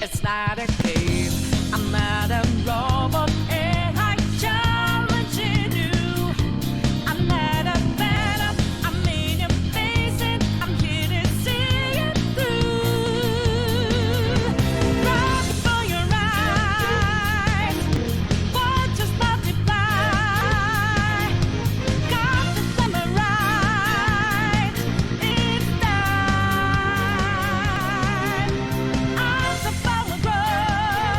It's not a game. I'm not a robot. AI challenging you. I'm not a venom. I'm in your face and I'm here to see it through. Right before your eyes, what just multiply? Got to summarize. It's time. I'm the power grow.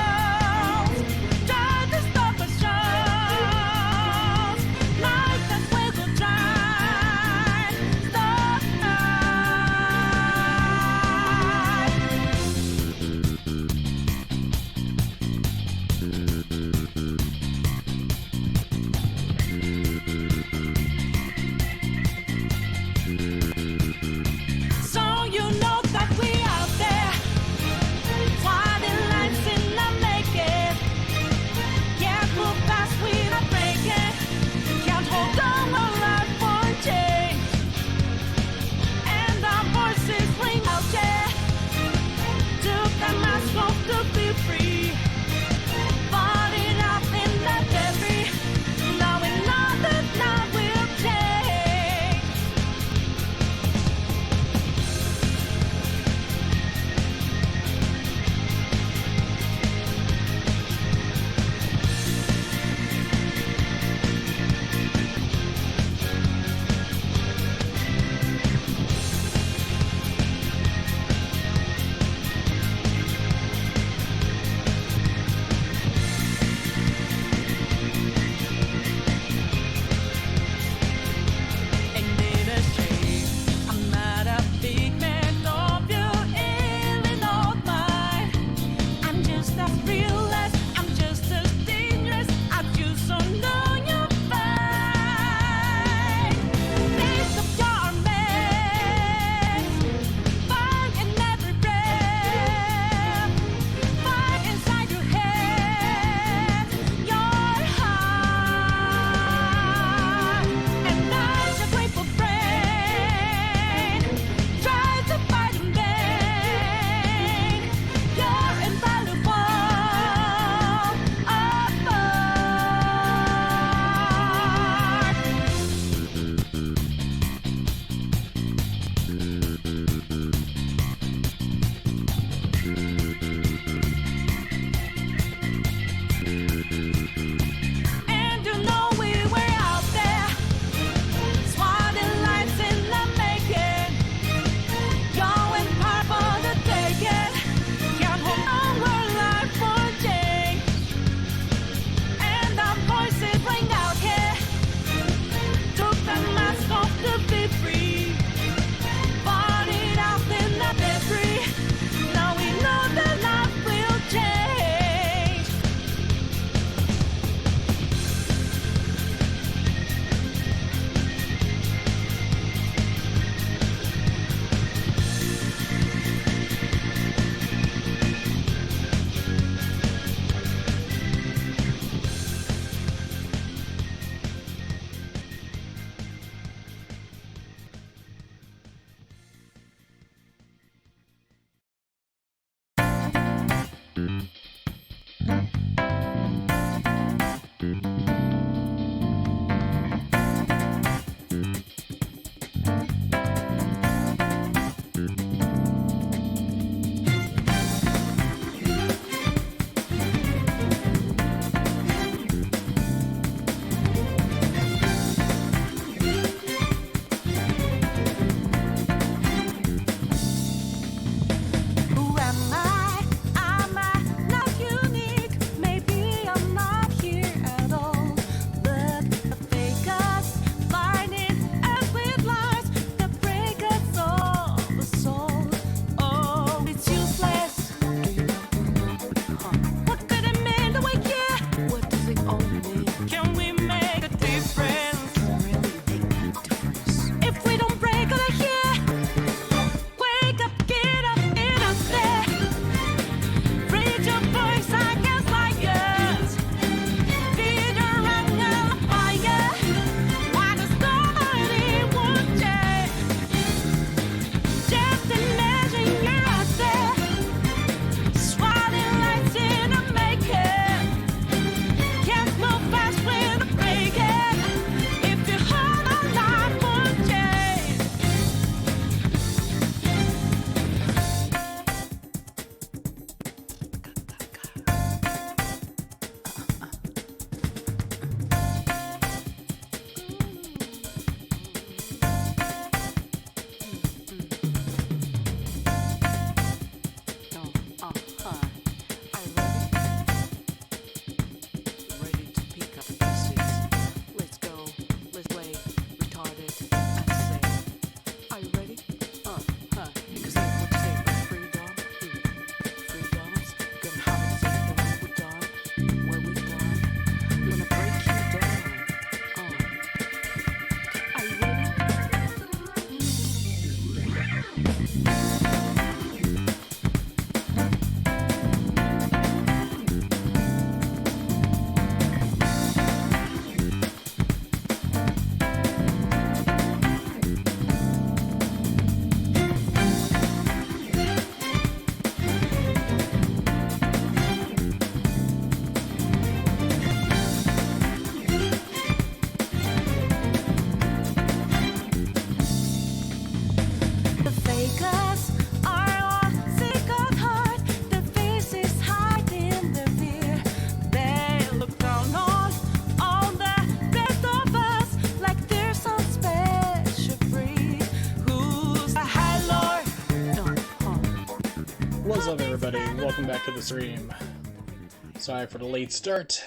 The fakers are all sick of heart. Their faces hiding their fear. They look down on all the rest of us like they're some special breed. Who's a high lord? What's up, everybody? Welcome back to the stream. Sorry for the late start.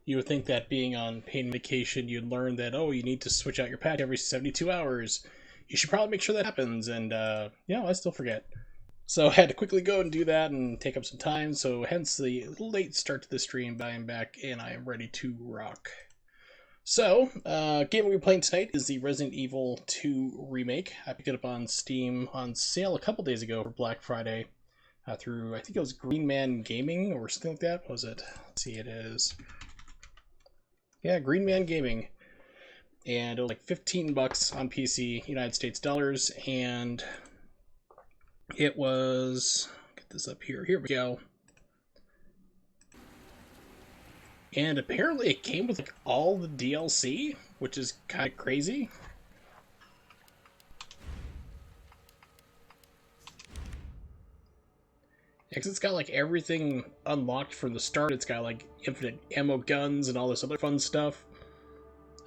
You would think that being on paid vacation, you'd learn that, oh, you need to switch out your patch every 72 hours. You should probably make sure that happens, and, yeah, I still forget. So I had to quickly go and do that and take up some time, so hence the late start to the stream, but I am back and I am ready to rock. So, game we're playing tonight is the Resident Evil 2 remake. I picked it up on Steam on sale a couple days ago for Black Friday. Through, I think it was Green Man Gaming or something like that. What was it? Let's see, it is. Yeah, Green Man Gaming. And it was like 15 bucks on PC, United States dollars, and it was, get this up here, here we go. And apparently it came with like all the DLC, which is kind of crazy. Because it's got like everything unlocked from the start. It's got like infinite ammo guns and all this other fun stuff.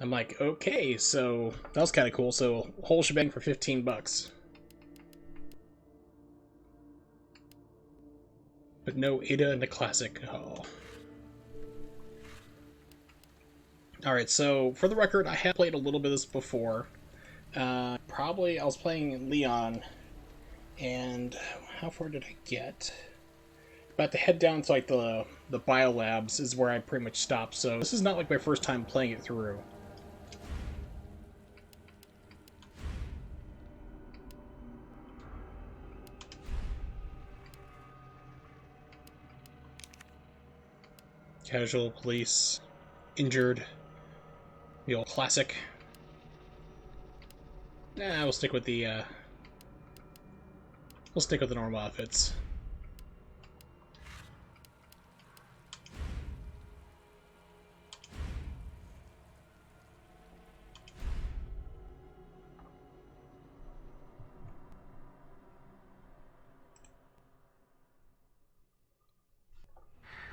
I'm like, okay, so that was kind of cool. So whole shebang for 15 bucks. But no Ada in the classic. Oh. Alright, so for the record, I have played a little bit of this before. Probably I was playing Leon, and how far did I get? About to head down to like the biolabs is where I pretty much stopped, so this is not like my first time playing it through. Casual, police, injured, the old classic. Nah, we'll stick with the normal outfits.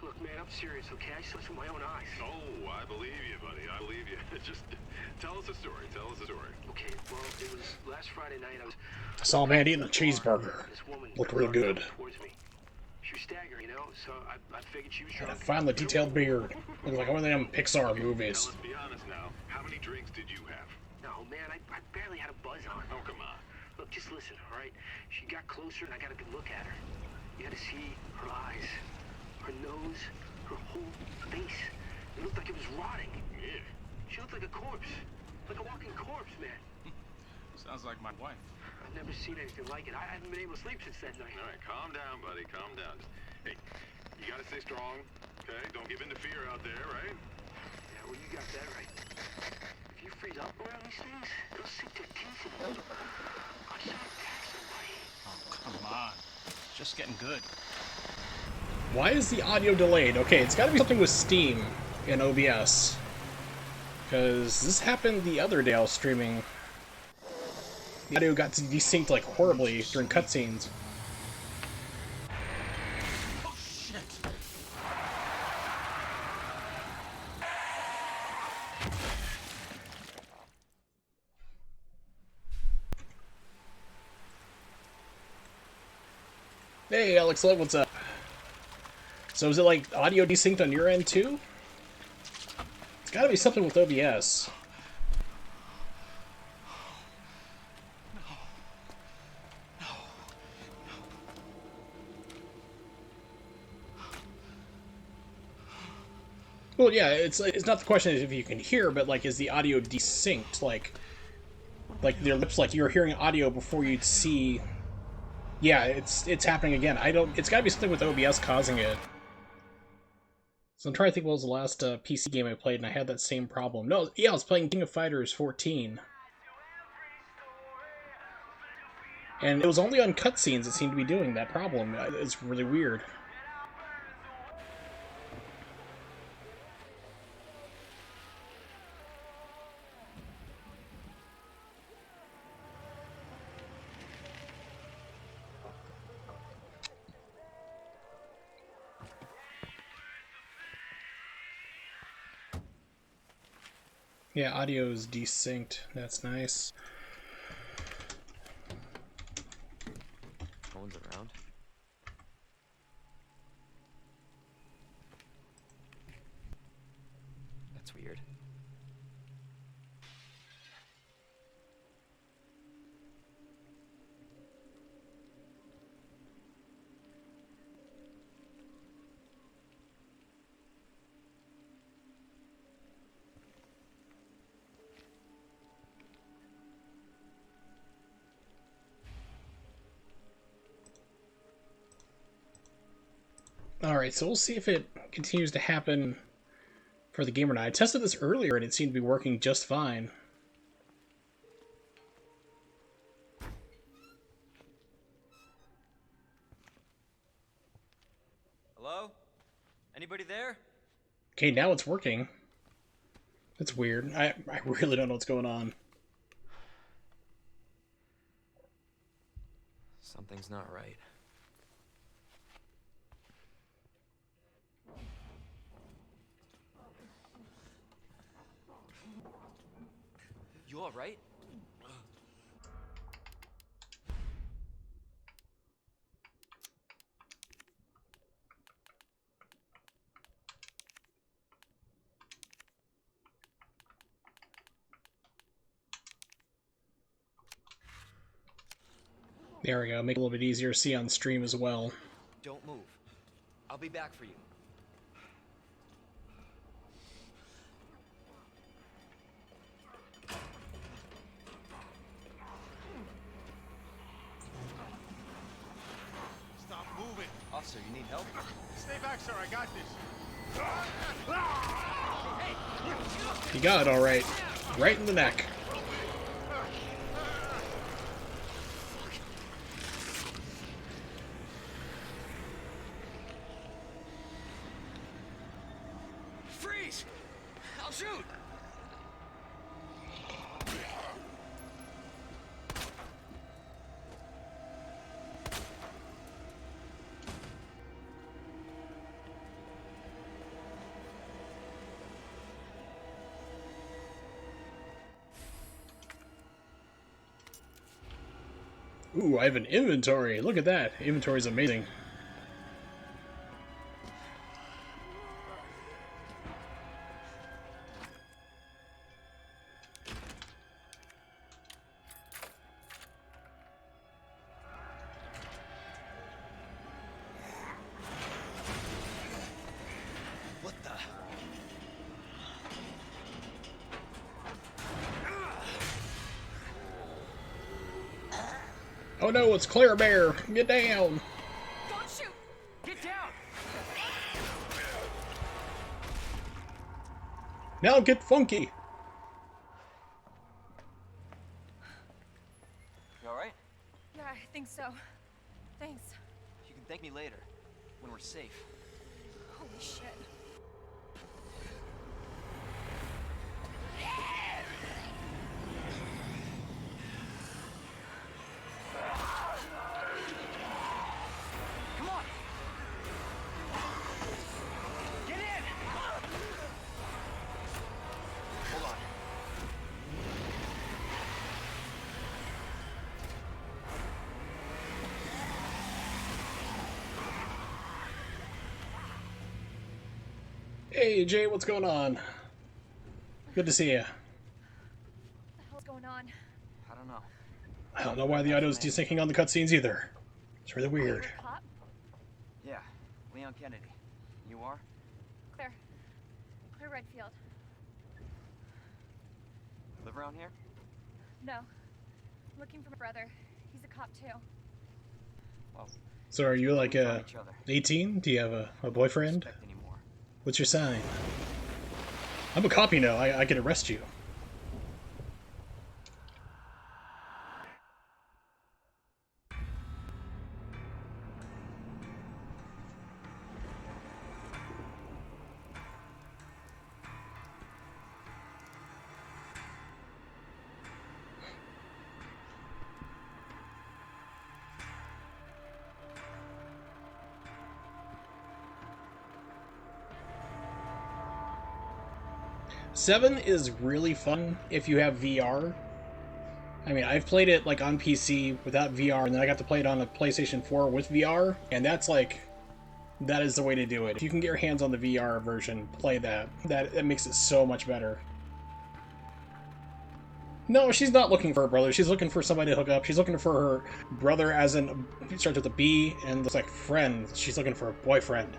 Look, man, I'm serious, okay? I saw this with my own eyes. Oh, I believe you, buddy. I believe you. Just tell us a story. Tell us a story. Okay, well, it was last Friday night. I saw a man eating a cheeseburger. This woman Looked real good. towards me. She was staggering, you know, so I figured she was And a drunk. finely detailed beard. Looks like one of them Pixar Now, movies. let's be honest now. How many drinks did you have? No, man, I barely had a buzz on. Oh, come on. Look, just listen, all right? She got closer, and I got a good look at her. You had to see her eyes, her nose, her whole face. It looked like it was rotting. Yeah. She looked like a corpse. Like a walking corpse, man. Sounds like my wife. I've never seen anything like it. I haven't been able to sleep since that night. All right, calm down, buddy. Calm down. Hey, you gotta stay strong, okay? Don't give in to fear out there, right? Yeah, well, you got that right. If you freeze up around these things, they'll sink their teeth in you. I should attack somebody. Oh, come on. It's just getting good. Why is the audio delayed? Okay, it's gotta be something with Steam and OBS. Because this happened the other day I was streaming. The audio got desynced like horribly during cutscenes. Oh, shit. Hey, Alex, what's up? So is it like audio desynced on your end too? It's gotta be something with OBS. Well, yeah, it's not the question if you can hear, but like, is the audio desynced? Like their lips, like you're hearing audio before you'd see Yeah, it's happening again. I don't. It's got to be something with OBS causing it. So I'm trying to think what was the last PC game I played, and I had that same problem. No, yeah, I was playing King of Fighters 14. And it was only on cutscenes that seemed to be doing that problem. It's really weird. Yeah, audio is desynced. That's nice. No one's around. That's weird. Alright, so we'll see if it continues to happen for the game or not. I tested this earlier and it seemed to be working just fine. Hello? Anybody there? Okay, now it's working. That's weird. I really don't know what's going on. Something's not right. You all right? There we go. Make it a little bit easier to see on stream as well. Don't move. I'll be back for you. Stop moving. Officer, you need help? Stay back, sir. I got this. You got it alright. Right in the neck. Freeze! I'll shoot! Ooh, I have an inventory. Look at that. Inventory is amazing. What the? Oh no, it's Claire Bear. Get down. Don't shoot! Get down! Now get funky. You alright? Yeah, I think so. Thanks. You can thank me later, when we're safe. Holy shit. Come on! Get in! Hold on. Hey Jay, what's going on? Good to see you. What the hell's going on? I don't know. I don't know why the audio's desyncing on the cutscenes either. It's really weird. You're a cop? Yeah, Leon Kennedy. You are? Claire. Claire Redfield. Live around here? No. I'm looking for my brother. He's a cop too. So are you like Find each other. 18? Do you have a boyfriend? Respect anymore. What's your sign? I'm a cop, you know. I can arrest you. Seven is really fun if you have VR. I mean, I've played it like on PC without VR, and then I got to play it on the PlayStation 4 with VR, and that's like, that is the way to do it. If you can get your hands on the VR version, play that. That makes it so much better. No, she's not looking for a brother. She's looking for somebody to hook up. She's looking for her brother, as in, it starts with a B, and looks like friend. She's looking for a boyfriend.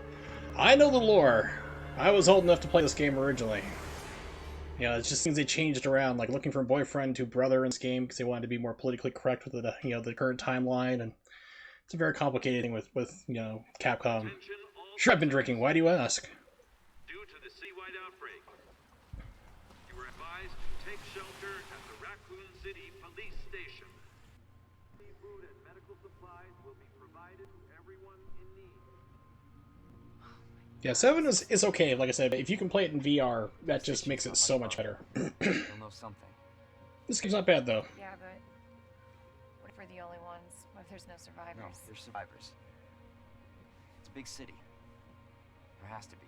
I know the lore. I was old enough to play this game originally. Yeah, it's just things they changed around, like looking for a boyfriend to brother in this game because they wanted to be more politically correct with the the current timeline, and it's a very complicated thing with Capcom. Sure, I've been drinking. Why do you ask? Due to the citywide outbreak, you were advised to take shelter at the Raccoon City Police Station. Food and medical supplies will be provided to everyone in need. Yeah, 7 is okay. Like I said, if you can play it in VR, that just makes it so much better. You'll know something. This game's not bad though. Yeah, but what if we're the only ones? What if there's no No, survivors? there's survivors. It's a big city. There has to be.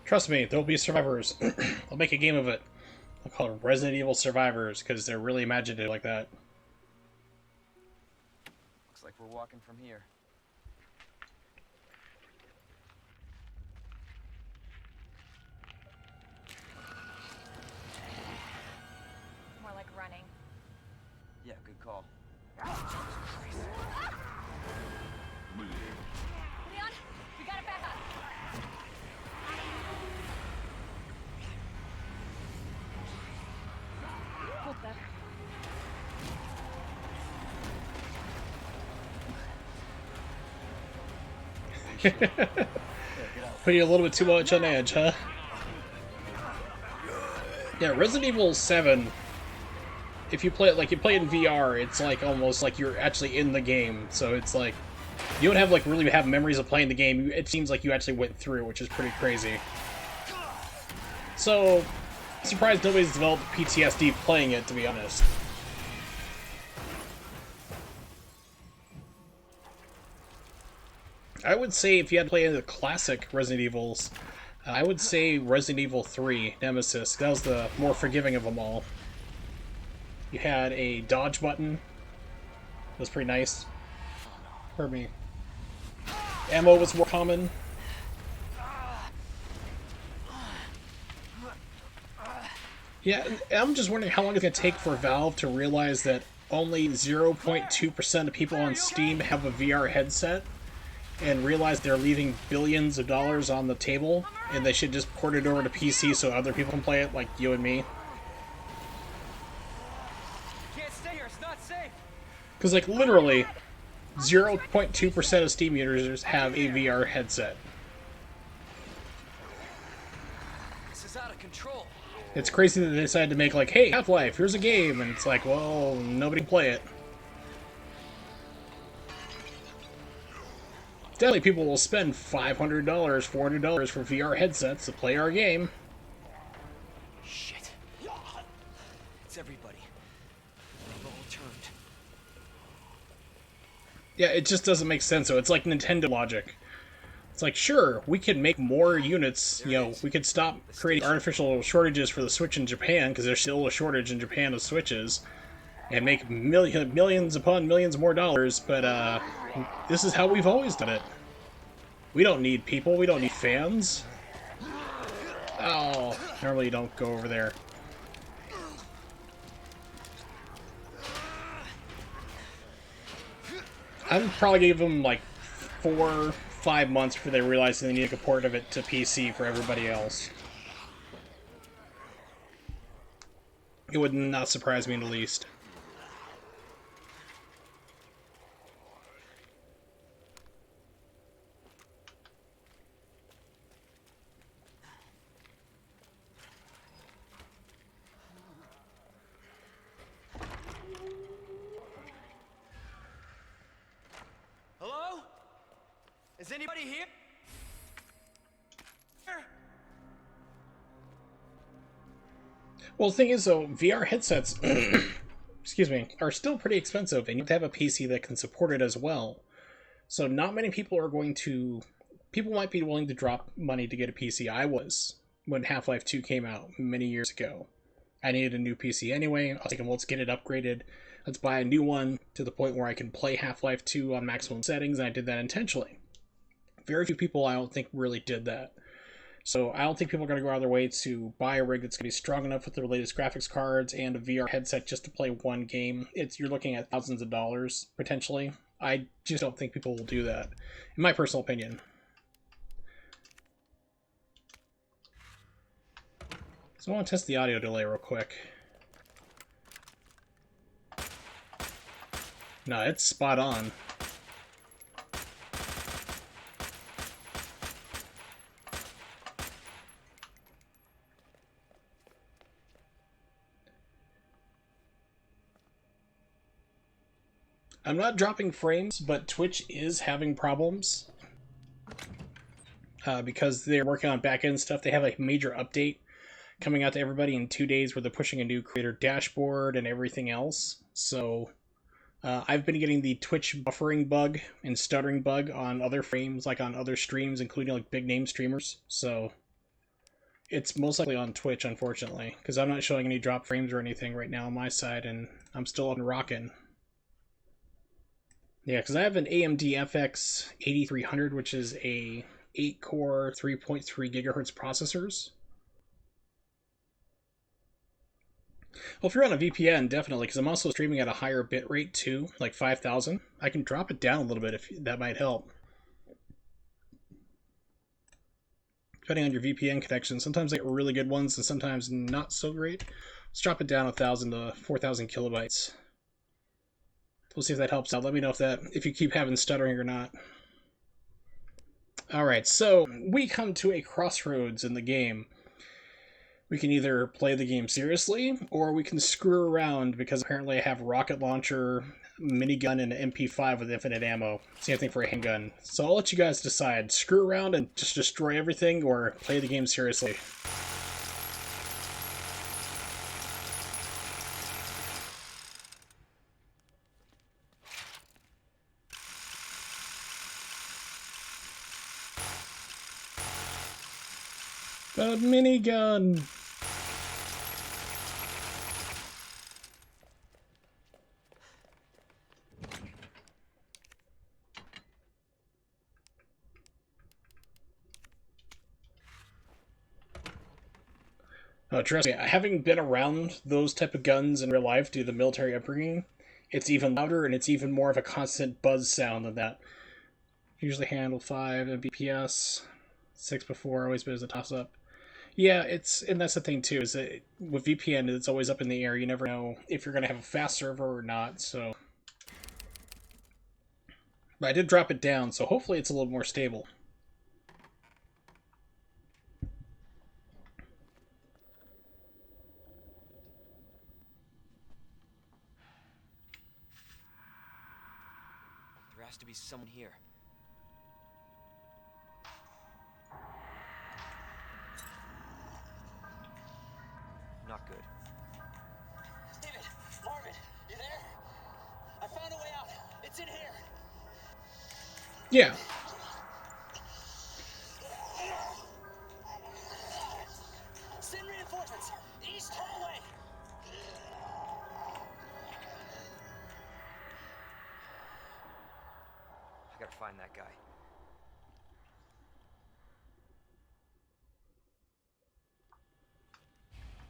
Trust me, there'll be survivors. I'll make a game of it. I'll call it Resident Evil Survivors because they're really imaginative like that. Looks like we're walking from here. More like running. Yeah, good call. Leon, we gotta back up. Hold that. Put you a little bit too much on edge, huh? Yeah, Resident Evil 7, if you play it like you play it in VR, it's like almost like you're actually in the game. So it's like you don't have like really have memories of playing the game. It seems like you actually went through, which is pretty crazy. So, surprised nobody's developed PTSD playing it, to be honest. I would say if you had to play the classic Resident Evils, I would say Resident Evil 3, Nemesis. That was the more forgiving of them all. You had a dodge button. That was pretty nice. Pardon me. Ammo was more common. Yeah, I'm just wondering how long it's going to take for Valve to realize that only 0.2% of people on Steam have a VR headset, and realize they're leaving billions of dollars on the table, and they should just port it over to PC so other people can play it, like you and me. Can't stay here, it's not safe! Because, like, literally, 0.2% of Steam users have a VR headset. This is out of control. It's crazy that they decided to make, like, hey, Half-Life, here's a game, and it's like, well, nobody can play it. Definitely people will spend $500, $400 for VR headsets to play our game. Shit. It's everybody. They've all turned. Yeah, it just doesn't make sense, so it's like Nintendo logic. It's like, sure, we could make more units, we could stop creating artificial shortages for the Switch in Japan, because there's still a shortage in Japan of Switches, and make millions upon millions more dollars, but this is how we've always done it. We don't need people, we don't need fans. Oh, normally you don't go over there. I'm probably gonna give them like 4-5 months before they realize they need a port of it to PC for everybody else. It would not surprise me in the least. Hello? Is anybody here? Well, the thing is, though, VR headsets, excuse me, are still pretty expensive, and you have to have a PC that can support it as well. So not many people are going to... People might be willing to drop money to get a PC. I was, when Half-Life 2 came out many years ago. I needed a new PC anyway. I was thinking, well, let's get it upgraded. Let's buy a new one to the point where I can play Half-Life 2 on maximum settings, and I did that intentionally. Very few people, I don't think, really did that. So I don't think people are going to go out of their way to buy a rig that's going to be strong enough with the latest graphics cards and a VR headset just to play one game. You're looking at thousands of dollars, potentially. I just don't think people will do that, in my personal opinion. So I want to test the audio delay real quick. No, it's spot on. I'm not dropping frames, but Twitch is having problems because they're working on back-end stuff. They have a major update coming out to everybody in 2 days where they're pushing a new creator dashboard and everything else. So I've been getting the Twitch buffering bug and stuttering bug on other frames, like on other streams, including like big name streamers. So it's most likely on Twitch, unfortunately, because I'm not showing any drop frames or anything right now on my side, and I'm still up and rocking. Yeah, because I have an AMD FX 8300, which is a 8-core, 3.3 gigahertz processors. Well, if you're on a VPN, definitely, because I'm also streaming at a higher bit rate too, like 5,000. I can drop it down a little bit if that might help. Depending on your VPN connection, sometimes I get really good ones and sometimes not so great. Let's drop it down 1,000 to 4,000 kilobytes. We'll see if that helps out. Let me know if you keep having stuttering or not. Alright, so we come to a crossroads in the game. We can either play the game seriously, or we can screw around, because apparently I have rocket launcher, minigun, and an MP5 with infinite ammo. Same thing for a handgun. So I'll let you guys decide. Screw around and just destroy everything, or play the game seriously. A minigun! Oh, trust me, having been around those type of guns in real life due to the military upbringing, it's even louder and it's even more of a constant buzz sound than that. Usually handle 5 Mbps, 6 before, always been as a toss-up. Yeah, and that's the thing too, is that with VPN, it's always up in the air. You never know if you're going to have a fast server or not, so... But I did drop it down, so hopefully it's a little more stable. There has to be someone here. Not good. David, Marvin, you there? I found a way out. It's in here. Yeah. Send reinforcements. East hallway. I gotta find that guy.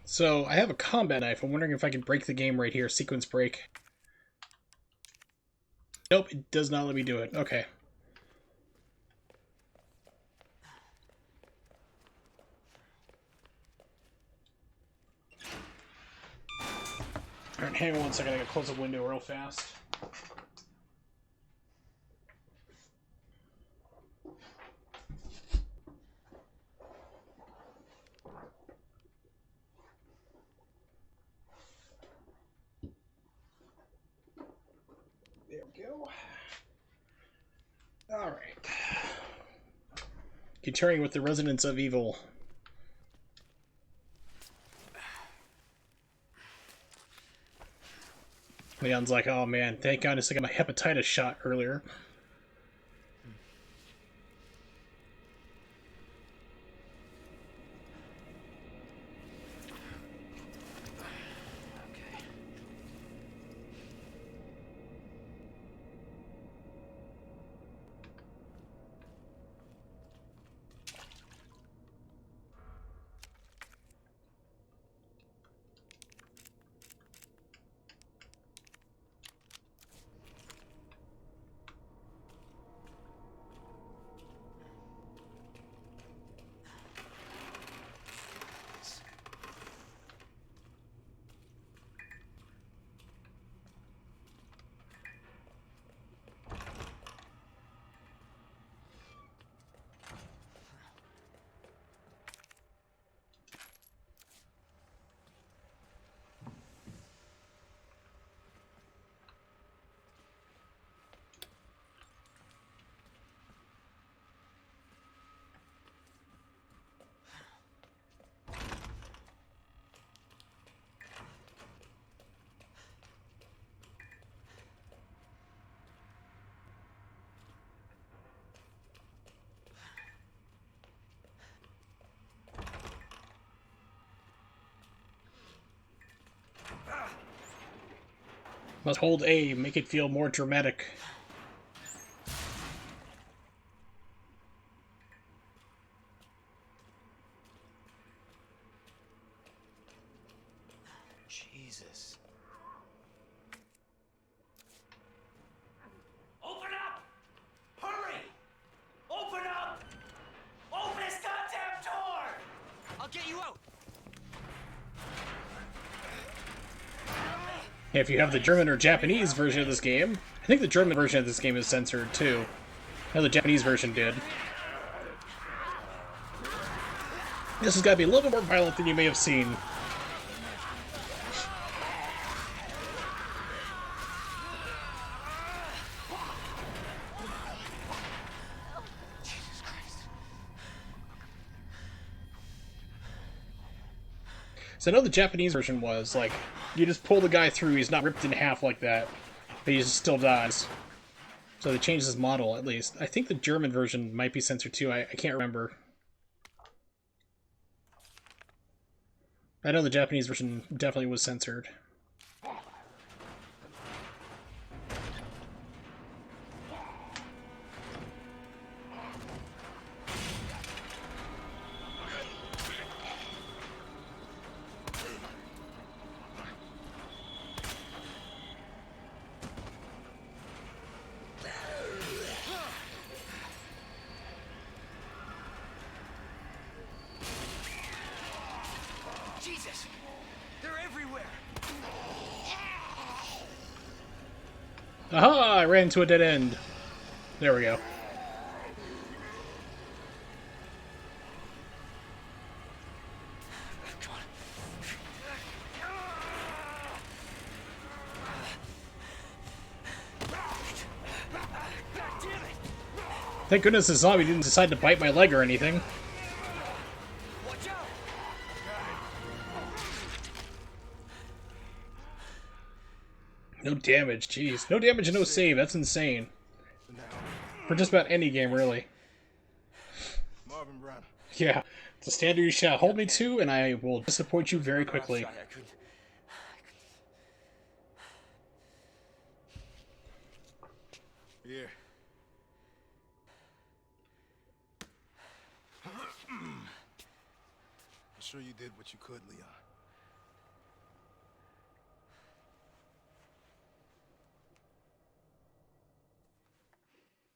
So, I have a combat knife. I'm wondering if I can break the game right here. Sequence break. Nope, it does not let me do it. Okay. Alright, hang on one second, I gotta close the window real fast. There we go. Alright. Continuing with the Residents of Evil. Leon's like, oh man, thank goodness I got my hepatitis shot earlier. Must hold A, make it feel more dramatic. Jesus. Open up! Hurry! Open up! Open this goddamn door! I'll get you out. If you have the German or Japanese version of this game, I think the German version of this game is censored too. I know the Japanese version did. This has got to be a little bit more violent than you may have seen. So I know the Japanese version was, like, you just pull the guy through, he's not ripped in half like that, but he just still dies. So they changed his model, at least. I think the German version might be censored too, I can't remember. I know the Japanese version definitely was censored. Jesus! They're everywhere! Aha! I ran into a dead end. There we go. Thank goodness the zombie didn't decide to bite my leg or anything. Watch out! No damage, jeez. No damage and no save, that's insane. For just about any game, really. Marvin Brown. Yeah, it's a standard you shall hold me to, and I will disappoint you very quickly. I couldn't. Here. I'm sure you did what you could, Leon.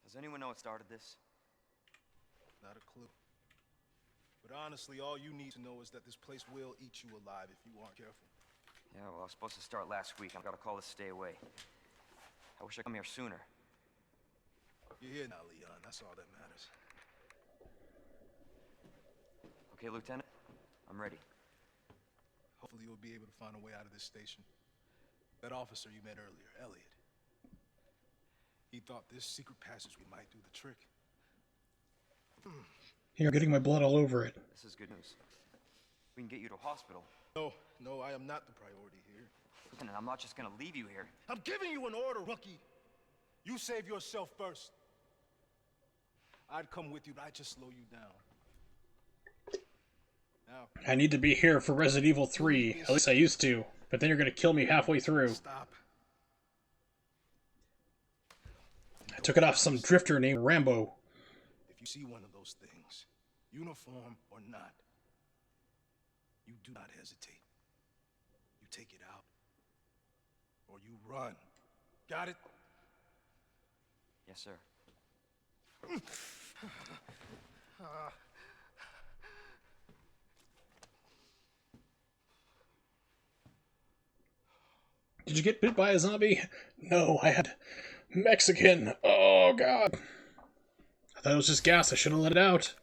Does anyone know what started this? Not a clue. But honestly, all you need to know is that this place will eat you alive if you aren't careful. Yeah, well, I was supposed to start last week. I got a call to stay away. I wish I'd come here sooner. You're here now, Leon. That's all that matters. Okay, Lieutenant? I'm ready. Hopefully you'll be able to find a way out of this station. That officer you met earlier, Elliot. He thought this secret passageway might do the trick. You're getting my blood all over it. This is good news. We can get you to a hospital. No, I am not the priority here. Lieutenant, I'm not just gonna leave you here. I'm giving you an order, rookie. You save yourself first. I'd come with you, but I'd just slow you down. Now, I need to be here for Resident Evil 3. At least I used to. But then you're gonna kill me halfway through. stop. I took it off some drifter named Rambo. If you see one of those things, uniform or not, you do not hesitate. You take it out, or you run. Got it? Yes, sir. Did you get bit by a zombie? No, I had Mexican. Oh, God. I thought it was just gas. I should have let it out.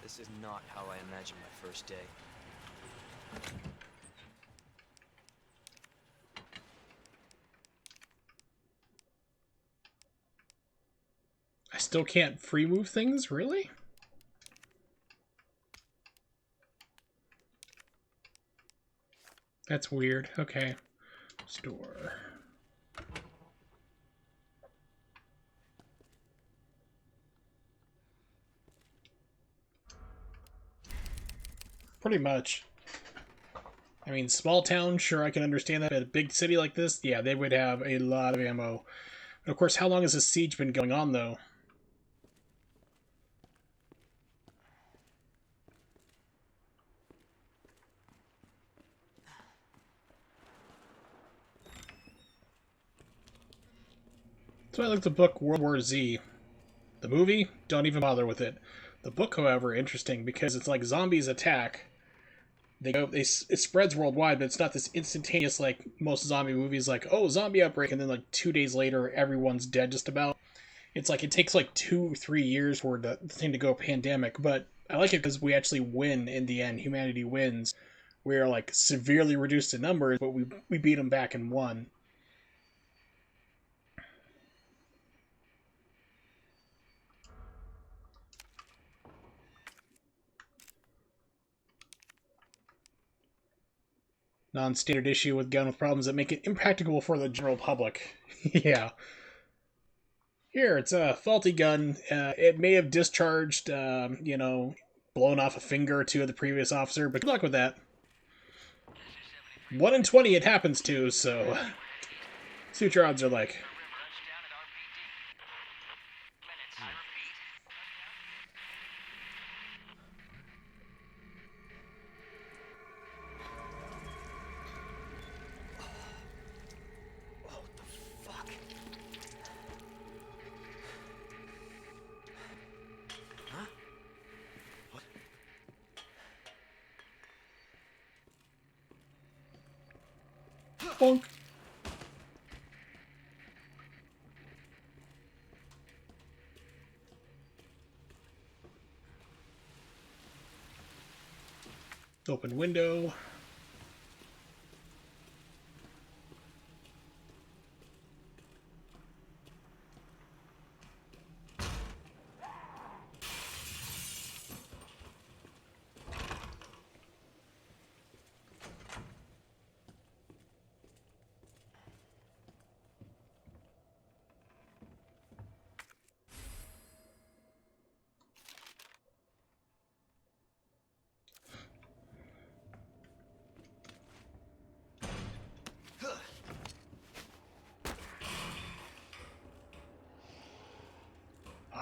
This is not how I imagined my first day. I still can't free move things? Really? That's weird. Okay. Store. Pretty much. I mean, small town, sure, I can understand that. But a big city like this, yeah, they would have a lot of ammo. But of course, how long has this siege been going on, though? So I like the book World War Z. The movie, don't even bother with it. The book, however, interesting because it's like zombies attack. It spreads worldwide, but it's not this instantaneous like most zombie movies. Like, oh, zombie outbreak, and then like 2 days later, everyone's dead. Just about. It's like it takes like 2-3 years for the thing to go pandemic. But I like it because we actually win in the end. Humanity wins. We're like severely reduced in numbers, but we beat them back and won. Non-standard issue with gun with problems that make it impracticable for the general public. Yeah. Here, it's a faulty gun. It may have discharged, blown off a finger or two of the previous officer, but good luck with that. 1 in 20 it happens to, so see what your odds are like. Bonk. Open window.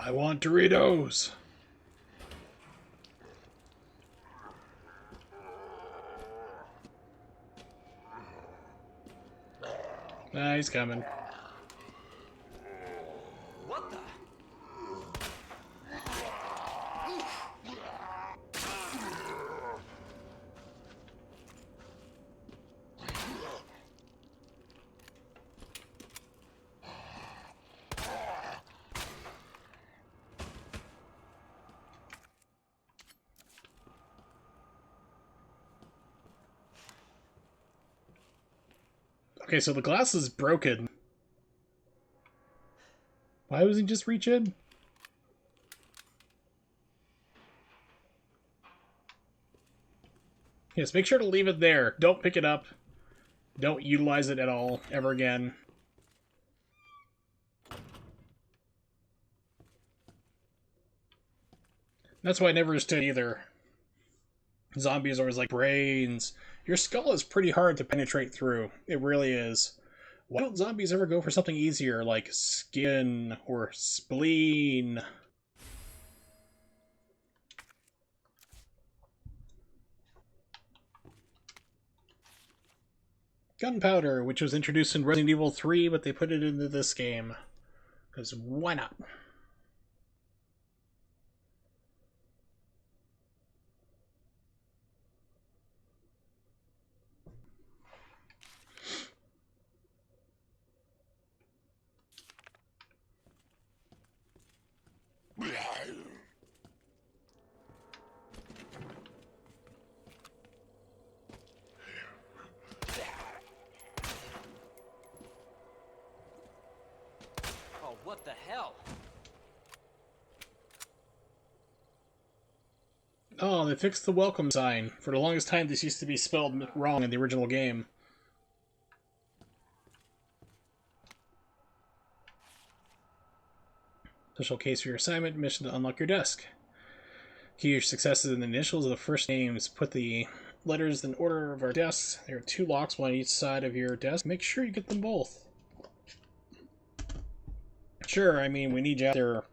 I want Doritos. Nah, he's coming. What the? Okay, so the glass is broken. Why was he just reach in? Yes, make sure to leave it there. Don't pick it up. Don't utilize it at all, ever again. That's why I never understood either. Zombies are always like, brains. Your skull is pretty hard to penetrate through. It really is. Why don't zombies ever go for something easier, like skin or spleen? Gunpowder, which was introduced in Resident Evil 3, but they put it into this game. Because why not? Oh, what the hell? Oh, they fixed the welcome sign. For the longest time, this used to be spelled wrong in the original game. Special case for your assignment, mission to unlock your desk. Key your successes in the initials of the first names. Put the letters in order of our desks. There are 2 locks, one on each side of your desk. Make sure you get them both. Sure, I mean, we need you out there,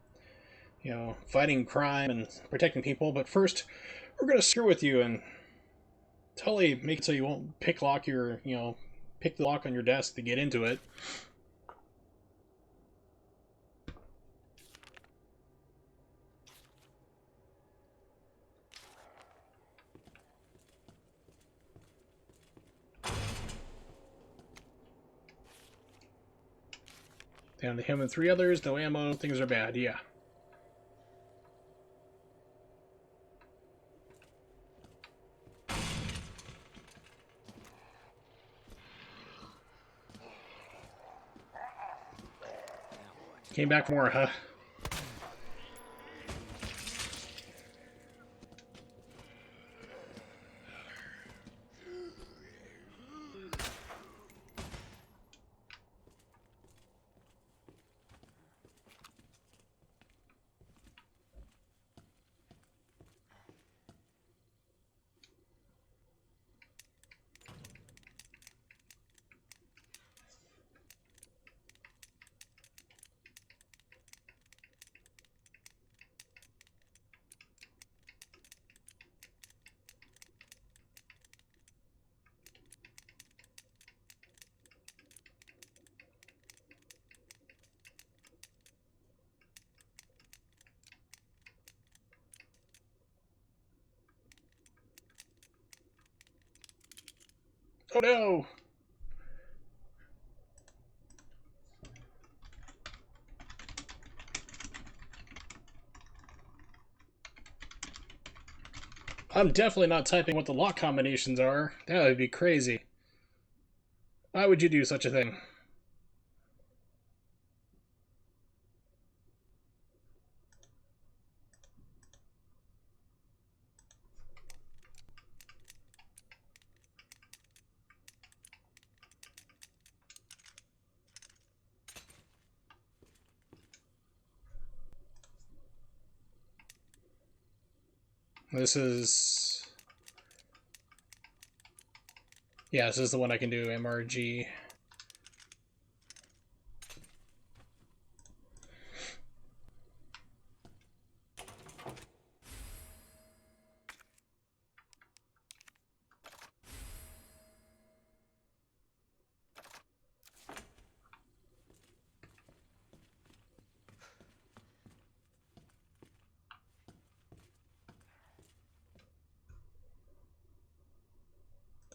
you know, fighting crime and protecting people, but first, we're gonna screw with you and totally make it so you won't pick the lock on your desk to get into it. Down to him and 3 others, no ammo, things are bad, yeah. Came back for more, huh? Oh no! I'm definitely not typing what the lock combinations are. That would be crazy. Why would you do such a thing? This is... Yeah, this is the one I can do, MRG.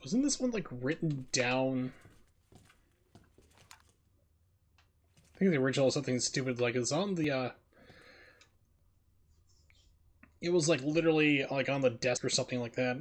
Wasn't this one, like, written down? I think the original was something stupid, like, it's on the, it was, like, literally, like, on the desk or something like that.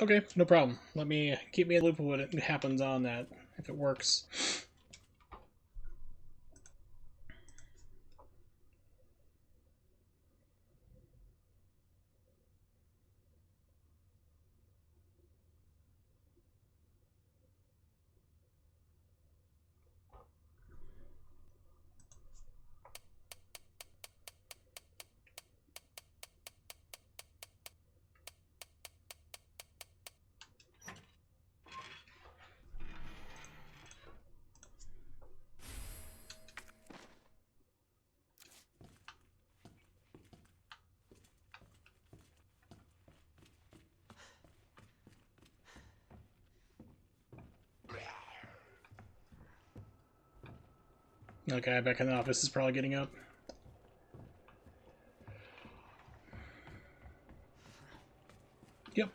Okay, no problem. Keep me in the loop of what happens on that, if it works. Okay, back in the office is probably getting up. Yep.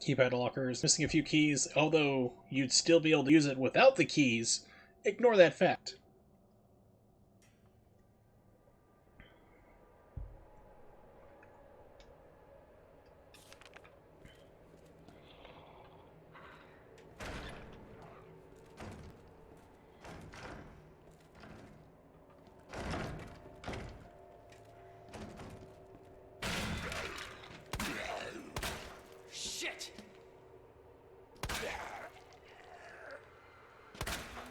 Keypad lockers. Missing a few keys, although you'd still be able to use it without the keys. Ignore that fact. Shit!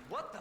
What the?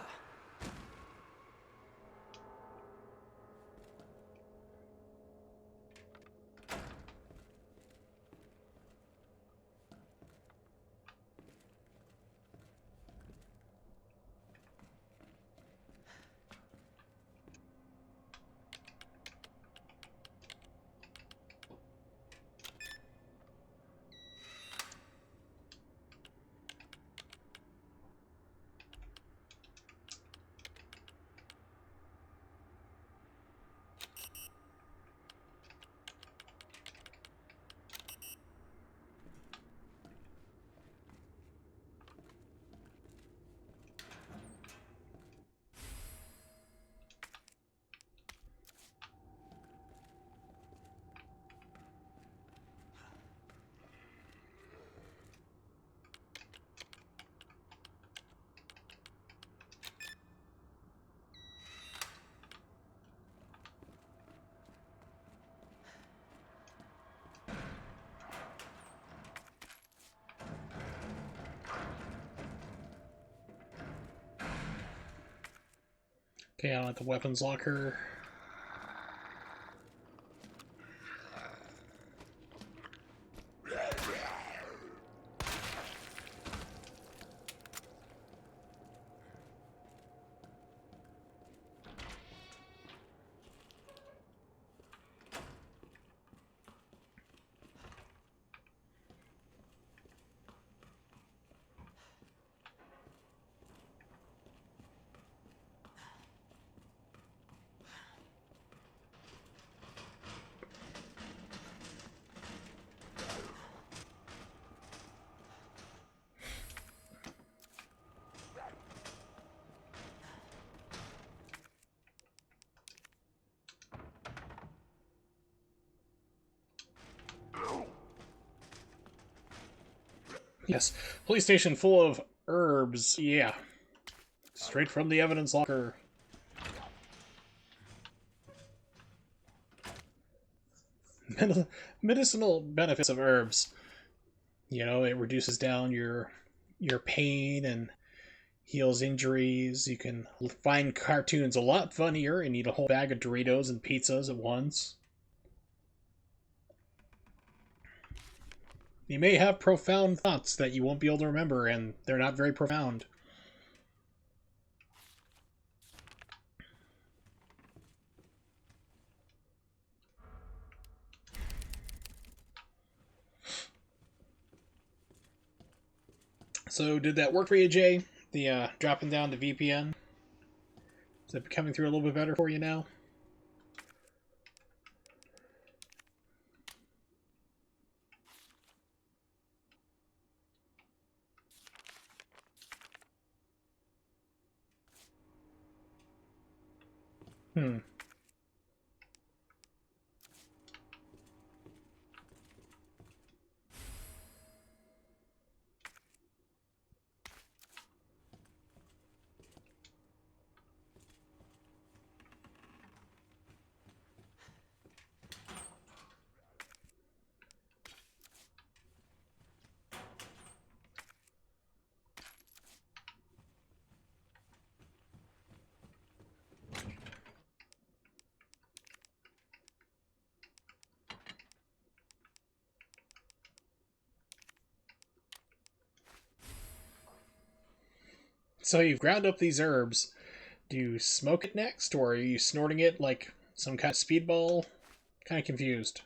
Okay, I'm at the weapons locker. Yes, police station full of herbs. Yeah. Straight from the evidence locker. Medicinal benefits of herbs. You know, it reduces down your pain and heals injuries. You can find cartoons a lot funnier and eat a whole bag of Doritos and pizzas at once. You may have profound thoughts that you won't be able to remember, and they're not very profound. So, did that work for you, Jay? The dropping down the VPN? Is it coming through a little bit better for you now? Hmm. So you've ground up these herbs. Do you smoke it next, or are you snorting it like some kind of speedball? Kind of confused.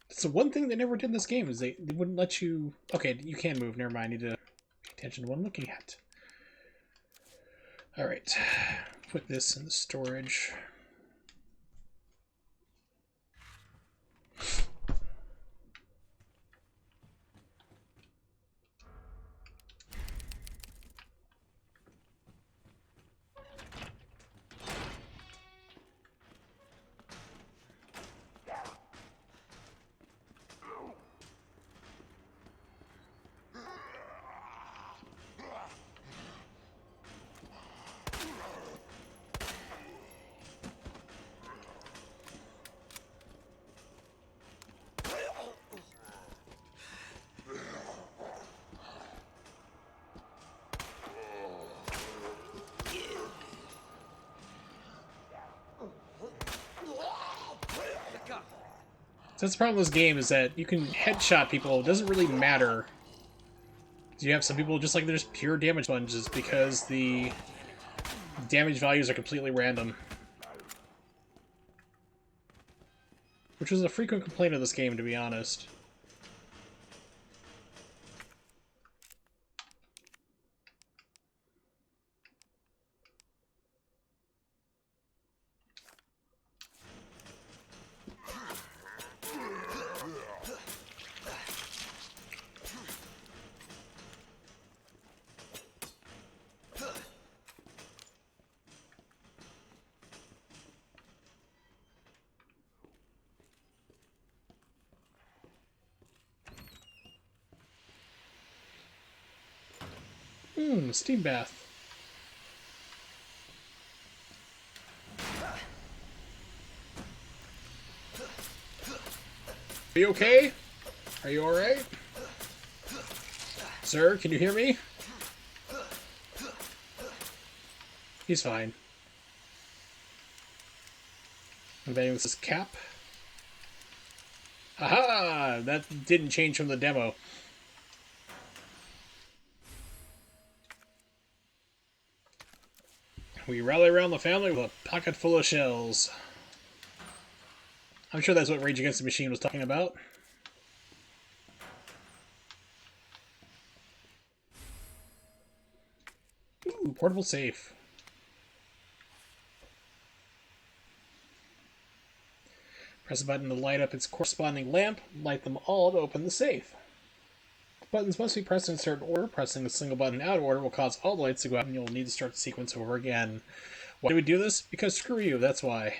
So one thing they never did in this game is they wouldn't let you... Okay, you can move. Never mind. I need to pay attention to what I'm looking at. Alright. Put this in the storage. So that's the problem with this game, is that you can headshot people. It doesn't really matter. You have some people just like they're just pure damage sponges because the damage values are completely random. Which was a frequent complaint of this game, to be honest. Steam bath. Are you okay? Are you alright? Sir, can you hear me? He's fine. I'm betting this is Cap. Aha! That didn't change from the demo. We rally around the family with a pocket full of shells. I'm sure that's what Rage Against the Machine was talking about. Ooh, portable safe. Press a button to light up its corresponding lamp. Light them all to open the safe. Buttons must be pressed in a certain order. Pressing a single button out of order will cause all the lights to go out and you'll need to start the sequence over again. Why do we do this? Because screw you, that's why.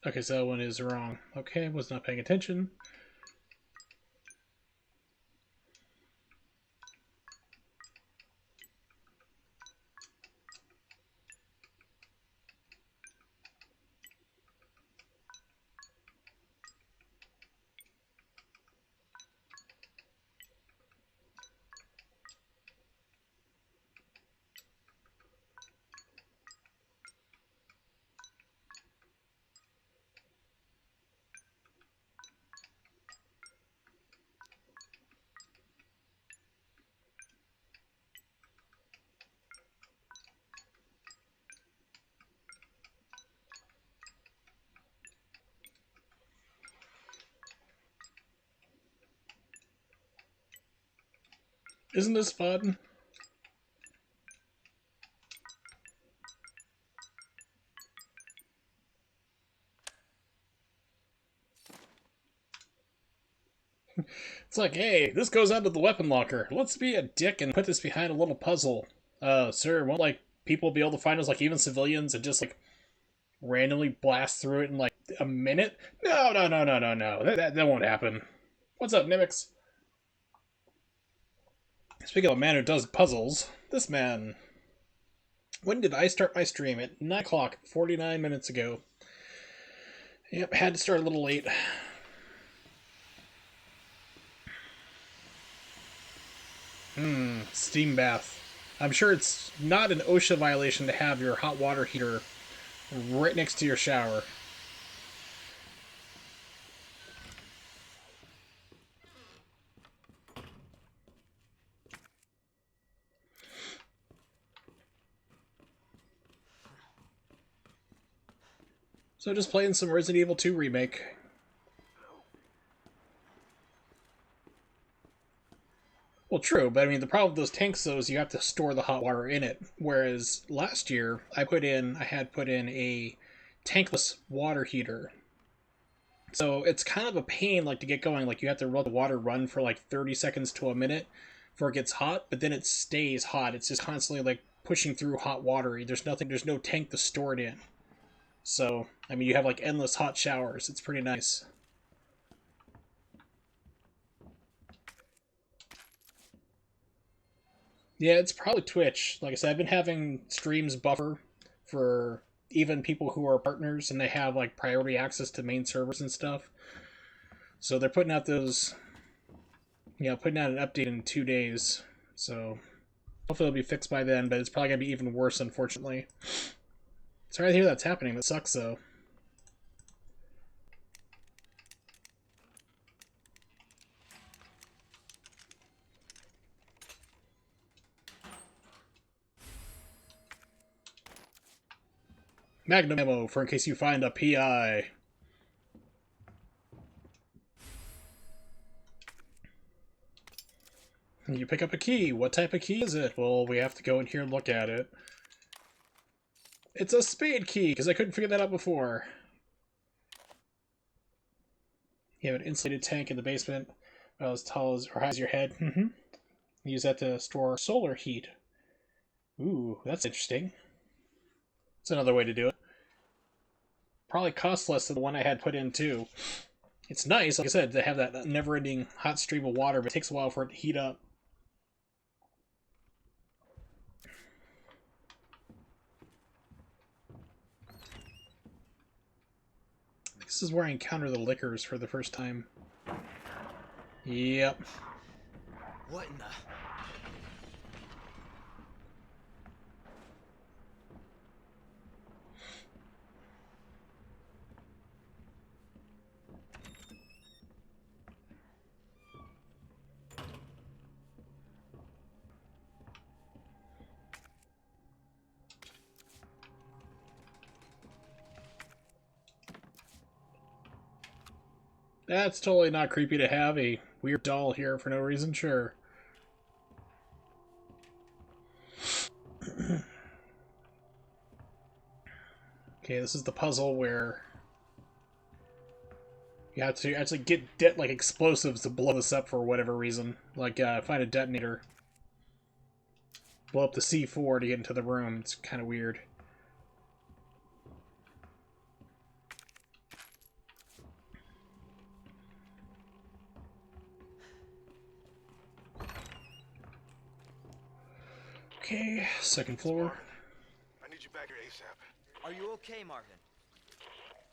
Okay, so that one is wrong. Okay, was not paying attention. Isn't this fun? It's like, hey, this goes out of the weapon locker. Let's be a dick and put this behind a little puzzle. Sir, won't, like, people be able to find us, like, even civilians, and just, like, randomly blast through it in, like, a minute? No, no, no, no, no, no. That won't happen. What's up, Nimix? Speaking of a man who does puzzles, this man... When did I start my stream? At 9 o'clock, 49 minutes ago. Yep, had to start a little late. Steam bath. I'm sure it's not an OSHA violation to have your hot water heater right next to your shower. So just playing some Resident Evil 2 Remake. Well, true, but I mean, the problem with those tanks, though, is you have to store the hot water in it. Whereas last year, I had put in a tankless water heater. So it's kind of a pain, like, to get going. Like, you have to let the water run for, like, 30 seconds to a minute before it gets hot, but then it stays hot. It's just constantly, like, pushing through hot water. There's no tank to store it in. So, I mean, you have, like, endless hot showers. It's pretty nice. Yeah, it's probably Twitch. Like I said, I've been having streams buffer for even people who are partners and they have like priority access to main servers and stuff. So they're putting out those, putting out an update in 2 days. So hopefully it'll be fixed by then, but it's probably going to be even worse, unfortunately. Sorry to hear that's happening. That sucks, though. Magnum ammo for in case you find a PI. You pick up a key. What type of key is it? Well, we have to go in here and look at it. It's a spade key, because I couldn't figure that out before. You have an insulated tank in the basement, about as tall as or high as your head. Use that to store solar heat. Ooh, that's interesting. That's another way to do it. Probably costs less than the one I had put in, too. It's nice, like I said, to have that never-ending hot stream of water, but it takes a while for it to heat up. This is where I encounter the lickers for the first time. Yep. What in the... That's totally not creepy to have a weird doll here for no reason, sure. Okay, this is the puzzle where you have to actually get like explosives to blow this up for whatever reason. Like, find a detonator. Blow up the C4 to get into the room. It's kind of weird. Okay, second floor. I need you back here ASAP. Are you okay, Marvin?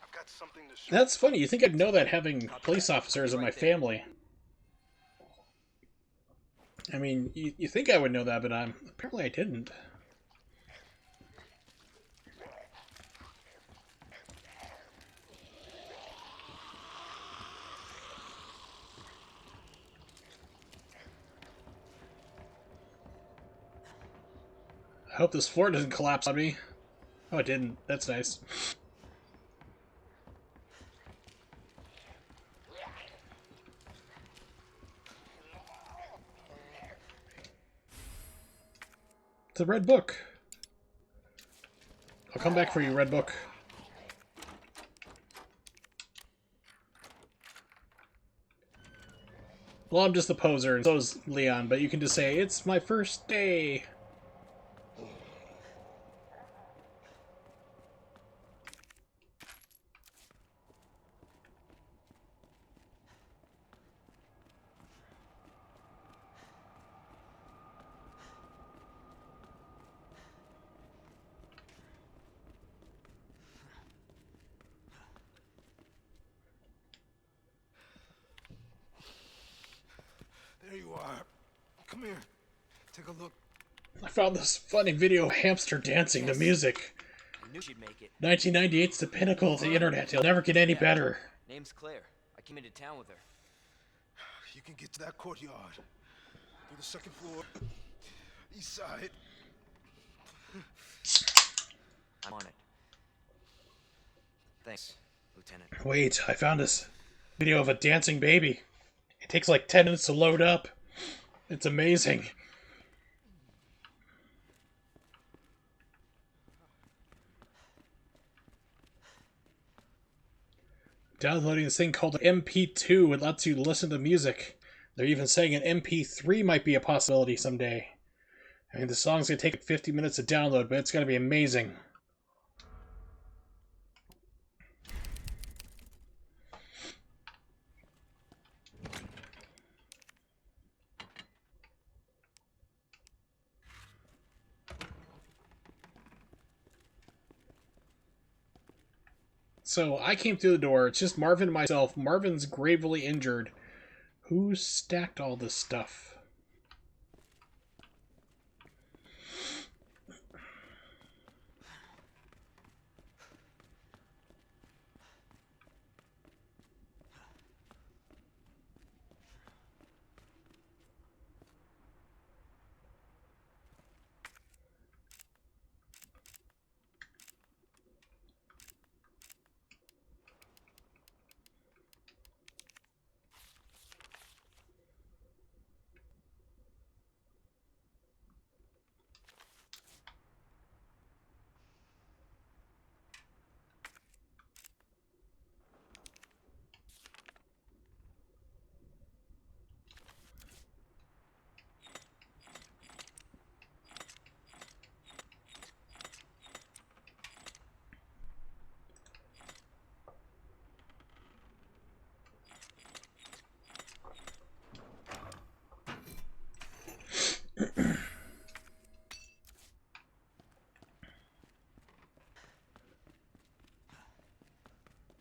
I've got something to show. That's funny. You think I'd know that having police officers in my family. I mean, you think I would know that, but apparently I didn't. I hope this floor doesn't collapse on me. Oh, it didn't. That's nice. It's a red book. I'll come back for you, red book. Well, I'm just a poser, and so is Leon, but you can just say, it's my first day. There you are. Come here. Take a look. I found this funny video of hamster dancing to music. I knew she'd make it. 1998's the pinnacle of the internet. It'll never get any better. Name's Claire. I came into town with her. You can get to that courtyard. Through the second floor. East side. I'm on it. Thanks, Lieutenant. Wait, I found this video of a dancing baby. It takes like 10 minutes to load up. It's amazing. Downloading this thing called MP2. It lets you listen to music. They're even saying an MP3 might be a possibility someday. I mean, the song's gonna take like 50 minutes to download, but it's gonna be amazing. So I came through the door. It's just Marvin and myself. Marvin's gravely injured. Who stacked all this stuff?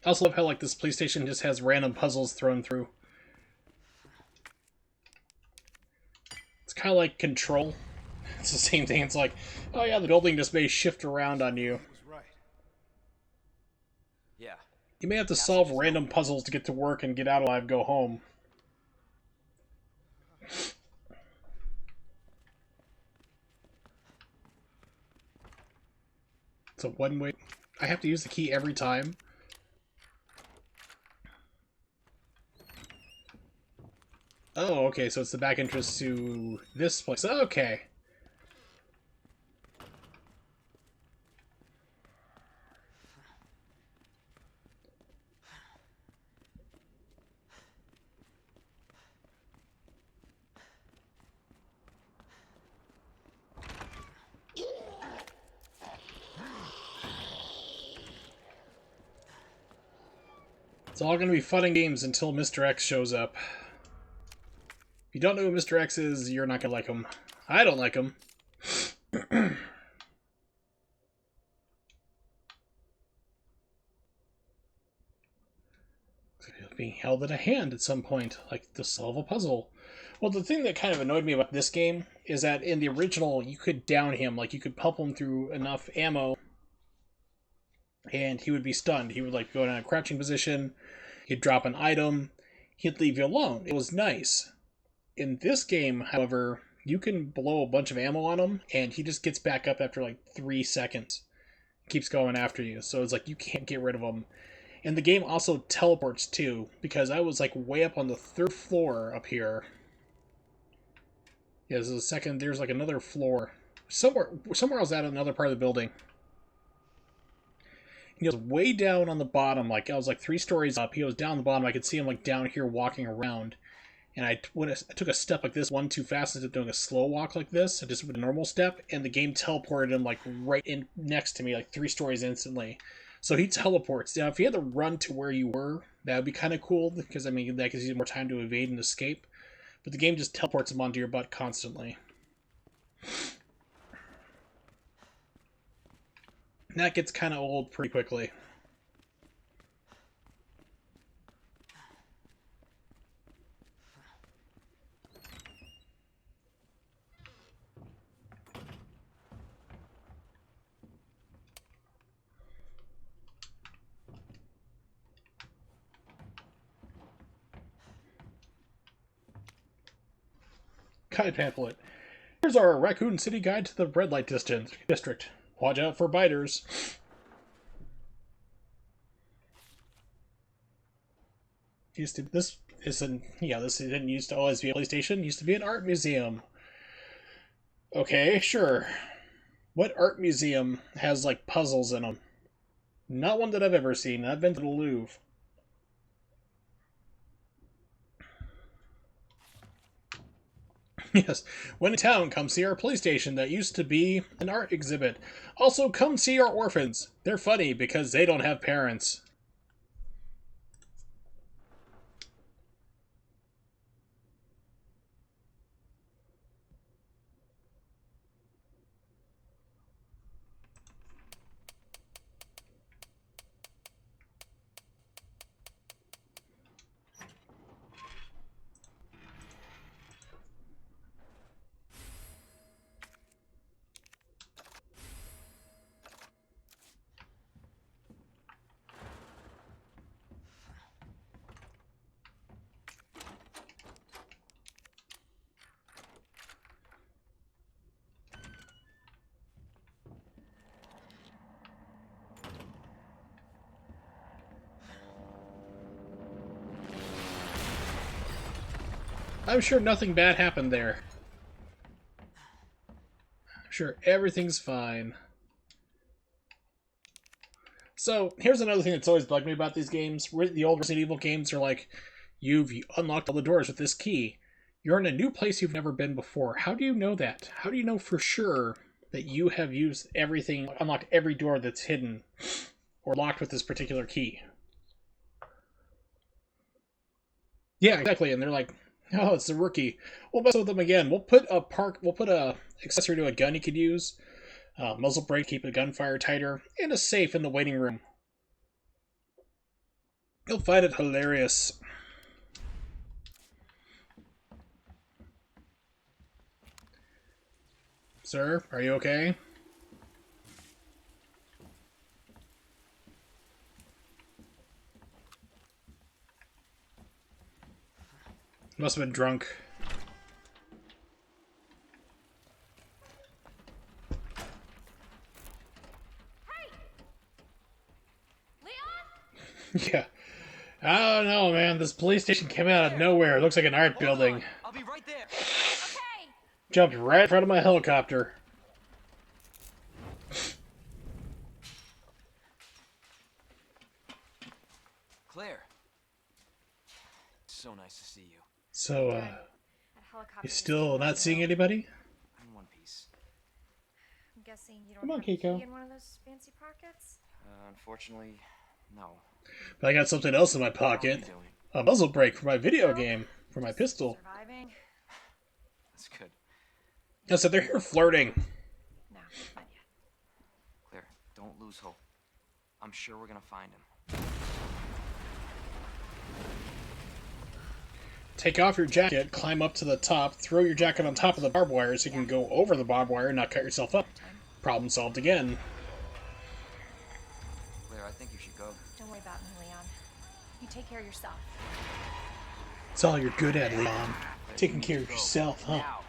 I also love how like this police station just has random puzzles thrown through. It's kind of like Control. It's the same thing. It's like, oh yeah, the building just may shift around on you. Was right. Yeah. You may have to solve random puzzles to get to work and get out alive, go home. It's a one-way. I have to use the key every time. Oh, okay, so it's the back entrance to this place. Okay. It's all going to be fun and games until Mr. X shows up. If you don't know who Mr. X is, you're not going to like him. I don't like him. Being held in a hand at some point, like to solve a puzzle. Well, the thing that kind of annoyed me about this game is that in the original, you could down him, like you could pump him through enough ammo, and he would be stunned. He would like go in a crouching position, he'd drop an item, he'd leave you alone. It was nice. In this game, however, you can blow a bunch of ammo on him, and he just gets back up after like 3 seconds. Keeps going after you, so it's like you can't get rid of him. And the game also teleports too, because I was like way up on the 3rd floor up here. Yeah, there's a second, there's like another floor. Somewhere I was at another part of the building. He was way down on the bottom, like I was like 3 stories up. He was down the bottom. I could see him like down here walking around. And I took a step like this, one too fast, instead of doing a slow walk like this, I just with a normal step, and the game teleported him like right in next to me, like 3 stories instantly. So he teleports. Now, if you had to run to where you were, that would be kind of cool, because, I mean, that gives you more time to evade and escape. But the game just teleports him onto your butt constantly. And that gets kind of old pretty quickly. Guide pamphlet. Here's our Raccoon City guide to the red light district. Watch out for biters. This didn't used to always be a police station. It used to be an art museum. Okay, sure. What art museum has like puzzles in them? Not one that I've ever seen. I've been to the Louvre. Yes, when in town, come see our police station that used to be an art exhibit. Also, come see our orphans. They're funny because they don't have parents. I'm sure nothing bad happened there. I'm sure everything's fine. So, here's another thing that's always bugged me about these games. The old Resident Evil games are like, you've unlocked all the doors with this key. You're in a new place you've never been before. How do you know that? How do you know for sure that you have used everything, unlocked every door that's hidden or locked with this particular key? Yeah, exactly, and they're like, oh, it's a rookie. We'll mess with them again. We'll put a accessory to a gun you could use, muzzle brake, keep the gunfire tighter, and a safe in the waiting room. You'll find it hilarious. Sir, are you okay? Must have been drunk. Hey! Leon? Yeah. I don't know, man. This police station came out of nowhere. It looks like an art building. I'll be right there. Okay. Jumped right in front of my helicopter. Claire. So nice to see you. So, That helicopter you was still not flying seeing low. anybody? I'm in one piece. I'm guessing you don't Come on, have a Keiko. key in one of those fancy pockets? Unfortunately, no. But I got something else in my How are you pocket. doing? A muzzle brake for my video Well, game. For my just pistol. Surviving? That's good. Yeah, so they're here flirting. Blue's hole. I'm sure we're gonna find him. Take off your jacket, climb up to the top, throw your jacket on top of the barbed wire so you can go over the barbed wire and not cut yourself up. Problem solved again. Claire, I think you should go. Don't worry about me, Leon. You take care of yourself. It's all you're good at, Leon. Taking care of yourself, huh? Now.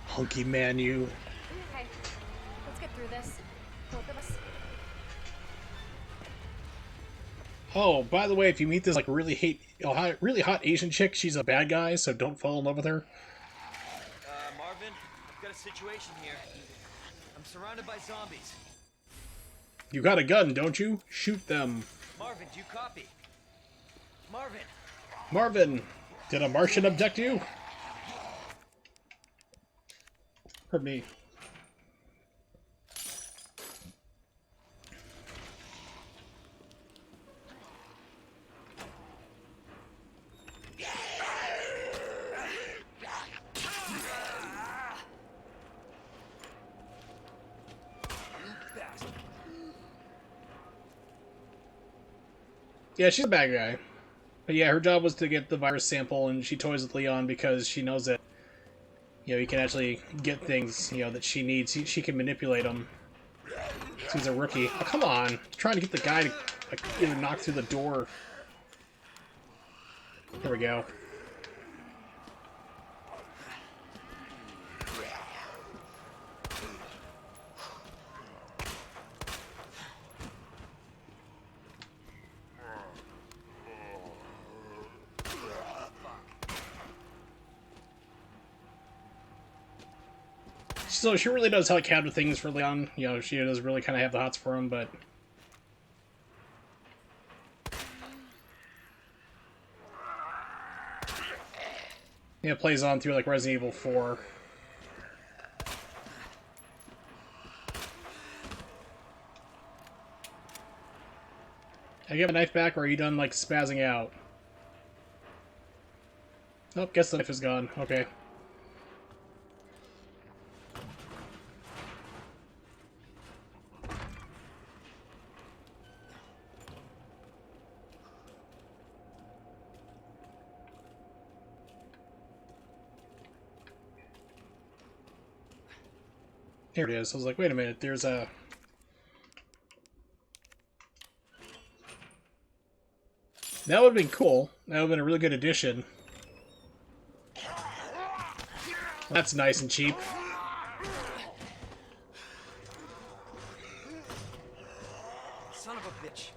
Hunky man, you. Okay, let's get through this. Both of us. Oh, by the way, if you meet this like really hot Asian chick, she's a bad guy, so don't fall in love with her. Marvin, I've got a situation here. I'm surrounded by zombies. You got a gun, don't you? Shoot them. Marvin, do you copy? Marvin! Marvin, did a Martian abduct you? Or me? Yeah, she's a bad guy. But yeah, her job was to get the virus sample, and she toys with Leon because she knows that, you know, he can actually get things, you know, that she needs. She can manipulate them. She's a rookie. Oh, come on. I'm trying to get the guy to like, either knock through the door. There we go. So she really does help counter things for Leon. You know, she does really kind of have the hots for him, but... yeah, it plays on through, like, Resident Evil 4. I get my knife back, or are you done, like, spazzing out? Oh, guess the knife is gone. Okay. Here it is. I was like, wait a minute, there's a... that would have been cool. That would have been a really good addition. That's nice and cheap. Son of a bitch.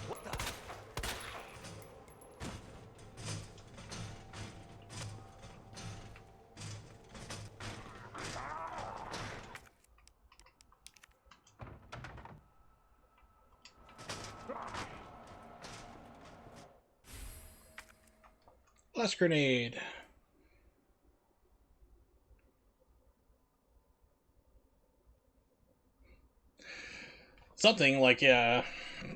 What the? Last grenade. Something like,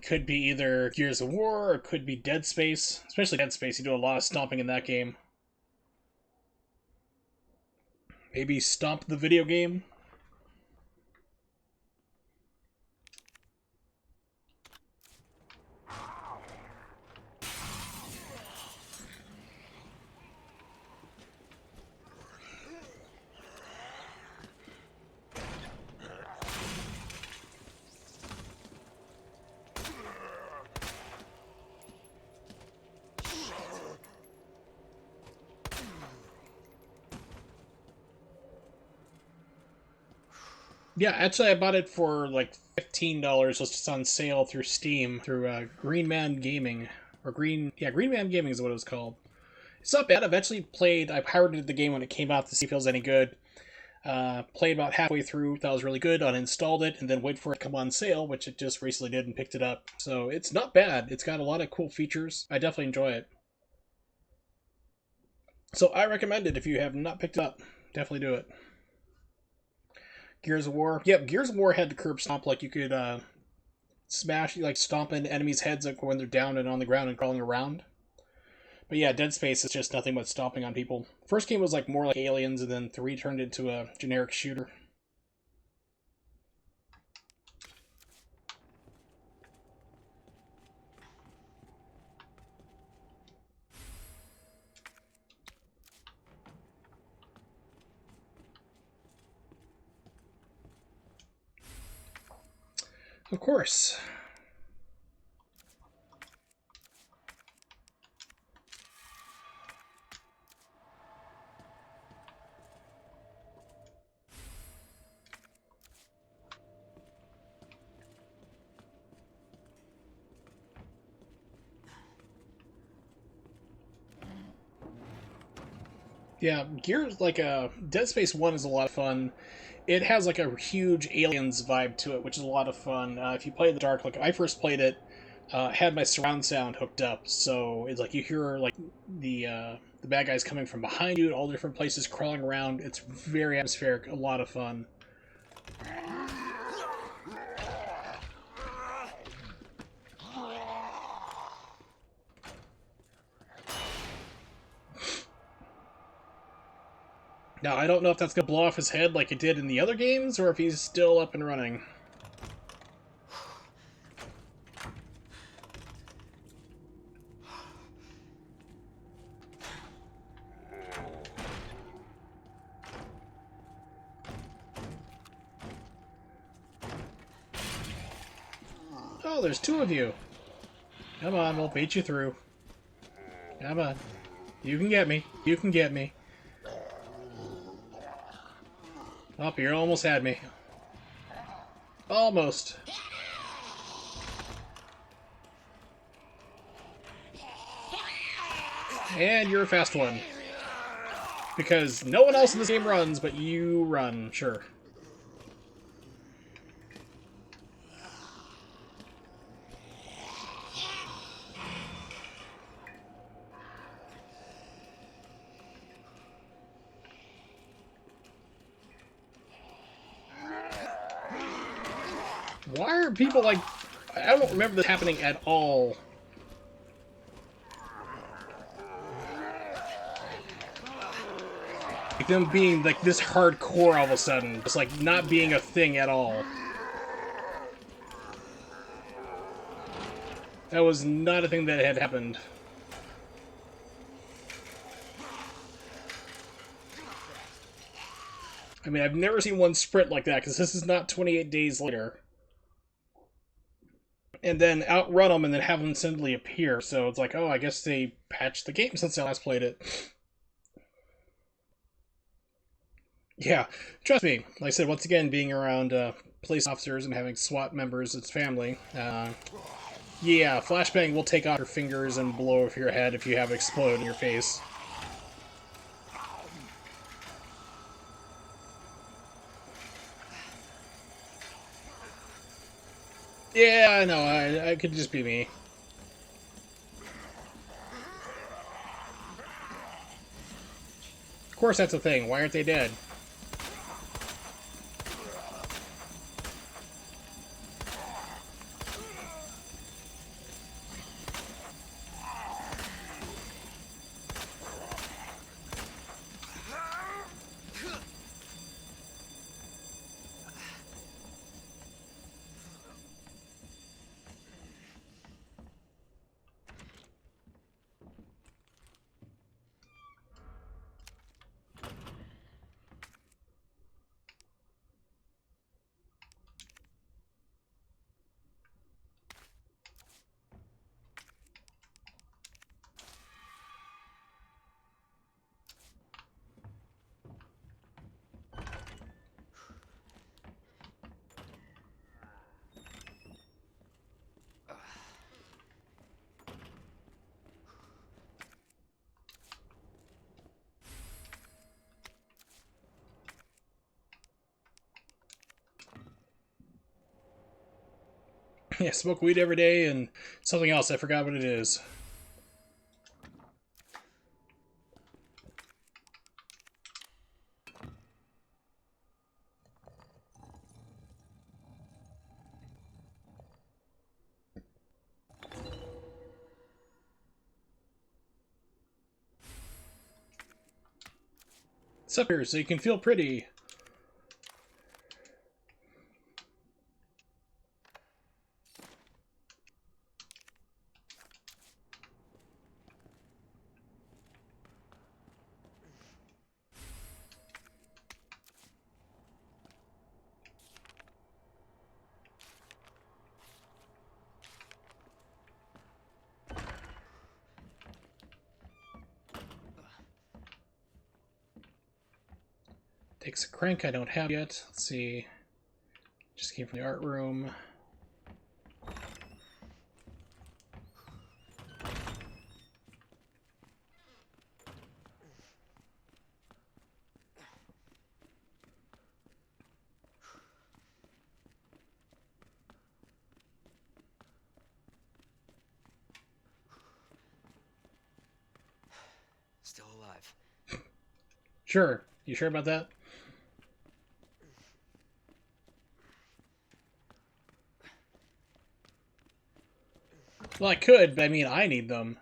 could be either Gears of War or could be Dead Space. Especially Dead Space, you do a lot of stomping in that game. Maybe Stomp the video game? Yeah, actually I bought it for like $15, just on sale through Steam, through Green Man Gaming. Or Green Man Gaming is what it was called. It's not bad. I've actually played, I pirated the game when it came out to see if it was any good. Played about halfway through, thought it was really good, uninstalled it, and then wait for it to come on sale, which it just recently did and picked it up. So it's not bad. It's got a lot of cool features. I definitely enjoy it. So I recommend it if you have not picked it up. Definitely do it. Gears of War. Yep, Gears of War had the curb stomp, like you could smash, like stomp in enemies' heads like when they're down and on the ground and crawling around. But yeah, Dead Space is just nothing but stomping on people. First game was like more like Aliens, and then 3 turned into a generic shooter. Of course. Yeah, Gears, like, Dead Space 1 is a lot of fun. It has, like, a huge Aliens vibe to it, which is a lot of fun. If you play in the dark, like, I first played it, had my surround sound hooked up, so it's like you hear, like, the bad guys coming from behind you, all different places, crawling around. It's very atmospheric, a lot of fun. Now, I don't know if that's going to blow off his head like it did in the other games, or if he's still up and running. Oh, there's 2 of you. Come on, we'll beat you through. Come on. You can get me. You can get me. Oh, you almost had me. Almost. And you're a fast one. Because no one else in this game runs, but you run, sure. Why are people like... I don't remember this happening at all. Like them being like this hardcore all of a sudden. Just like not being a thing at all. That was not a thing that had happened. I mean, I've never seen one sprint like that, because this is not 28 days later. And then outrun them and then have them suddenly appear. So it's like, oh, I guess they patched the game since I last played it. Yeah, trust me. Like I said, once again, being around police officers and having SWAT members as family, yeah, flashbang will take off your fingers and blow off your head if you have explode in your face. Yeah, I know. I could just be me. Of course, that's a thing. Why aren't they dead? Yeah, smoke weed every day and something else. I forgot what it is. It's up here so you can feel pretty. Takes a crank I don't have yet. Let's see. Just came from the art room. Still alive. Sure. You sure about that? Well, I could, but I mean, I need them.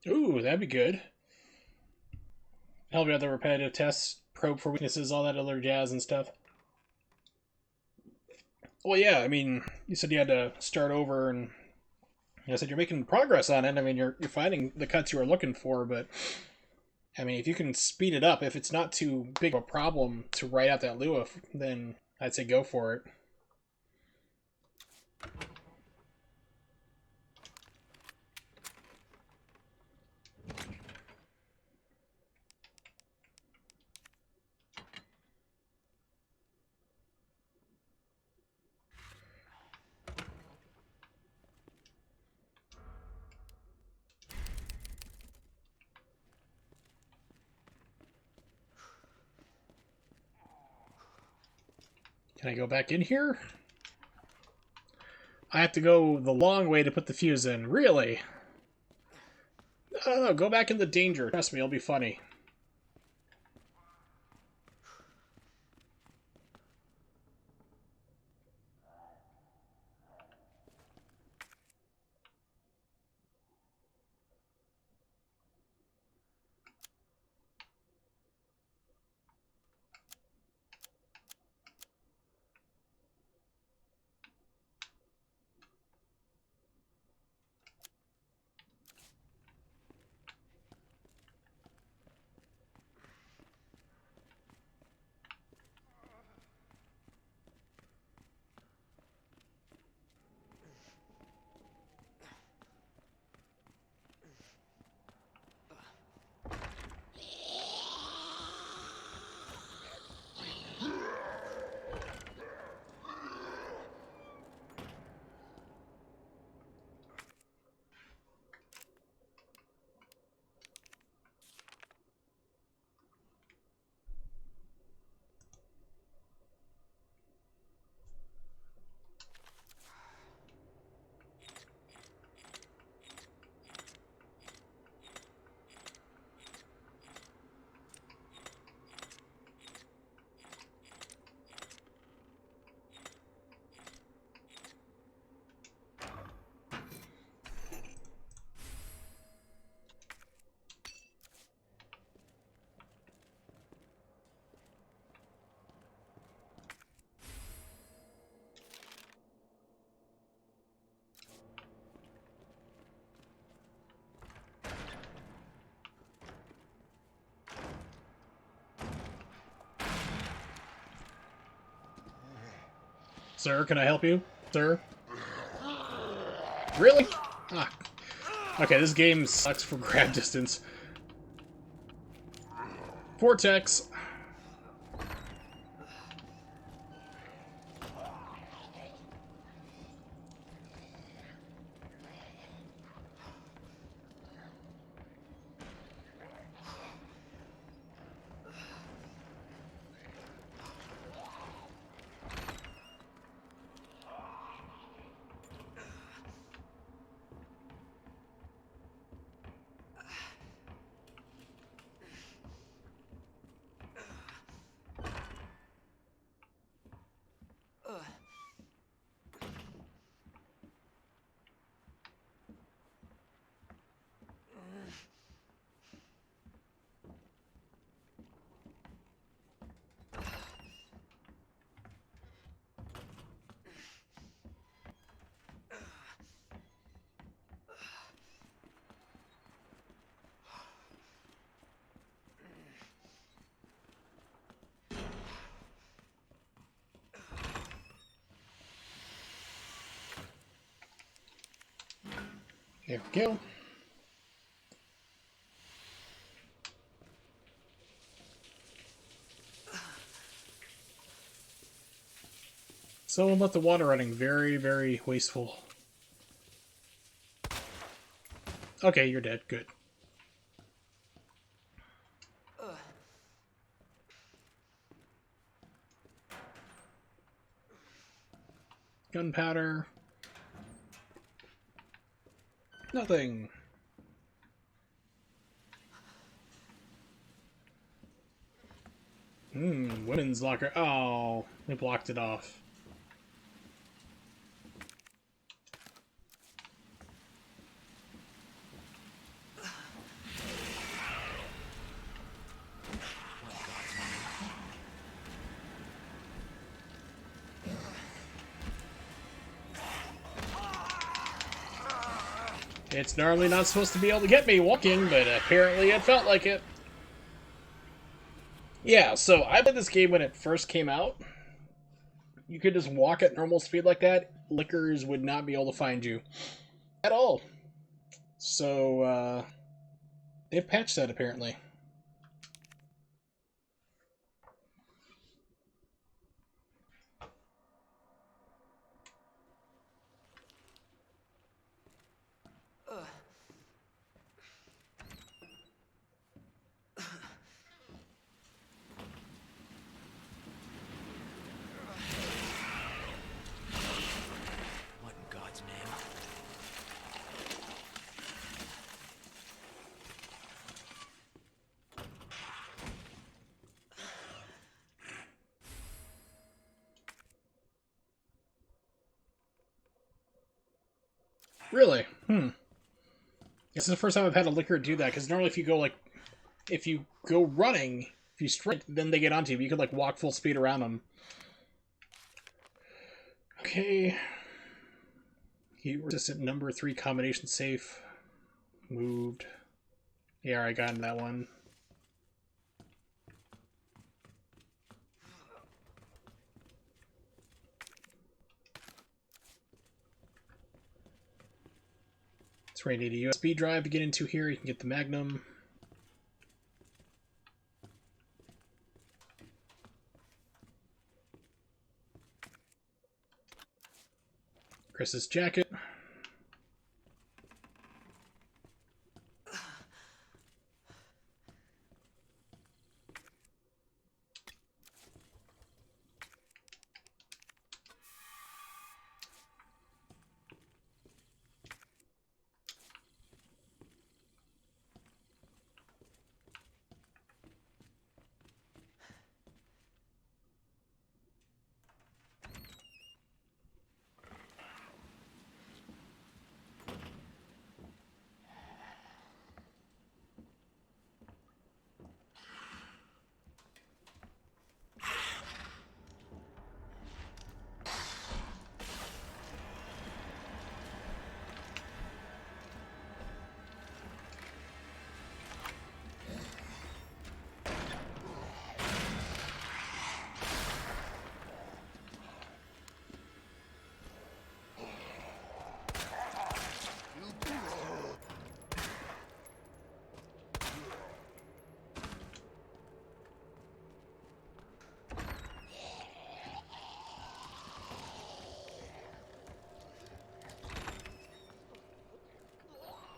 Ooh, that'd be good. Help me out the repetitive tests, probe for weaknesses, all that other jazz and stuff. Well, yeah, I mean, you said you had to start over, and I said you're making progress on it. I mean, you're finding the cuts you were looking for, but I mean, if you can speed it up, if it's not too big of a problem to write out that Lua, then I'd say go for it. Can I go back in here? I have to go the long way to put the fuse in. Really? No, go back in the danger. Trust me, it'll be funny. Sir, can I help you? Sir? Really? Ah. Okay, this game sucks for grab distance. Vortex. There we go. Someone left the water running. Very, very wasteful. Okay, you're dead. Good. Gunpowder. Nothing. Women's locker. Oh, they blocked it off. It's normally not supposed to be able to get me walking, but apparently it felt like it. Yeah, so I played this game when it first came out. You could just walk at normal speed like that. Lickers would not be able to find you. At all. So, they've patched that apparently. What in God's name? Really? This is the first time I've had a licker do that, because normally if you go running, if you sprint, then they get onto you. You could, like, walk full speed around them. Okay. Resistant number 3 combination safe. Moved. Yeah, I got in that one. That's where I need a USB drive to get into here. You can get the Magnum. Chris's jacket.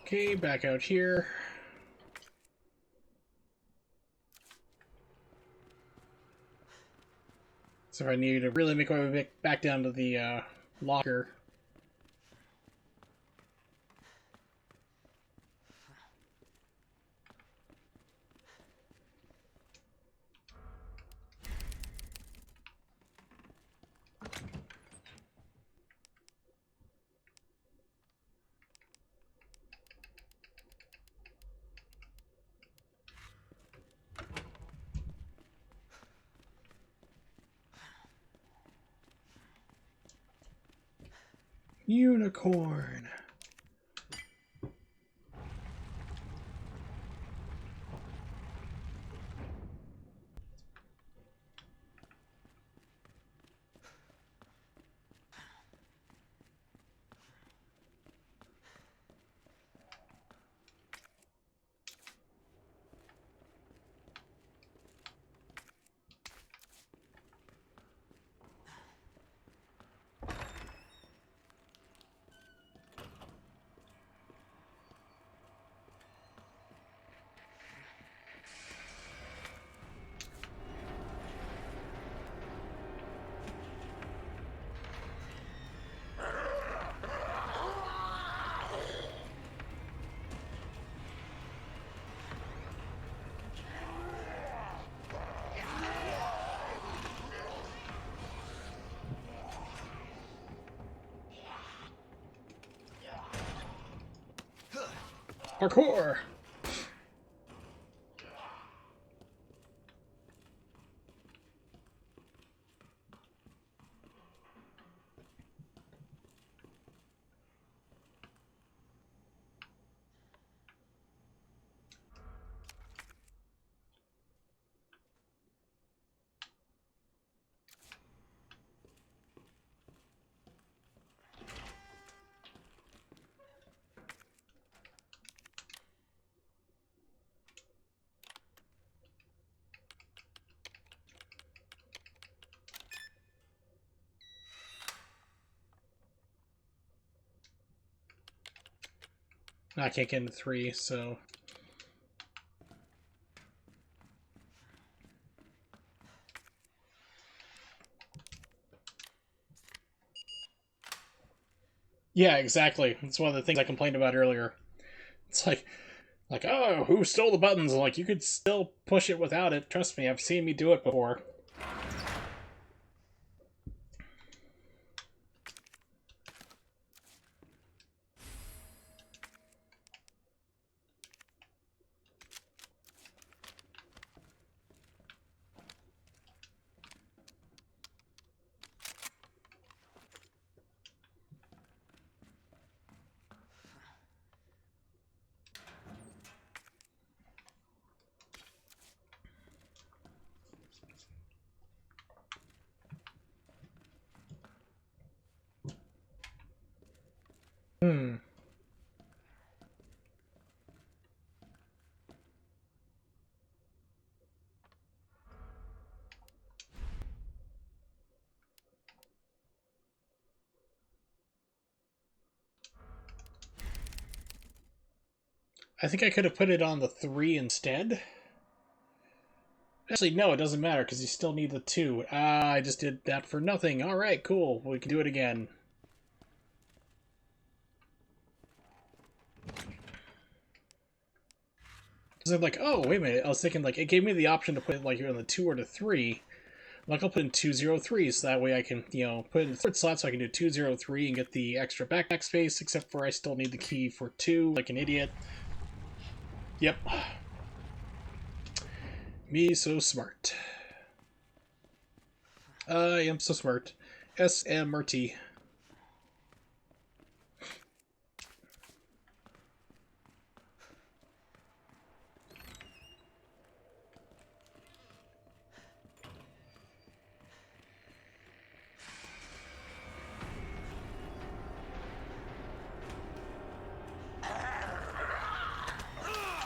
Okay, back out here. So if I need to really make my way back down to the locker. Unicorn. Parkour! I can't get into 3, so... Yeah, exactly. That's one of the things I complained about earlier. It's like, oh, who stole the buttons? Like, you could still push it without it. Trust me, I've seen me do it before. Hmm. I think I could have put it on the 3 instead. Actually, no, it doesn't matter, because you still need the 2. Ah, I just did that for nothing. Alright, cool. We can do it again. Because I'm like, oh, wait a minute. I was thinking, like, it gave me the option to put it, like, on the 2 or the 3. Like, I'll put in 203, so that way I can, you know, put it in the third slot so I can do 203 and get the extra backpack space, except for I still need the key for 2, like an idiot. Yep. Me so smart. I am so smart. SMRT.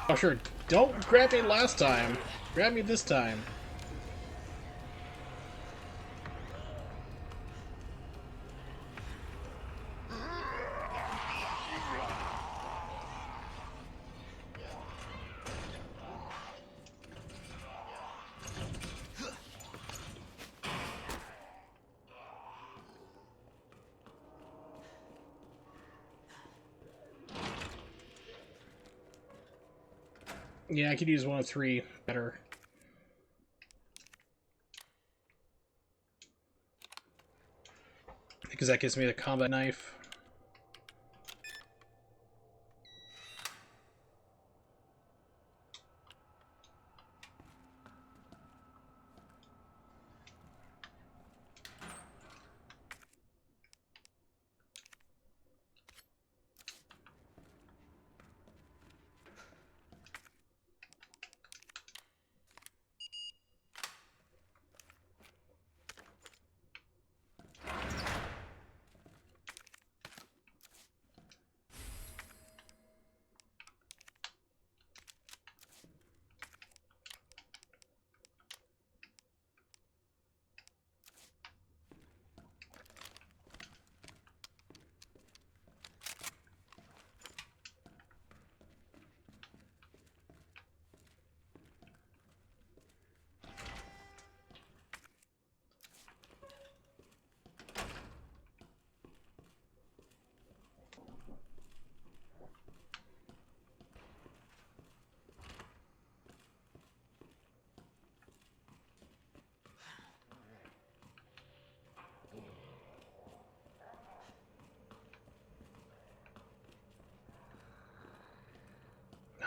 Oh, sure. Don't grab me last time. Grab me this time. Yeah, I could use 103 better. Because that gives me the combat knife.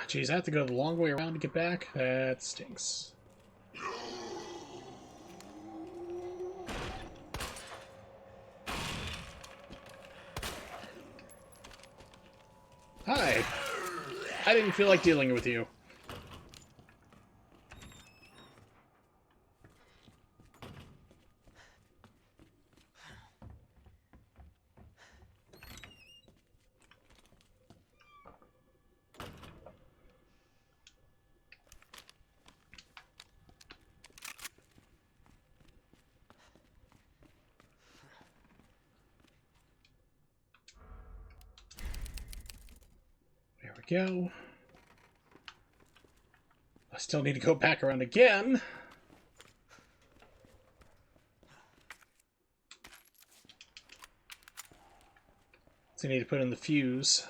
Jeez, I have to go the long way around to get back? That stinks. Hi! I didn't feel like dealing with you. There we go. I still need to go back around again. So I need to put in the fuse.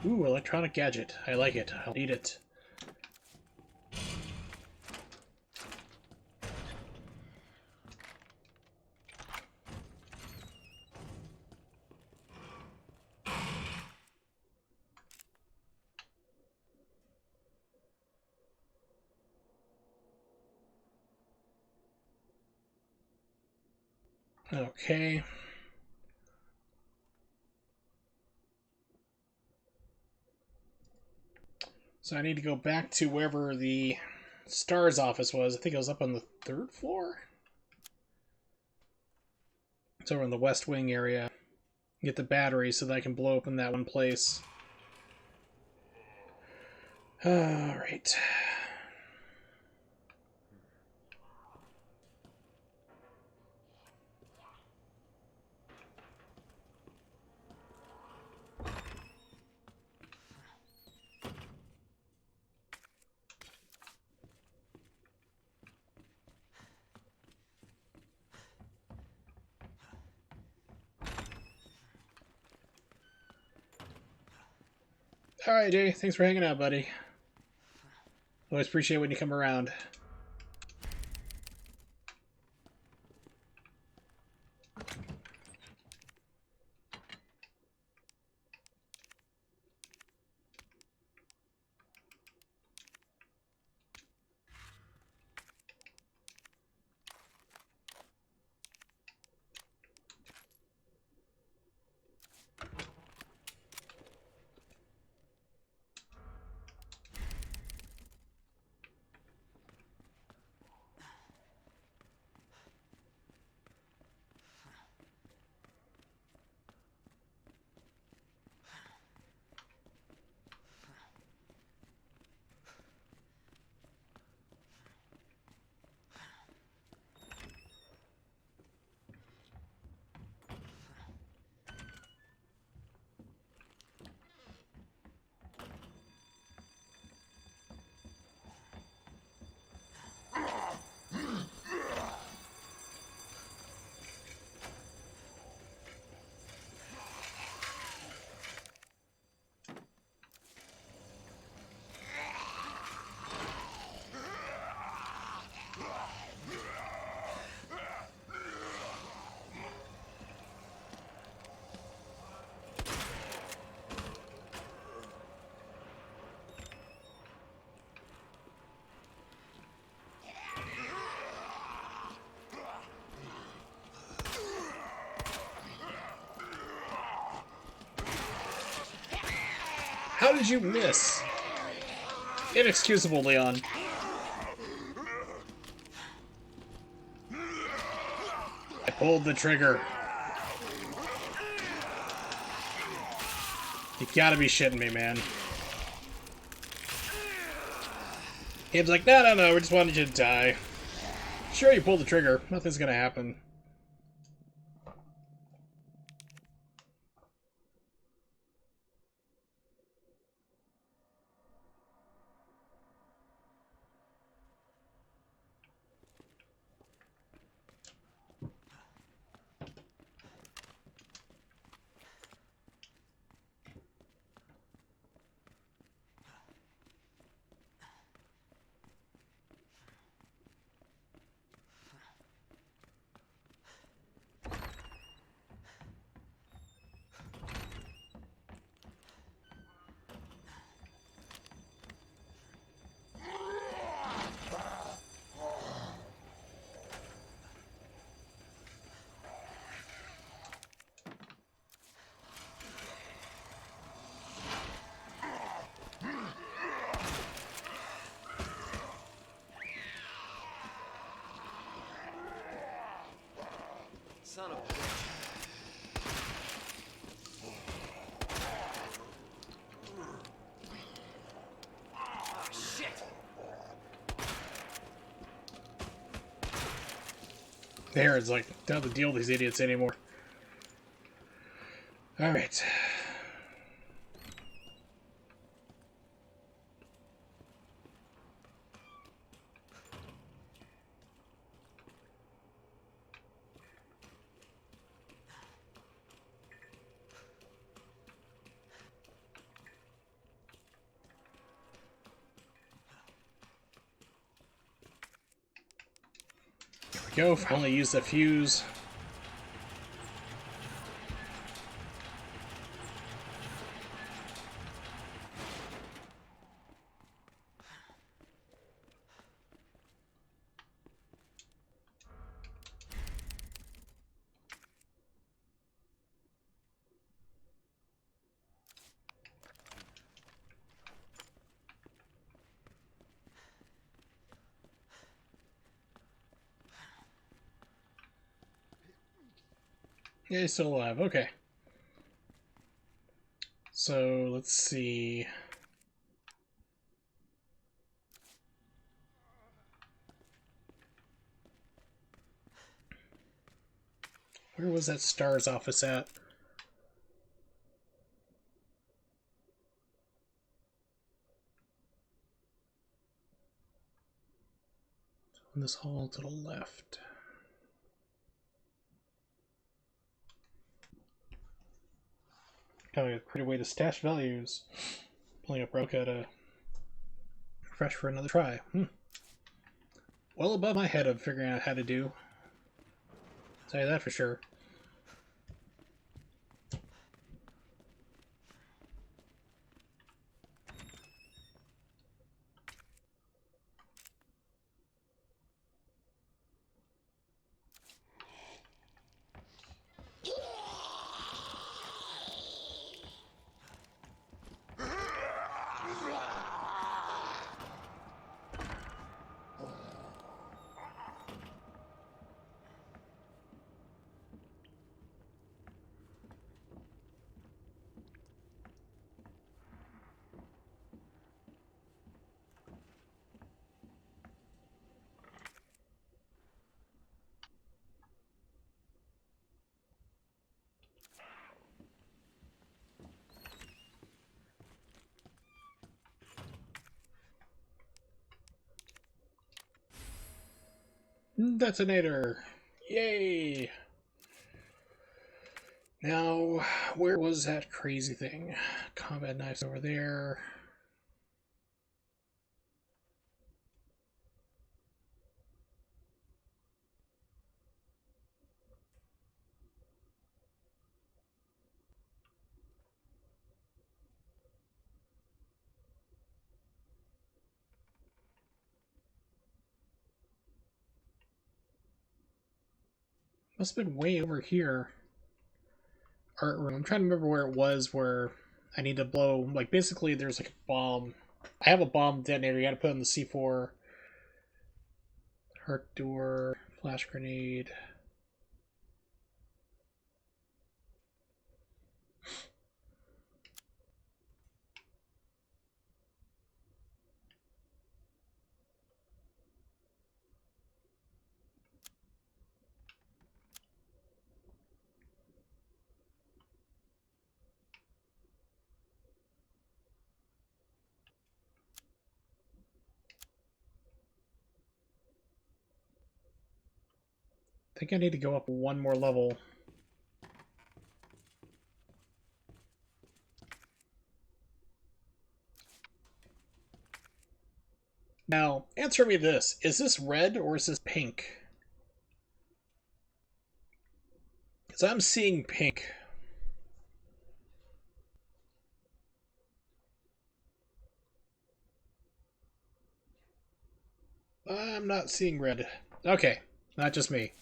Ooh, electronic gadget. I like it. I'll need it. Okay. So I need to go back to wherever the STARS office was. I think it was up on the 3rd floor? It's over in the West Wing area. Get the battery so that I can blow open that one place. Alright. Alright, Jay. Thanks for hanging out, buddy. Always appreciate when you come around. How did you miss? Inexcusable, Leon. I pulled the trigger. You gotta be shitting me, man. Gabe's like, no, we just wanted you to die. Sure, you pulled the trigger. Nothing's gonna happen. Son of a bitch. Oh, shit! There, it's like, don't have to deal with these idiots anymore. Alright. There we go, finally use the fuse. Yeah, he's still alive. Okay. So, let's see. Where was that STARS office at? In this hall to the left. Kind of a pretty way to stash values. Pulling up Roka to refresh for another try. Well above my head of figuring out how to do. I'll tell you that for sure. Detonator! Yay! Now, where was that crazy thing? Combat knives over there. Must have been way over here. Art room. I'm trying to remember where it was where I need to blow, like basically there's like a bomb I have a bomb detonator. You gotta put in the C4. Hurt door. Flash grenade. I think I need to go up one more level. Now, answer me this. Is this red or is this pink? Because I'm seeing pink. I'm not seeing red. Okay, not just me.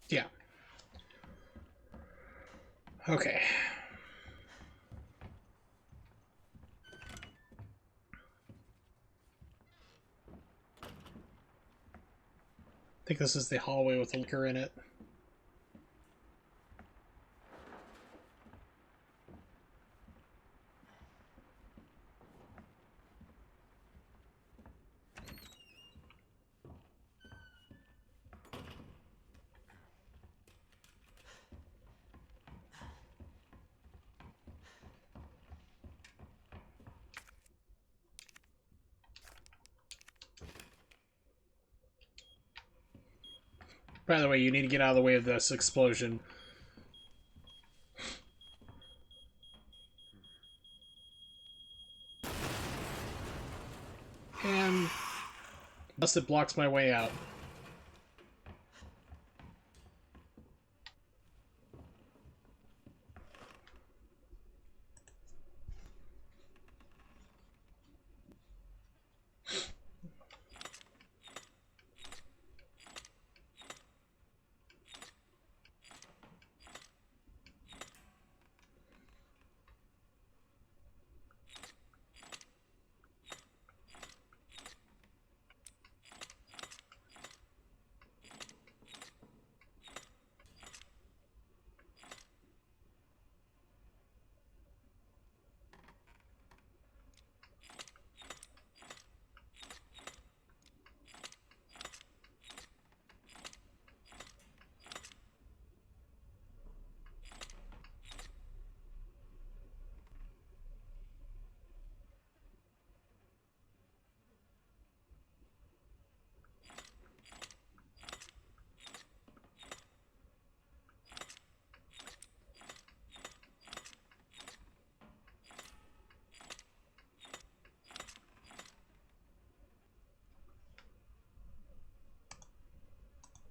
Yeah. Okay. I think this is the hallway with the liquor in it. By the way, you need to get out of the way of this explosion. And thus it blocks my way out.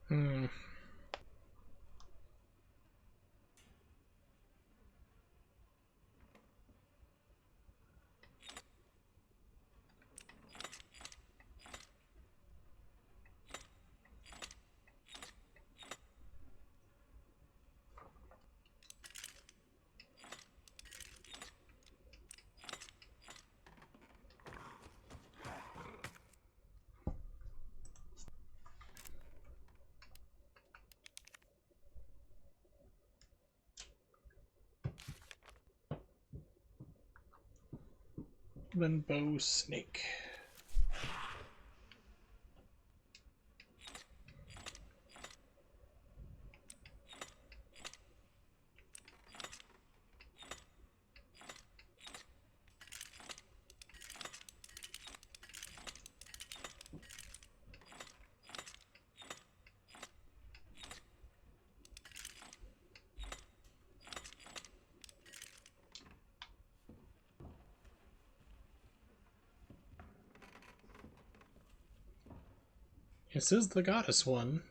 Hmm. Limbo snake. This is the goddess one.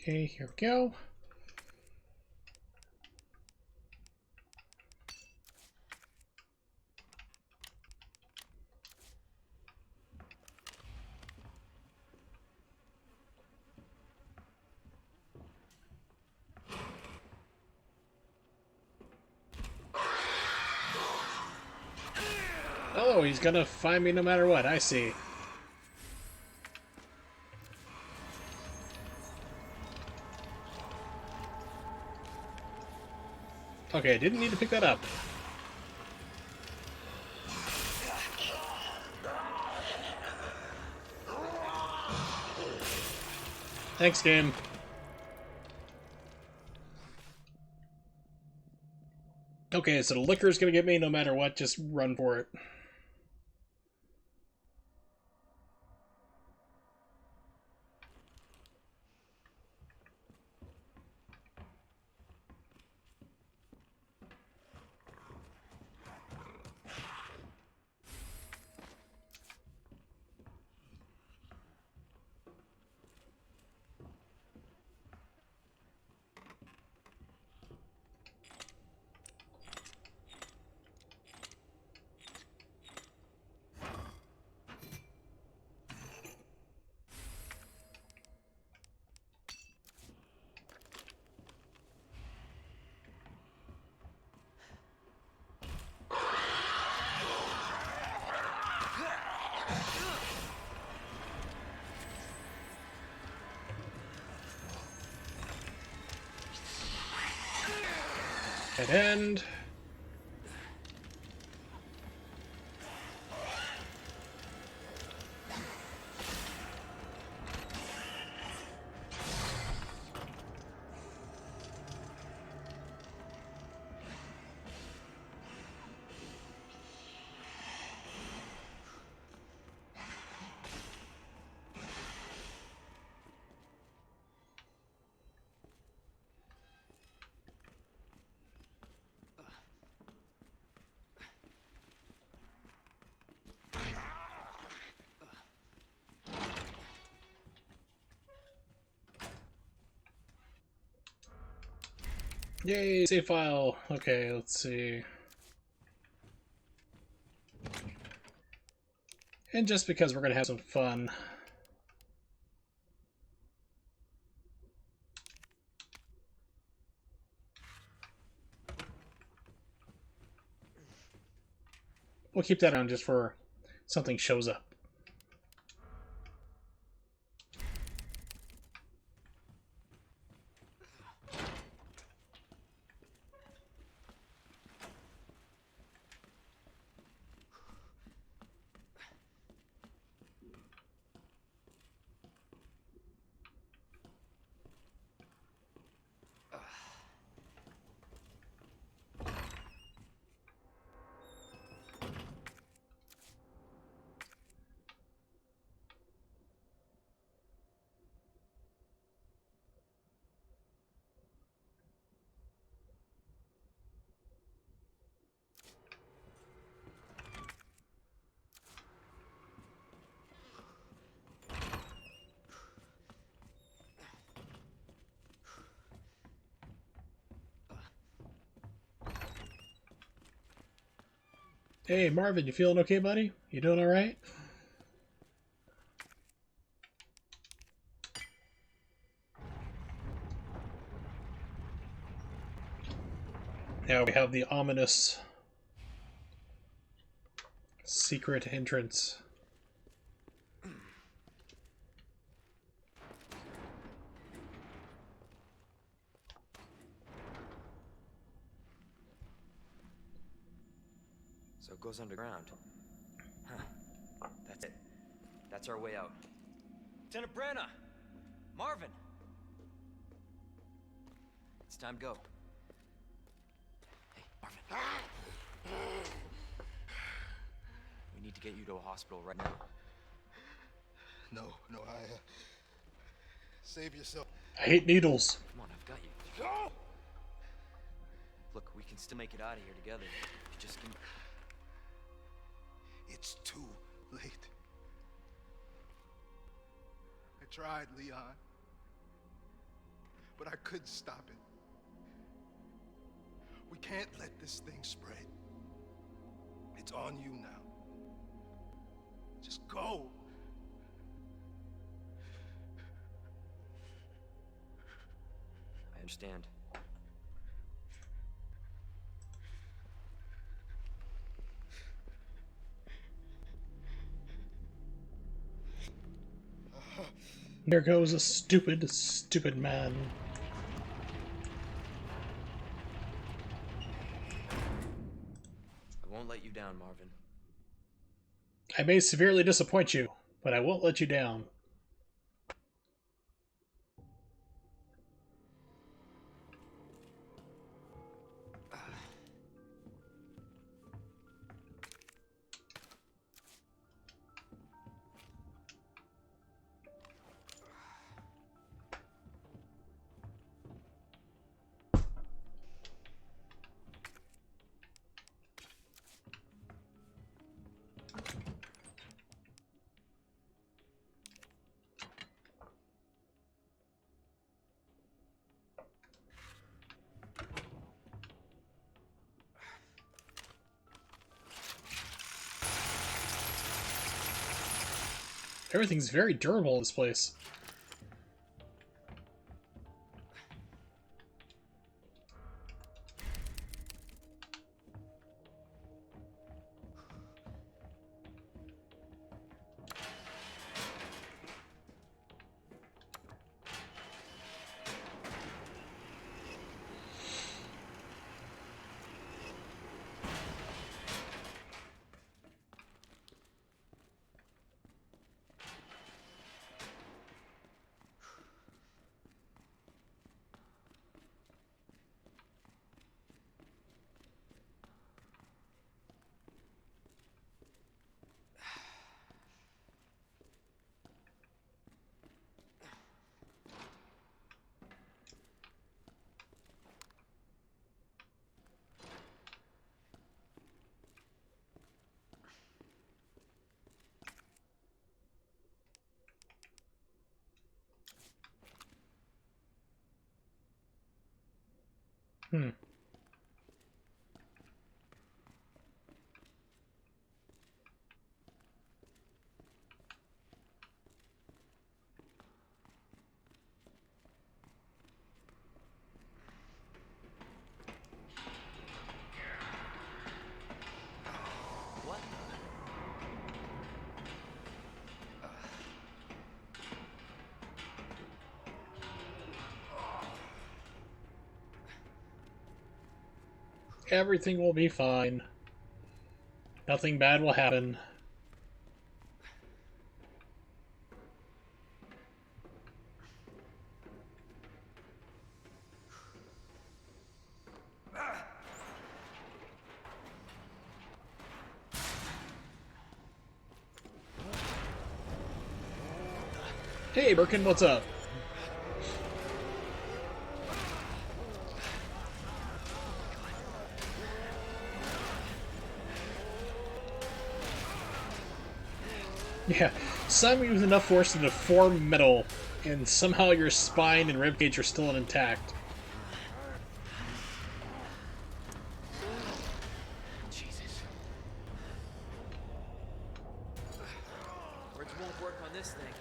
Okay, here we go. Oh, he's gonna find me no matter what, I see. Okay, didn't need to pick that up. Thanks, game. Okay, so the liquor's gonna get me no matter what, just run for it. Dead end. Yay, save file. Okay, let's see. And just because we're gonna have some fun. We'll keep that on just for something shows up. Hey, Marvin, you feeling okay, buddy? You doing alright? Now we have the ominous secret entrance. So it goes underground. Huh. That's it. That's our way out. Lieutenant Brenna! Marvin! It's time to go. Hey, Marvin. We need to get you to a hospital right now. No, save yourself. I hate needles. Come on, I've got you. Go! Look, we can still make it out of here together. You just can... It's too late. I tried, Leon. But I couldn't stop it. We can't let this thing spread. It's on you now. Just go. I understand. There goes a stupid, stupid man. I won't let you down, Marvin. I may severely disappoint you, but I won't let you down. Everything's very durable in this place. Hmm. What? Everything will be fine. Nothing bad will happen. Hey, Birkin, what's up? Yeah, slam you with enough force to deform metal, and somehow your spine and ribcage are still intact. Jesus. Words won't work on this thing.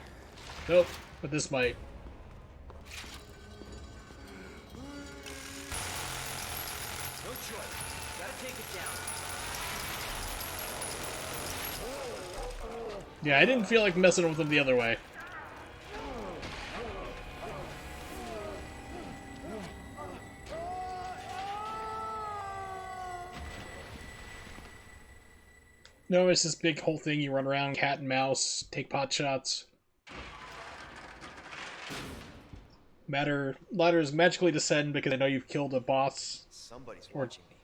Nope, but this might. No choice. Gotta take it down. Yeah, I didn't feel like messing with them the other way. No, it's this big whole thing. You run around, cat and mouse, take pot shots. Ladders magically descend because I know you've killed a boss. Somebody's Or- watching me.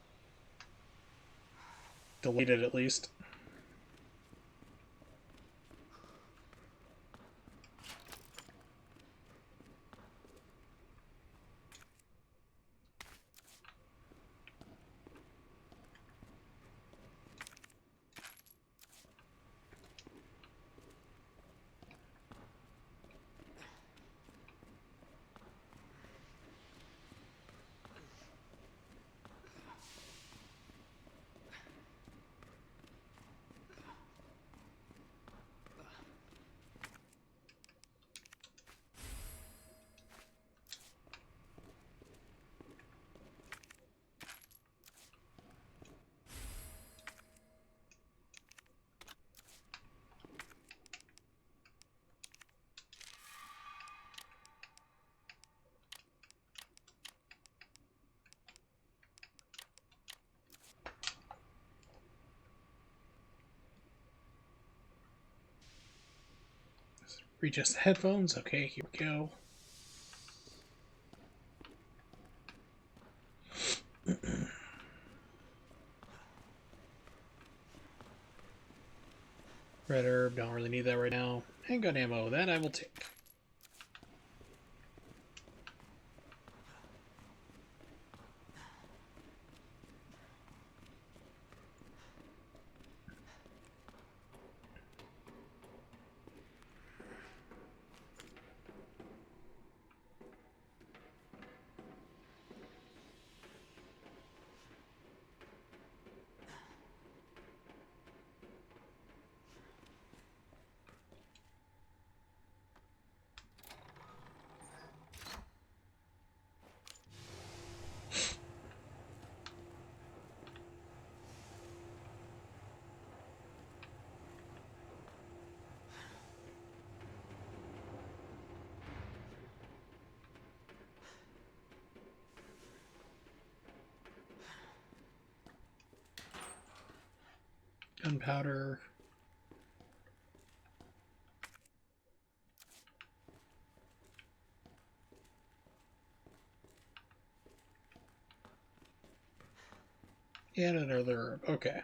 Deleted at least. Readjust the headphones. Okay, here we go. Red herb, don't really need that right now. Handgun ammo, that I will take. Gunpowder. And another herb. Okay.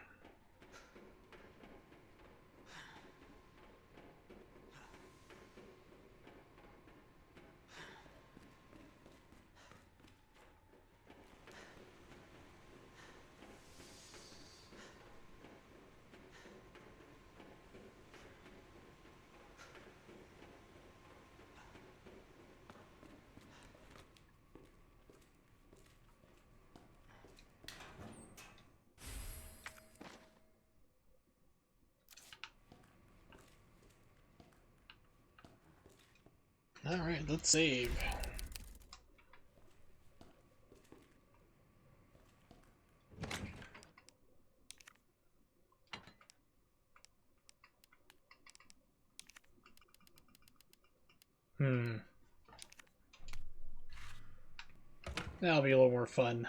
Alright, let's save. That'll be a little more fun.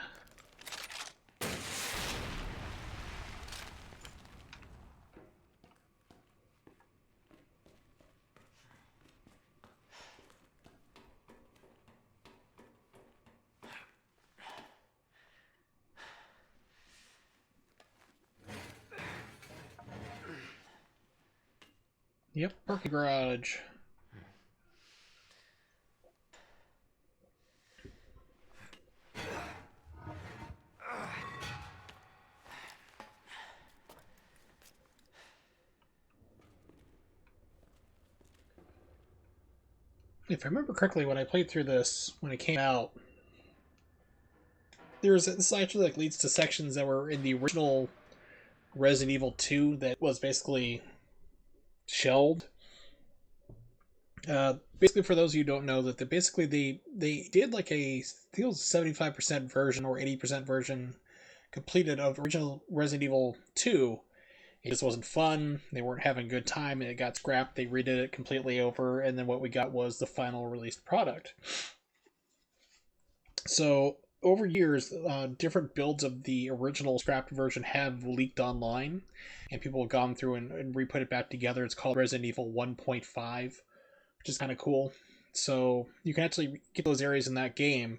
Yep, parking garage. If I remember correctly, when I played through this, when it came out, this actually like leads to sections that were in the original Resident Evil 2 that was basically shelved. Basically, for those of you who don't know, that they did like I think it was 75% version or 80% version completed of original Resident Evil 2. It just wasn't fun. They weren't having a good time, and it got scrapped. They redid it completely over, and then what we got was the final released product. So over years, different builds of the original scrapped version have leaked online, and people have gone through and re-put it back together. It's called Resident Evil 1.5, which is kind of cool. So you can actually get those areas in that game,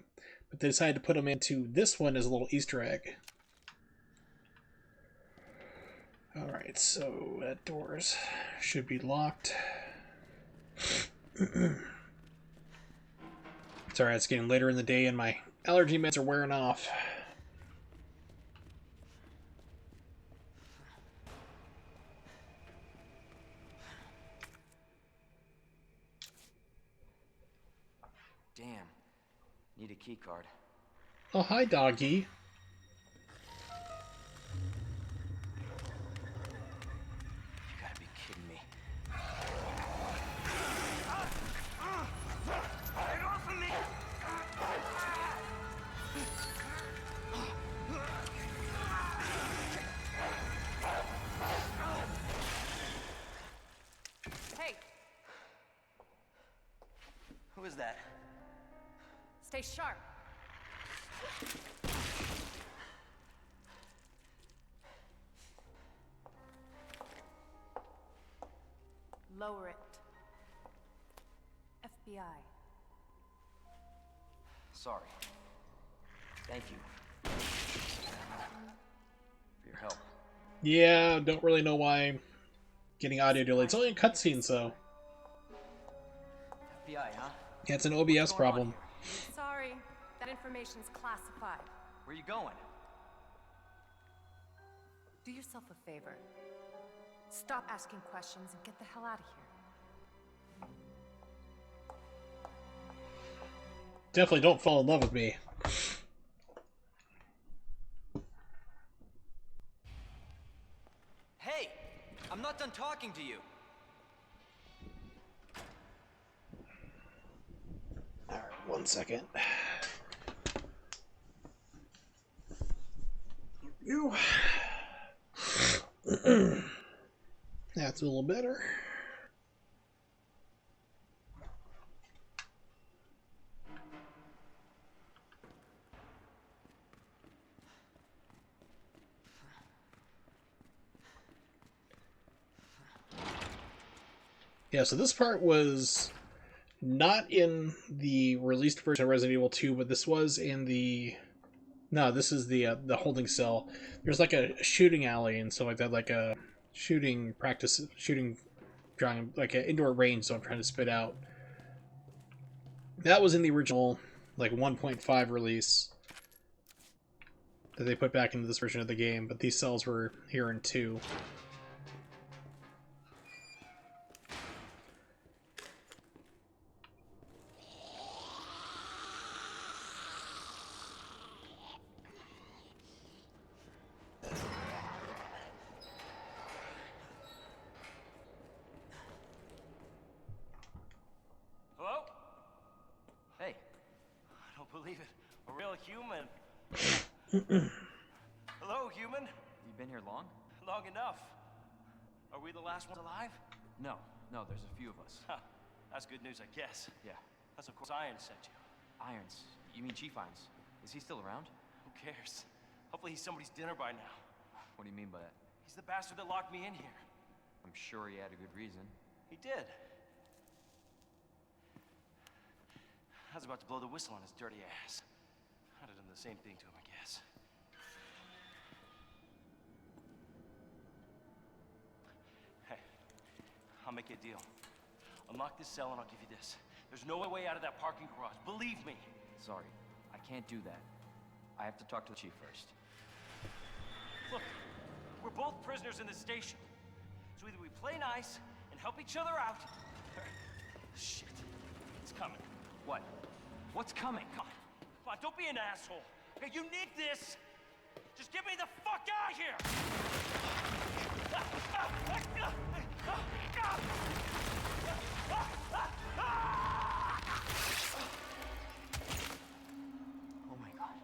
but they decided to put them into this one as a little Easter egg. Alright, so that doors should be locked. Sorry, it's getting later in the day and my allergy meds are wearing off. Damn. Need a key card. Oh, hi, doggy. You gotta be kidding me. Get off of me! Hey, Who is that? stay sharp. Lower it. FBI. Sorry. Thank you. For your help. Yeah, don't really know why I'm getting audio delay. It's only in cutscenes, though. FBI, huh? Yeah, it's an OBS problem. Sorry, that information's classified. Where you going? Do yourself a favor. Stop asking questions and get the hell out of here. Definitely don't fall in love with me. Hey! I'm not done talking to you. Alright, 1 second. You. That's a little better. Yeah, so this part was not in the released version of Resident Evil 2, but this was in the... No, this is the holding cell. There's like a shooting alley and stuff like that, like a shooting practice, shooting drawing, like an indoor range, so I'm trying to spit out. That was in the original, like, 1.5 release that they put back into this version of the game, but these cells were here in 2. Hello? Hey. I don't believe it. A real human. Hello, human. You been here long? Long enough. Are we the last ones alive? No, there's a few of us. Huh. That's good news, I guess. Yeah. That's of course Iron sent you. Irons. You mean Chief Irons? Is he still around? Who cares? Hopefully he's somebody's dinner by now. What do you mean by that? He's the bastard that locked me in here. I'm sure he had a good reason. He did. I was about to blow the whistle on his dirty ass. I'd have done the same thing to him, I guess. Hey, I'll make you a deal. Unlock this cell and I'll give you this. There's no way out of that parking garage. Believe me. Sorry, I can't do that. I have to talk to the Chief first. Look, we're both prisoners in this station. So either we play nice and help each other out, or... Shit. It's coming. What? What's coming? Come on. Come on, don't be an asshole. Okay, you need this. Just get me the fuck out of here! Oh my god.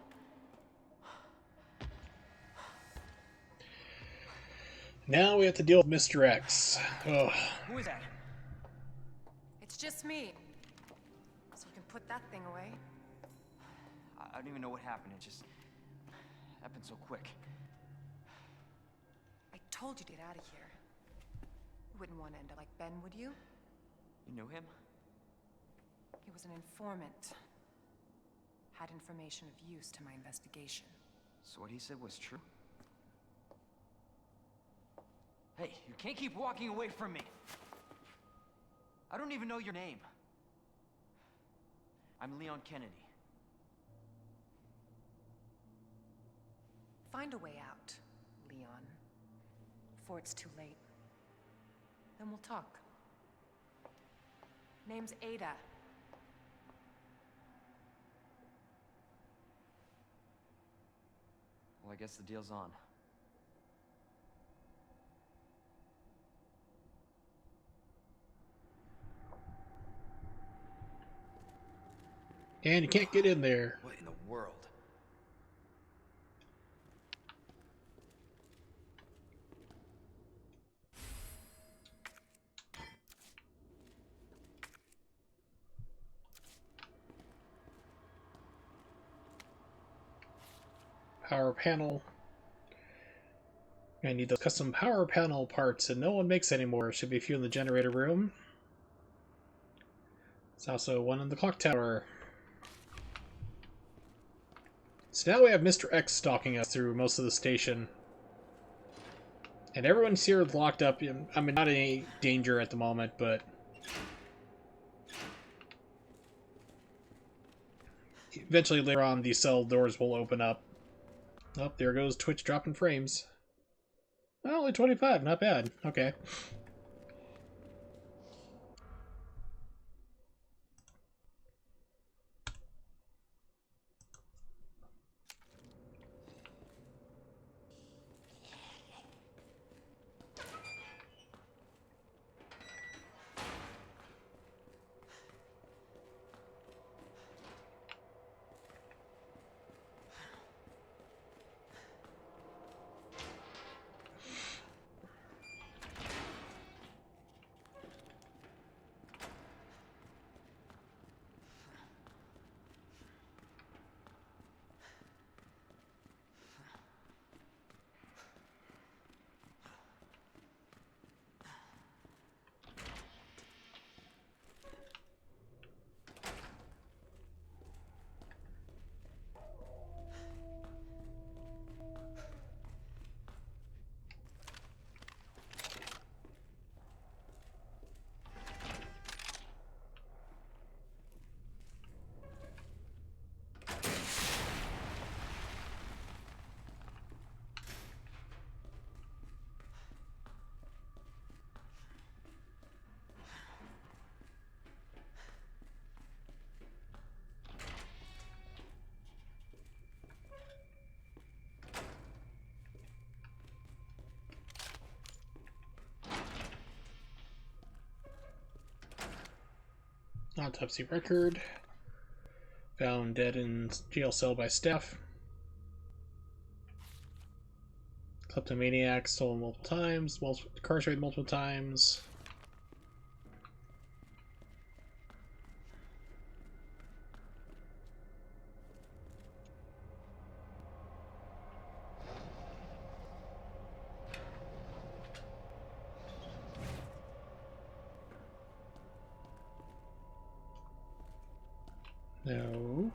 Now we have to deal with Mr. X. Ugh. Who is that? It's just me. So we can put that thing away. I don't even know what happened. It just happened so quick. I told you to get out of here. You wouldn't want to end up like Ben, would you? You knew him? He was an informant. Had information of use to my investigation. So what he said was true? Hey, you can't keep walking away from me. I don't even know your name. I'm Leon Kennedy. Find a way out, Leon. Before it's too late. Then we'll talk. Name's Ada. Well, I guess the deal's on. And you can't get in there. What in the world? Power panel. I need those custom power panel parts, and no one makes anymore. Should be a few in the generator room. There's also one in the clock tower. So now we have Mr. X stalking us through most of the station. And everyone's here locked up. I mean, not in any danger at the moment, but... eventually later on, these cell doors will open up. Oh, there goes Twitch dropping frames. Well, only 25, not bad. Okay. Autopsy record. Found dead in jail cell by staff. Kleptomaniac, stolen multiple times, incarcerated multiple times. No.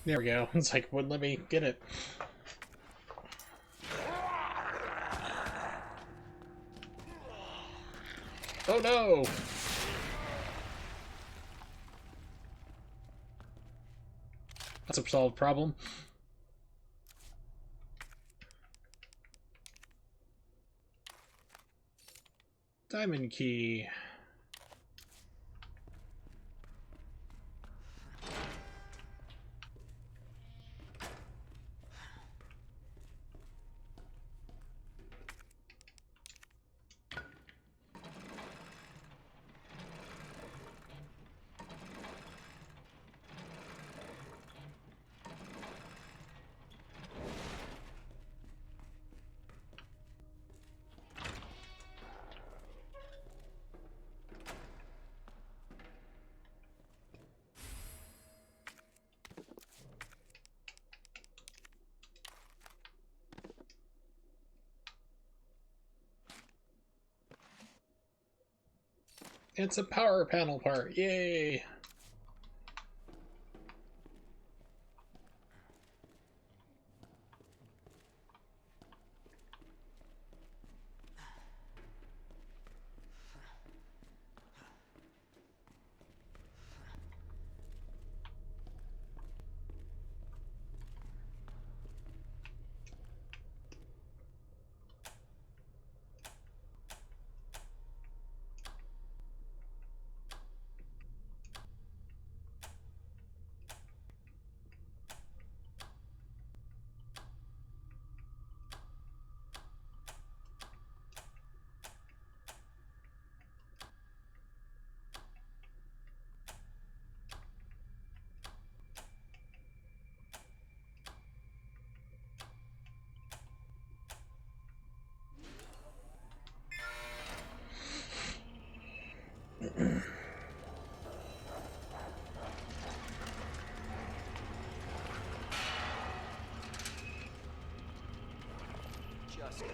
There we go. It's like, wouldn't let me get it. Oh no! That's a solved problem. Diamond key. It's a power panel part. Yay! Just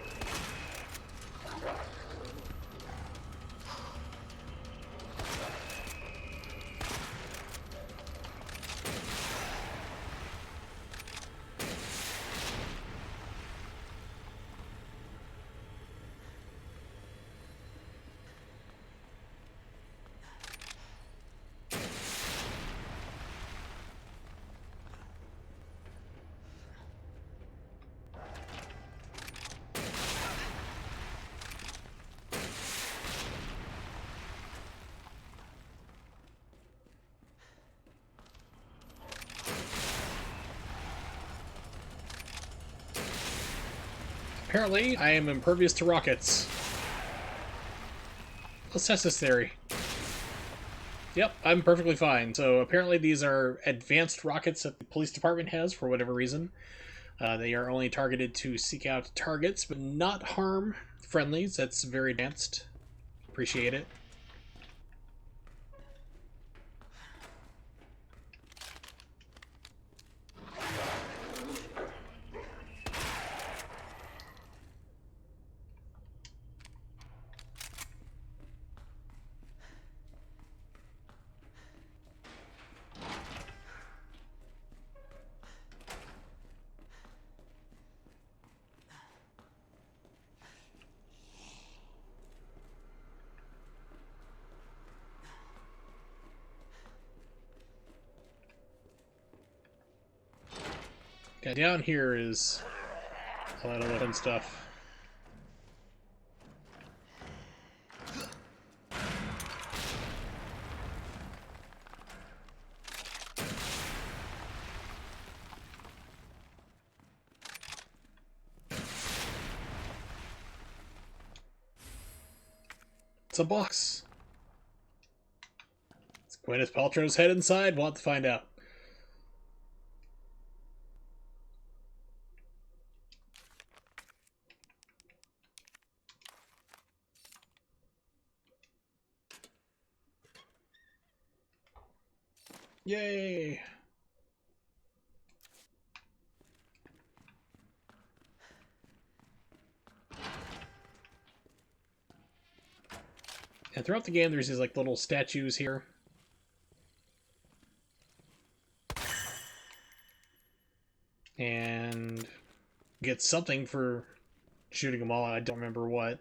Apparently, I am impervious to rockets. Let's test this theory. Yep, I'm perfectly fine. So apparently these are advanced rockets that the police department has for whatever reason. They are only targeted to seek out targets, but not harm friendlies. That's very advanced. Appreciate it. Okay, down here is a lot of fun stuff. It's a box. Is Gwyneth Paltrow's head inside? We'll have to find out. Yay! And throughout the game, there's these like little statues here. And get something for shooting them all. I don't remember what.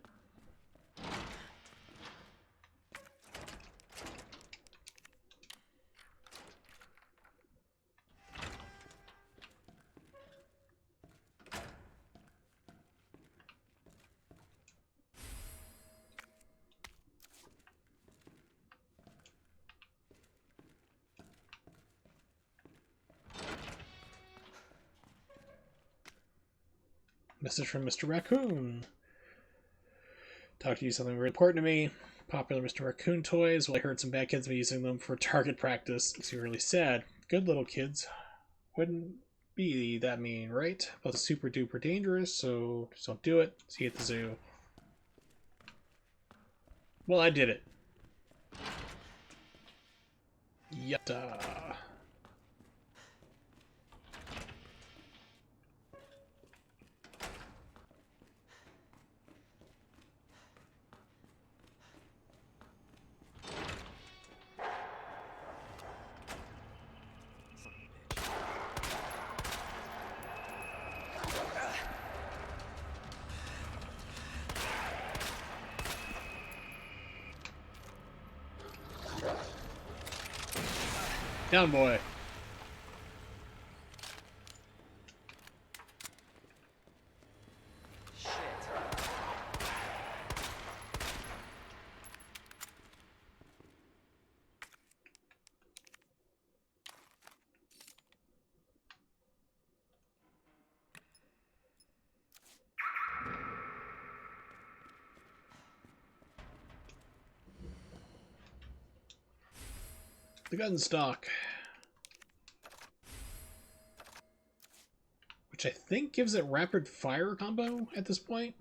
Message from Mr. Raccoon. Talk to you something very important to me. Popular Mr. Raccoon toys. Well, I heard some bad kids be using them for target practice. Makes me really sad. Good little kids. Wouldn't be that mean, right? But it's super duper dangerous, so just don't do it. See you at the zoo. Well, I did it. Yatta. Down, boy. Shit. The gun stock. Which I think gives it rapid fire combo at this point.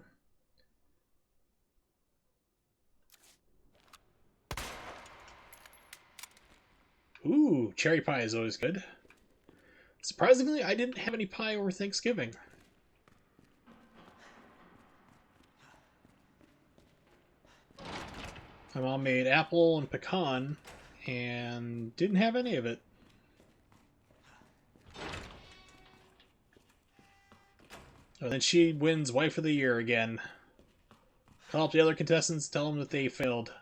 Ooh, cherry pie is always good. Surprisingly, I didn't have any pie over Thanksgiving. My mom made apple and pecan, and didn't have any of it. And then she wins Wife of the Year again. Call up the other contestants, tell them that they failed.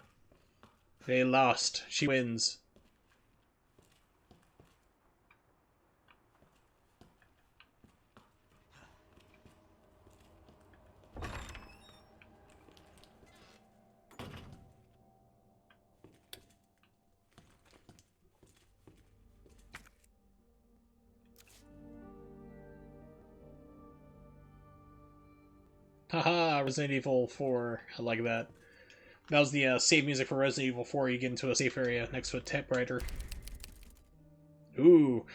They lost. She wins. Haha, Resident Evil 4. I like that. That was the save music for Resident Evil 4. You get into a safe area next to a typewriter. Ooh.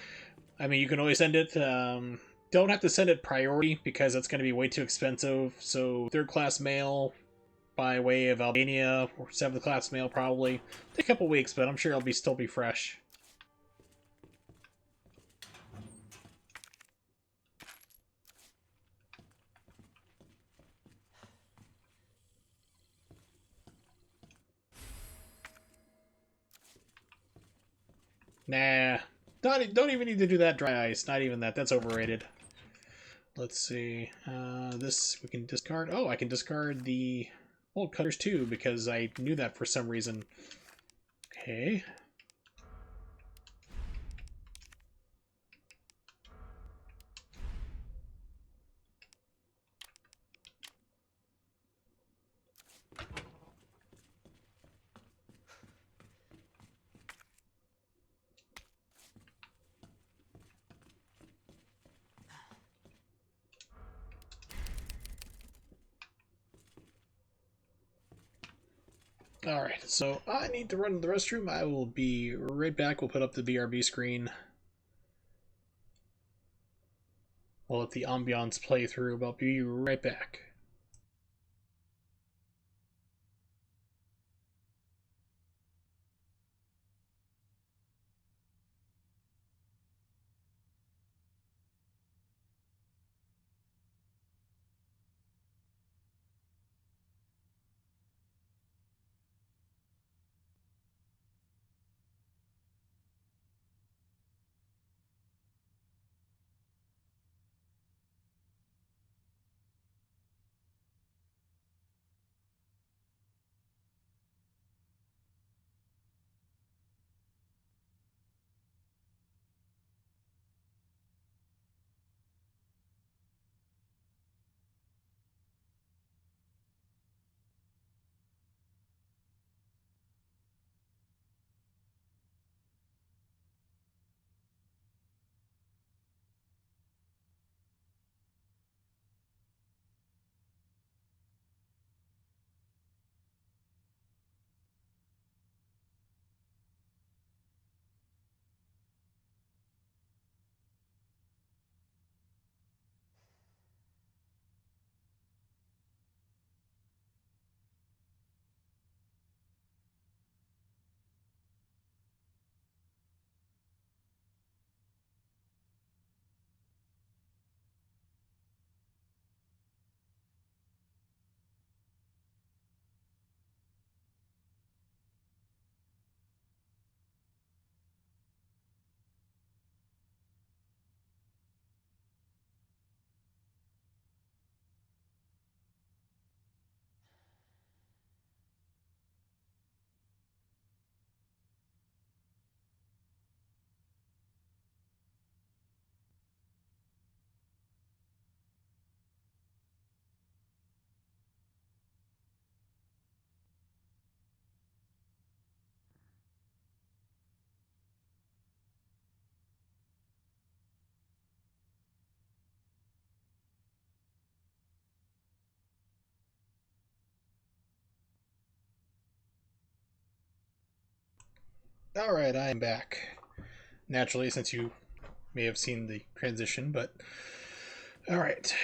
I mean, you can always send it. Don't have to send it priority because that's going to be way too expensive. So, third class mail by way of Albania, or seventh class mail probably. Take a couple weeks, but I'm sure it'll still be fresh. Nah. Don't even need to do that dry ice. Not even that. That's overrated. Let's see. This we can discard. Oh, I can discard the bolt cutters too because I knew that for some reason. Okay. Alright, so I need to run to the restroom. I will be right back. We'll put up the BRB screen. We'll let the ambiance play through, but I'll be right back. Alright, I am back. Naturally, since you may have seen the transition, but... Alright.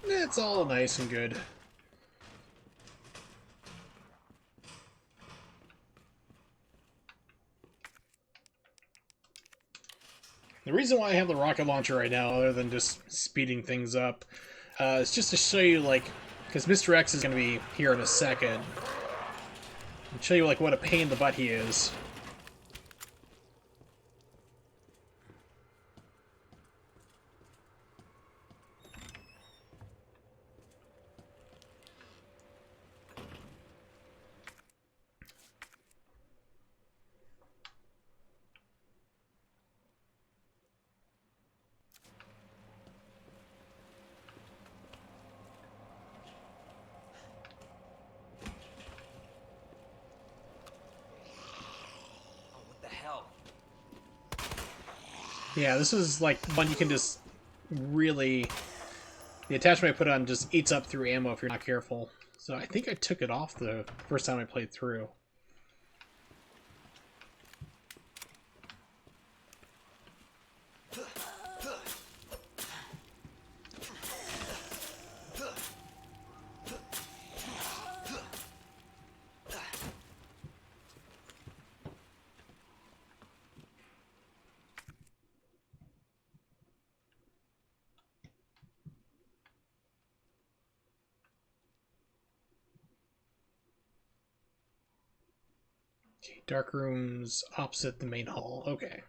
It's all nice and good. The reason why I have the rocket launcher right now, other than just speeding things up, is just to show you, like, because Mr. X is going to be here in a second, and show you, like, what a pain in the butt he is. Oh, what the hell? Yeah, this is, like, one you can just really... The attachment I put on just eats up through ammo if you're not careful. So I think I took it off the first time I played through. Okay, dark rooms opposite the main hall. Okay.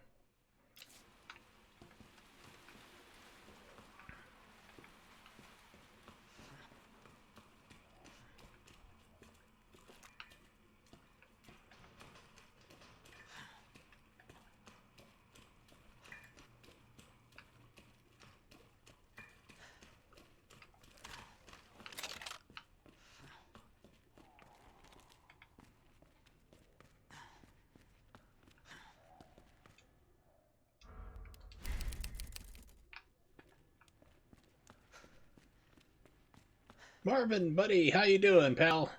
Marvin, buddy, how you doing, pal?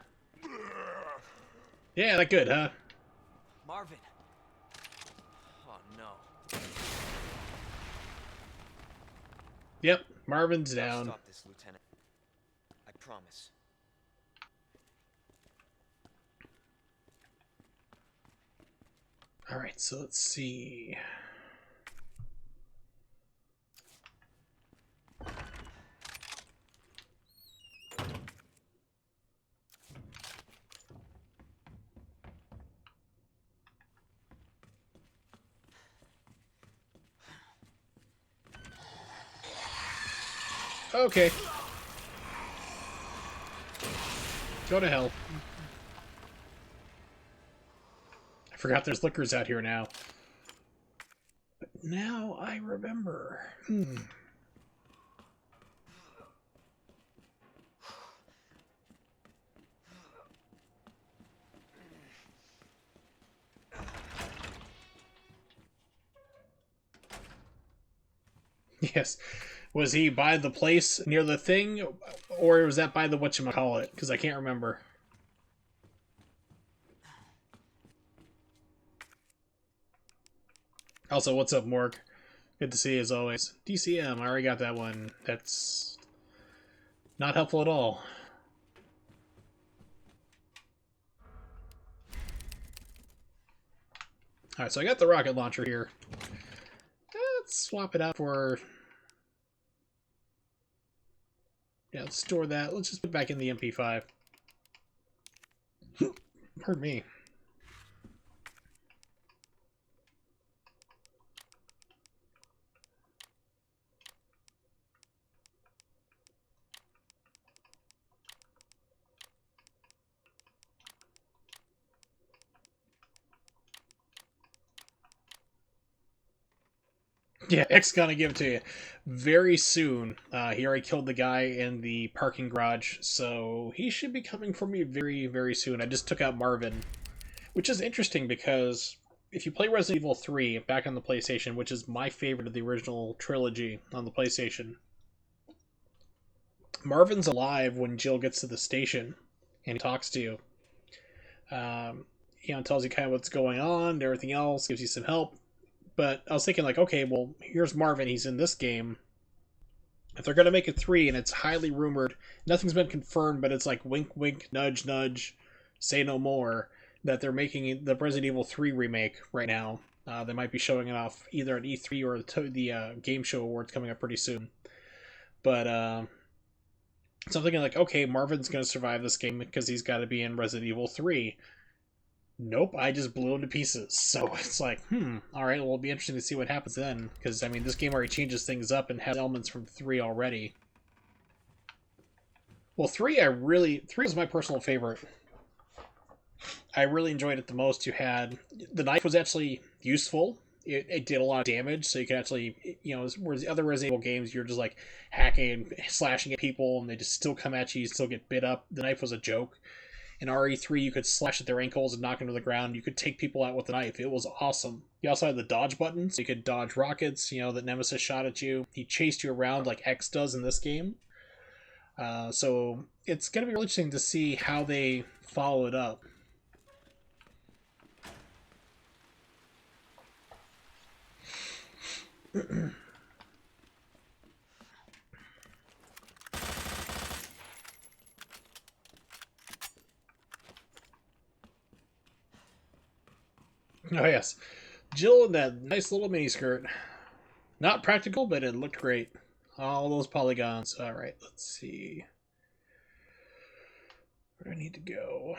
Yeah, that good, huh? Marvin. Oh no. Yep, Marvin's I'll down. stop this, Lieutenant. I promise. Alright, so let's see. Okay. Go to hell. I forgot there's liquors out here now. But now I remember. Yes. Was he by the place near the thing? Or was that by the whatchamacallit? Because I can't remember. Also, what's up, Morg? Good to see you as always. DCM, I already got that one. That's not helpful at all. Alright, so I got the rocket launcher here. Let's swap it out for... Yeah, let's store that. Let's just put it back in the MP5. Pardon me. Yeah, X gonna give it to you very soon. He already killed the guy in the parking garage, so he should be coming for me very, very soon. I just took out Marvin, which is interesting because if you play Resident Evil 3 back on the PlayStation, which is my favorite of the original trilogy on the PlayStation, Marvin's alive when Jill gets to the station and he talks to you. Tells you kind of what's going on and everything else, gives you some help. But I was thinking, like, okay, well, here's Marvin, he's in this game. If they're going to make a 3, and it's highly rumored, nothing's been confirmed, but it's like wink, wink, nudge, nudge, say no more, that they're making the Resident Evil 3 remake right now. They might be showing it off either at E3 or the Game Show Awards coming up pretty soon. But, so I'm thinking, like, okay, Marvin's going to survive this game because he's got to be in Resident Evil 3. Nope, I just blew him to pieces. So it's like, alright, well, it'll be interesting to see what happens then. Because, I mean, this game already changes things up and has elements from 3 already. Well, 3 was my personal favorite. I really enjoyed it the most. The knife was actually useful. It did a lot of damage, so you could actually, whereas the other Resident Evil games, you're just like hacking and slashing at people and they just still come at you, you still get bit up. The knife was a joke. In RE3, you could slash at their ankles and knock them to the ground. You could take people out with the knife. It was awesome. You also had the dodge button, so you could dodge rockets, that Nemesis shot at you. He chased you around like X does in this game. So it's going to be really interesting to see how they follow it up. Oh, yes. Jill in that nice little miniskirt. Not practical, but it looked great. All those polygons. Alright, let's see. Where do I need to go?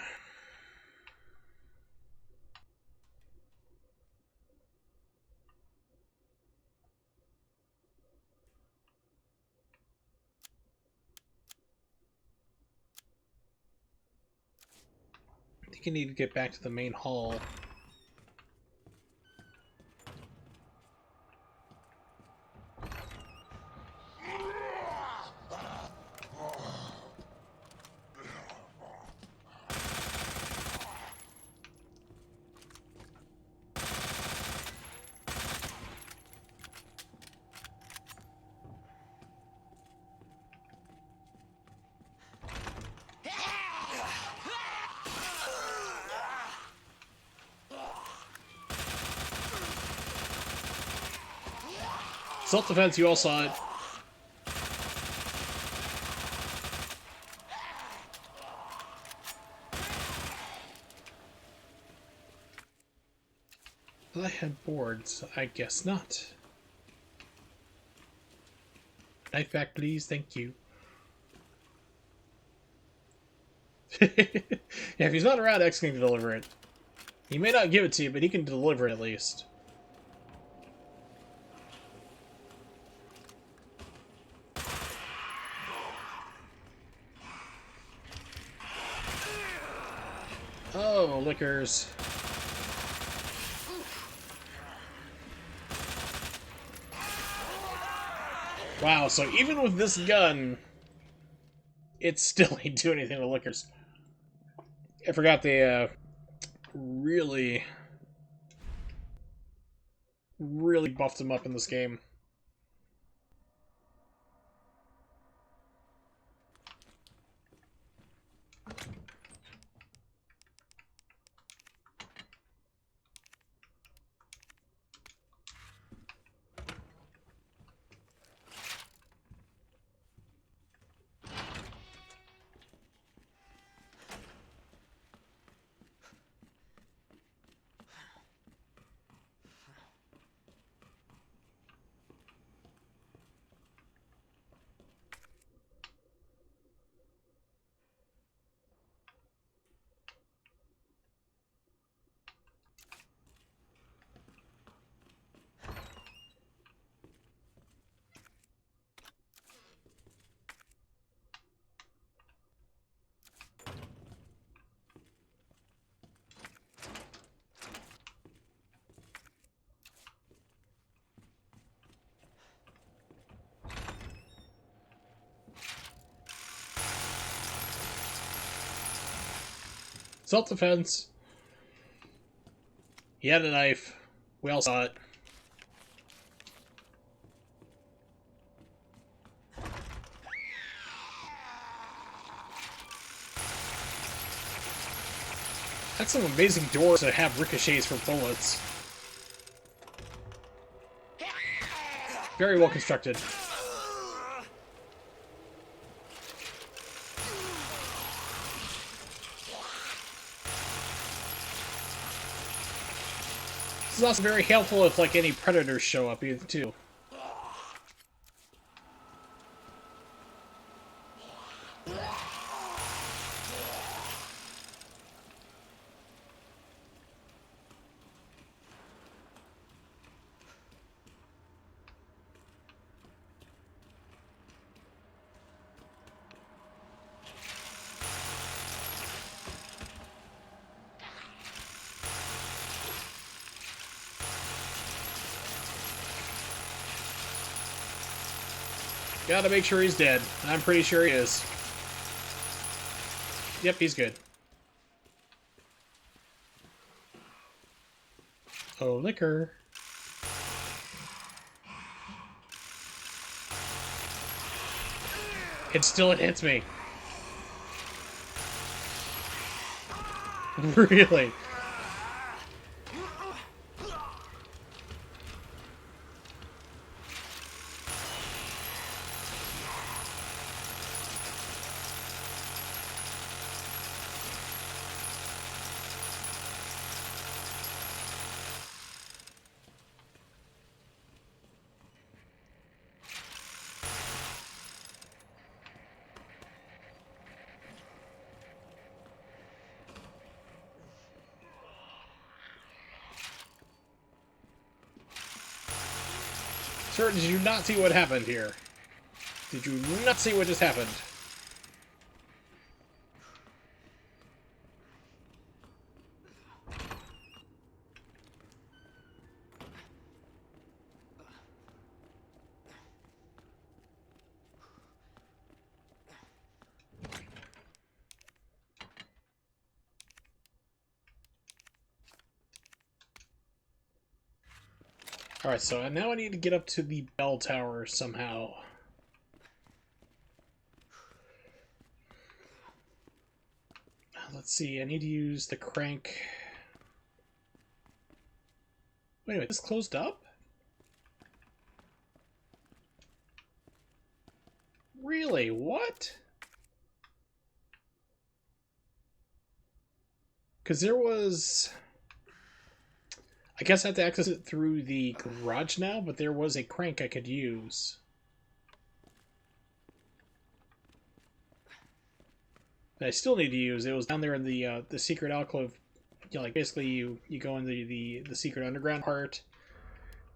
I think I need to get back to the main hall. Self-defense, you all saw it. I had boards. I guess not. Knife back, please. Thank you. Yeah, if he's not around, X can deliver it. He may not give it to you, but he can deliver it at least. Oh, liquors. Wow, so even with this gun, it still ain't do anything to liquors. I forgot they really buffed him up in this game. Self-defense. He had a knife. We all saw it. That's some amazing doors that have ricochets for bullets. Very well constructed. This is also very helpful if, like, any predators show up, too. Gotta make sure he's dead. I'm pretty sure he is. Yep, he's good. Oh, liquor. It still hits me. Really? Sir, did you not see what happened here? Did you not see what just happened? Alright, so now I need to get up to the bell tower somehow. Let's see, I need to use the crank. Wait a minute, this closed up? Really? What? Because there was... I guess I have to access it through the garage now, but there was a crank I could use. That I still need to use. It was down there in the secret alcove. You know, like basically you go into the secret underground part,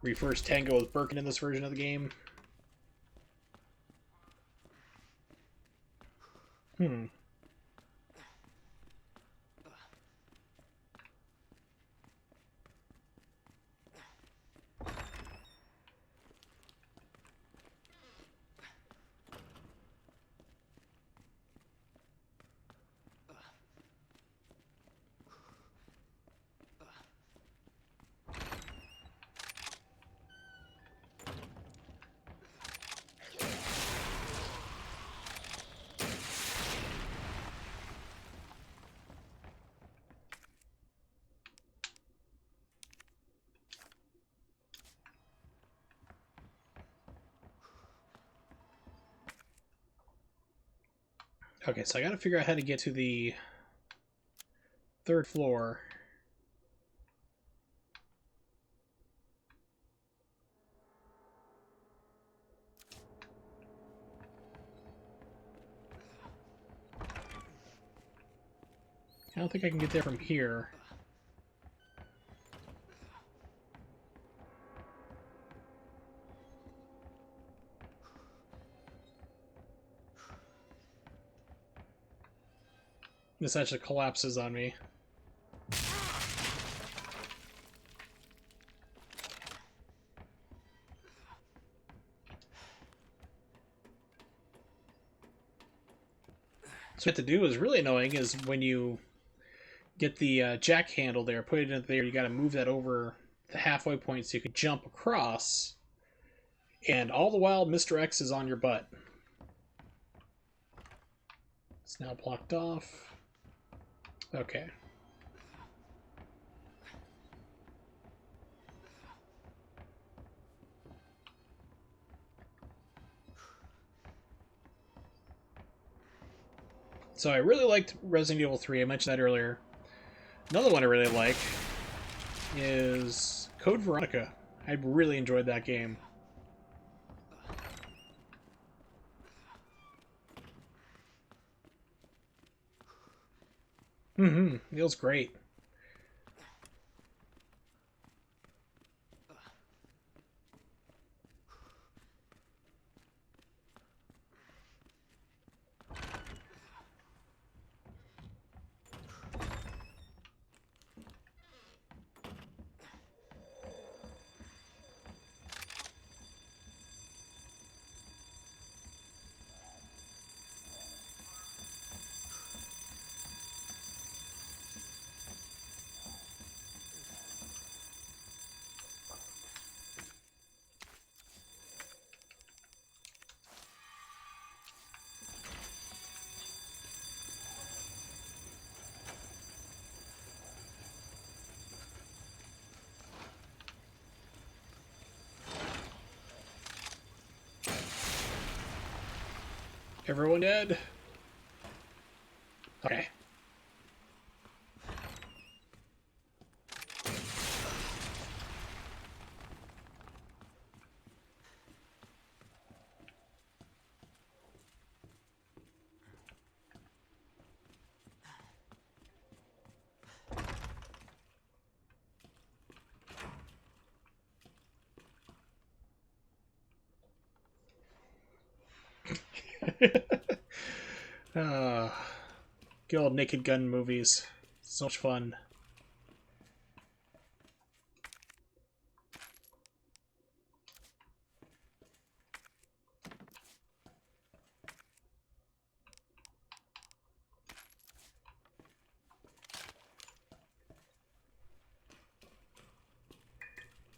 where you first tango with Birkin in this version of the game. Okay, so I gotta figure out how to get to the third floor. I don't think I can get there from here. This actually collapses on me. So what you have to do is really annoying is when you get the jack handle there, put it in there. You got to move that over the halfway point so you can jump across. And all the while, Mr. X is on your butt. It's now blocked off. Okay. So I really liked Resident Evil 3. I mentioned that earlier. Another one I really like is Code Veronica. I really enjoyed that game. It was great. Everyone dead? Okay. Good old Naked Gun movies. So much fun.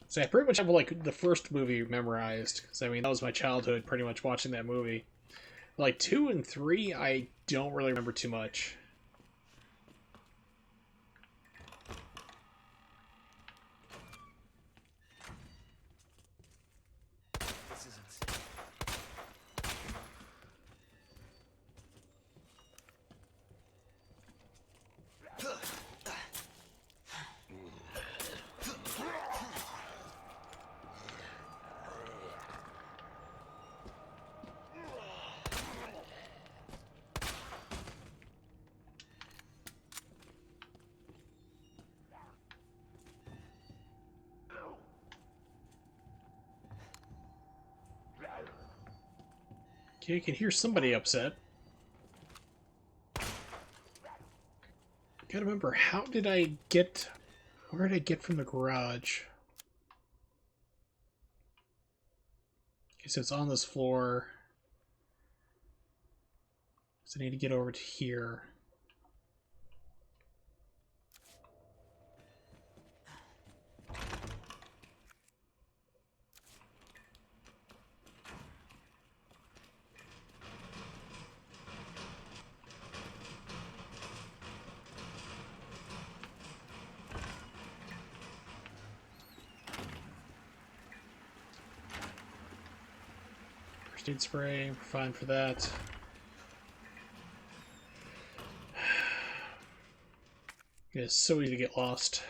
So I pretty much have like the first movie memorized, because I mean that was my childhood, pretty much watching that movie. Like 2 and 3, I don't really remember too much. This isn't safe. Okay, you can hear somebody upset. Gotta remember, how did I get... Where did I get from the garage? Okay, so it's on this floor. So I need to get over to here. First aid spray, we're fine for that. It's so easy to get lost.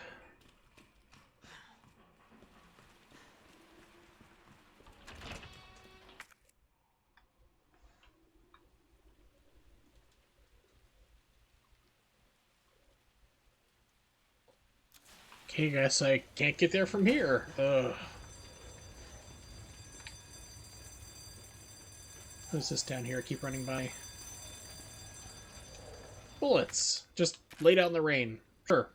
Okay, guess I can't get there from here. Ugh. What's this down here? I keep running by. Bullets! Just laid out in the rain. Sure.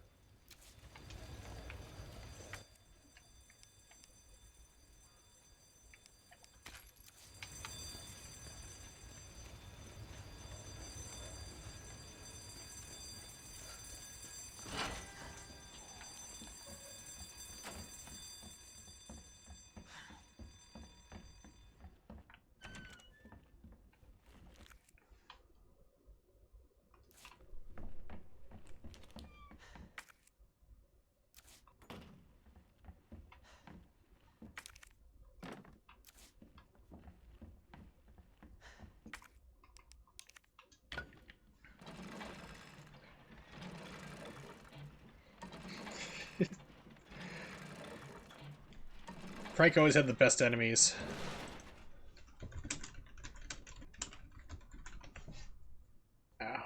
Frank always had the best enemies. Ow.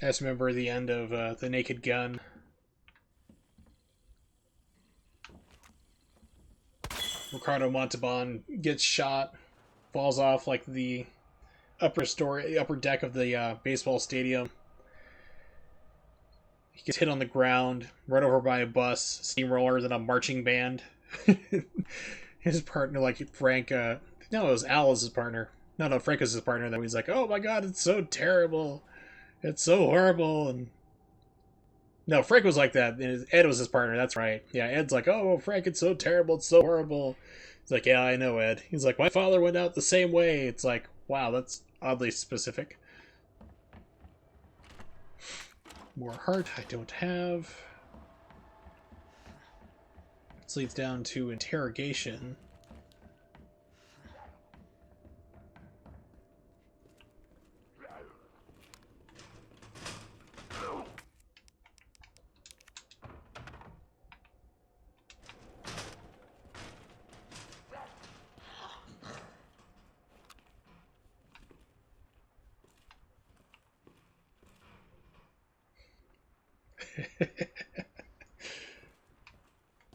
I just remember the end of The Naked Gun. Ricardo Montalban gets shot, falls off like the upper deck of the baseball stadium. He gets hit on the ground, run over by a bus, steamrollers, and a marching band. His partner, like Frank, no, it was Al was his partner. No, Frank was his partner. Then he's like, "Oh my God, it's so terrible, it's so horrible." And no, Frank was like that. And Ed was his partner. That's right. Yeah, Ed's like, "Oh, Frank, it's so terrible, it's so horrible." He's like, "Yeah, I know, Ed." He's like, "My father went out the same way." It's like, wow, that's oddly specific. More heart I don't have. This leads down to interrogation.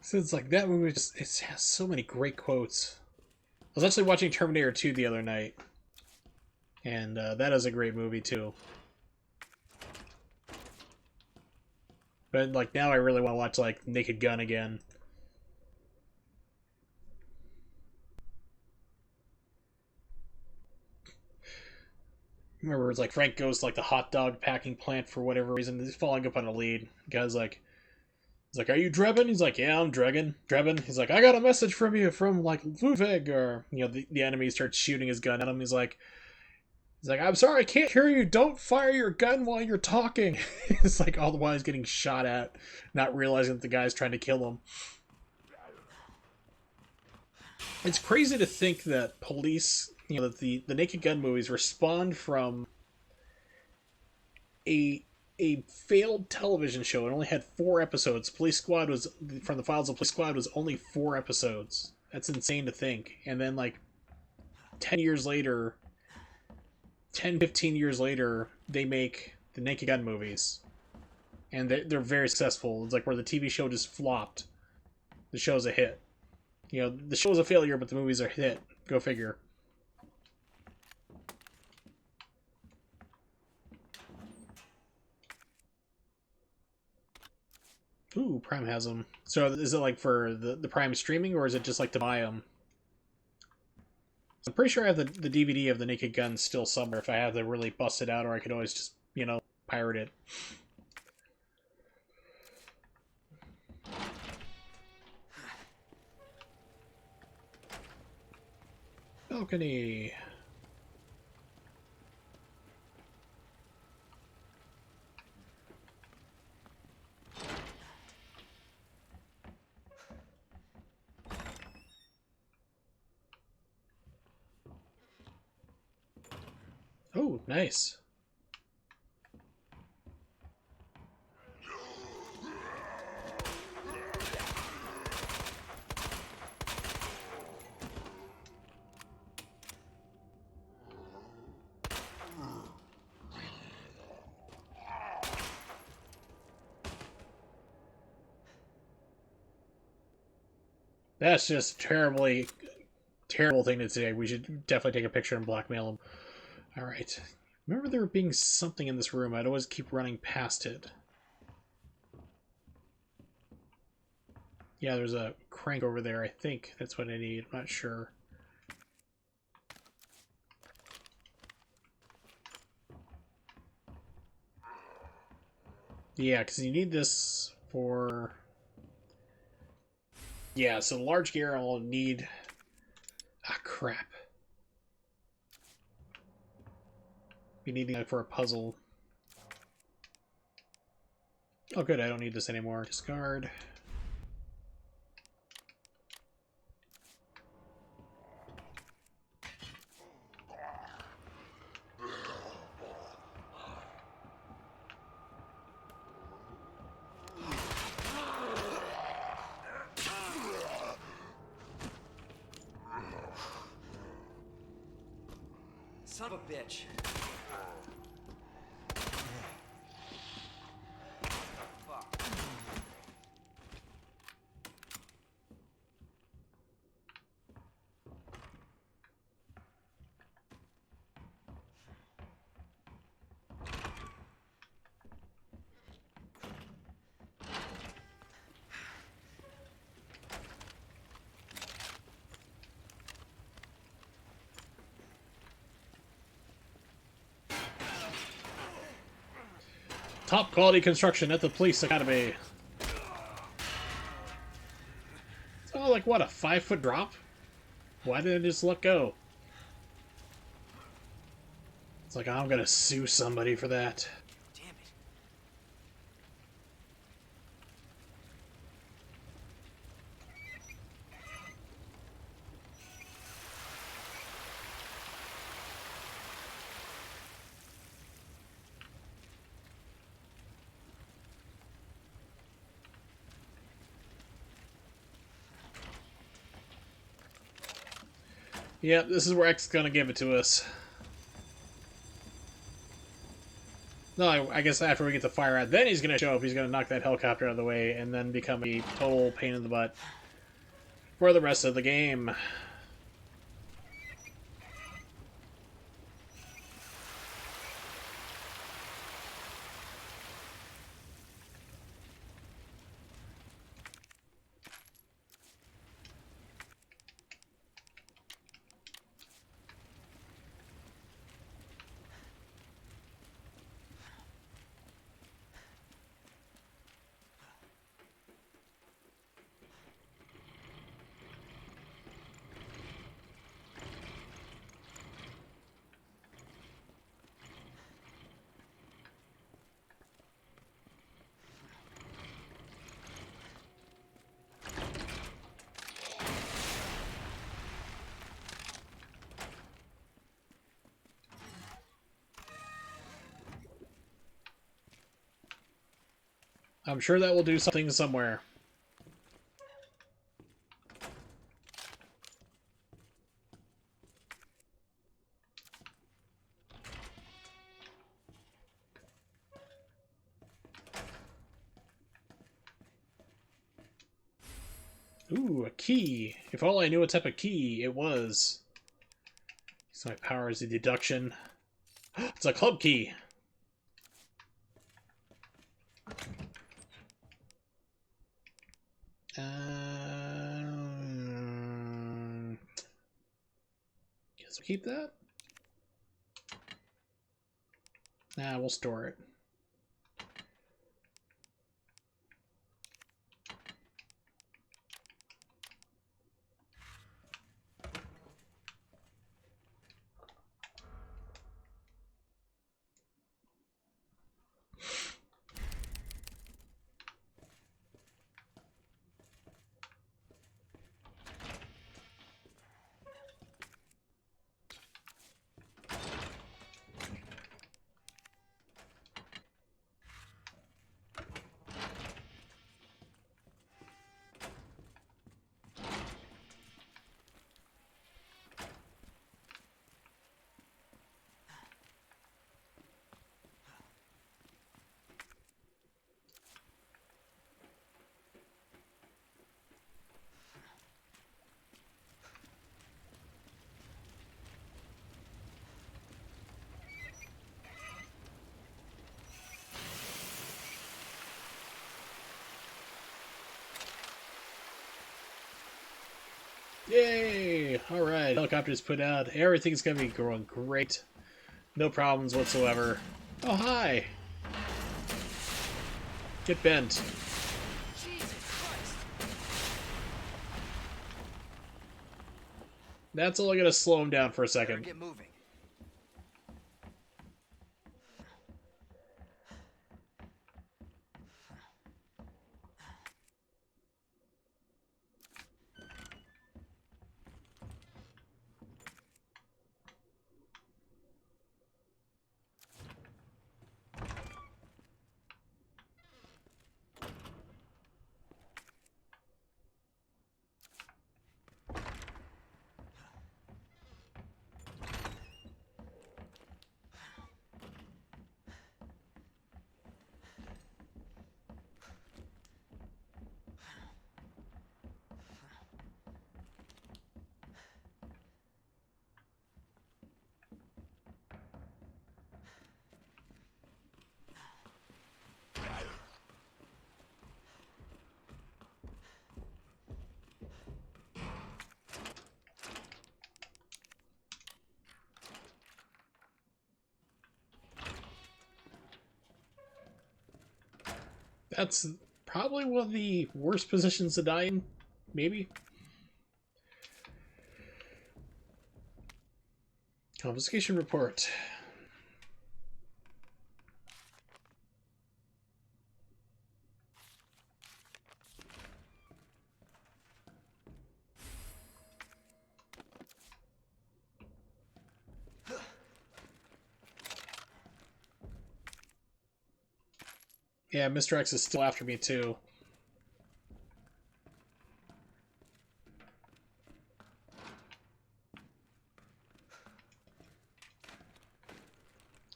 So it's like that movie just it has so many great quotes. I was actually watching Terminator 2 the other night, and that is a great movie too. But like now I really want to watch like Naked Gun again. Remember, it's like Frank goes to like the hot dog packing plant for whatever reason. He's following up on a lead. The guy's like, he's like, "Are you Drebin?" He's like, "Yeah, I'm Drebin." He's like, "I got a message from you from like Ludwig," or the enemy starts shooting his gun at him. He's like, "I'm sorry, I can't hear you. Don't fire your gun while you're talking." It's like all the while he's getting shot at, not realizing that the guy's trying to kill him. It's crazy to think that police, that the Naked Gun movies respond from a failed television show. It only had 4 episodes. Police Squad was from the files of Police Squad was only 4 episodes. That's insane to think. And then like 10 years later, 15 years later, they make the Naked Gun movies. And they're very successful. It's like where the TV show just flopped. The show's a hit. The show's a failure, but the movies are a hit. Go figure. Ooh, Prime has them. So is it like for the Prime streaming, or is it just like to buy them? I'm pretty sure I have the DVD of the Naked Gun still somewhere if I have to really bust it out, or I could always just, pirate it. Balcony. Oh, nice. That's just terrible thing to say. We should definitely take a picture and blackmail him. Alright. Remember there being something in this room. I'd always keep running past it. Yeah, there's a crank over there. I think that's what I need. I'm not sure. Yeah, because you need this for... Yeah, so the large gear I'll need... Ah, crap. Be needing that for a puzzle. Oh good, I don't need this anymore. Discard. Son of a bitch. Fuck. Top quality construction at the police academy. Oh, like what, a 5-foot drop? Why didn't I just let go? It's like, I'm gonna sue somebody for that. Damn it. Yep, this is where X is gonna give it to us. No, I guess after we get the fire out, then he's gonna show up, he's gonna knock that helicopter out of the way, and then become a total pain in the butt for the rest of the game. I'm sure that will do something somewhere. Ooh, a key. If all I knew what type of key it was. So my power is a deduction. It's a club key. Guess we'll keep that. Nah, we'll store it. Yay! Alright, helicopter's put out. Everything's gonna be going great. No problems whatsoever. Oh, hi! Get bent. Jesus Christ. That's only gonna slow him down for a Better second. get moving. That's probably one of the worst positions to die in, maybe. Confiscation report. Yeah, Mr. X is still after me, too.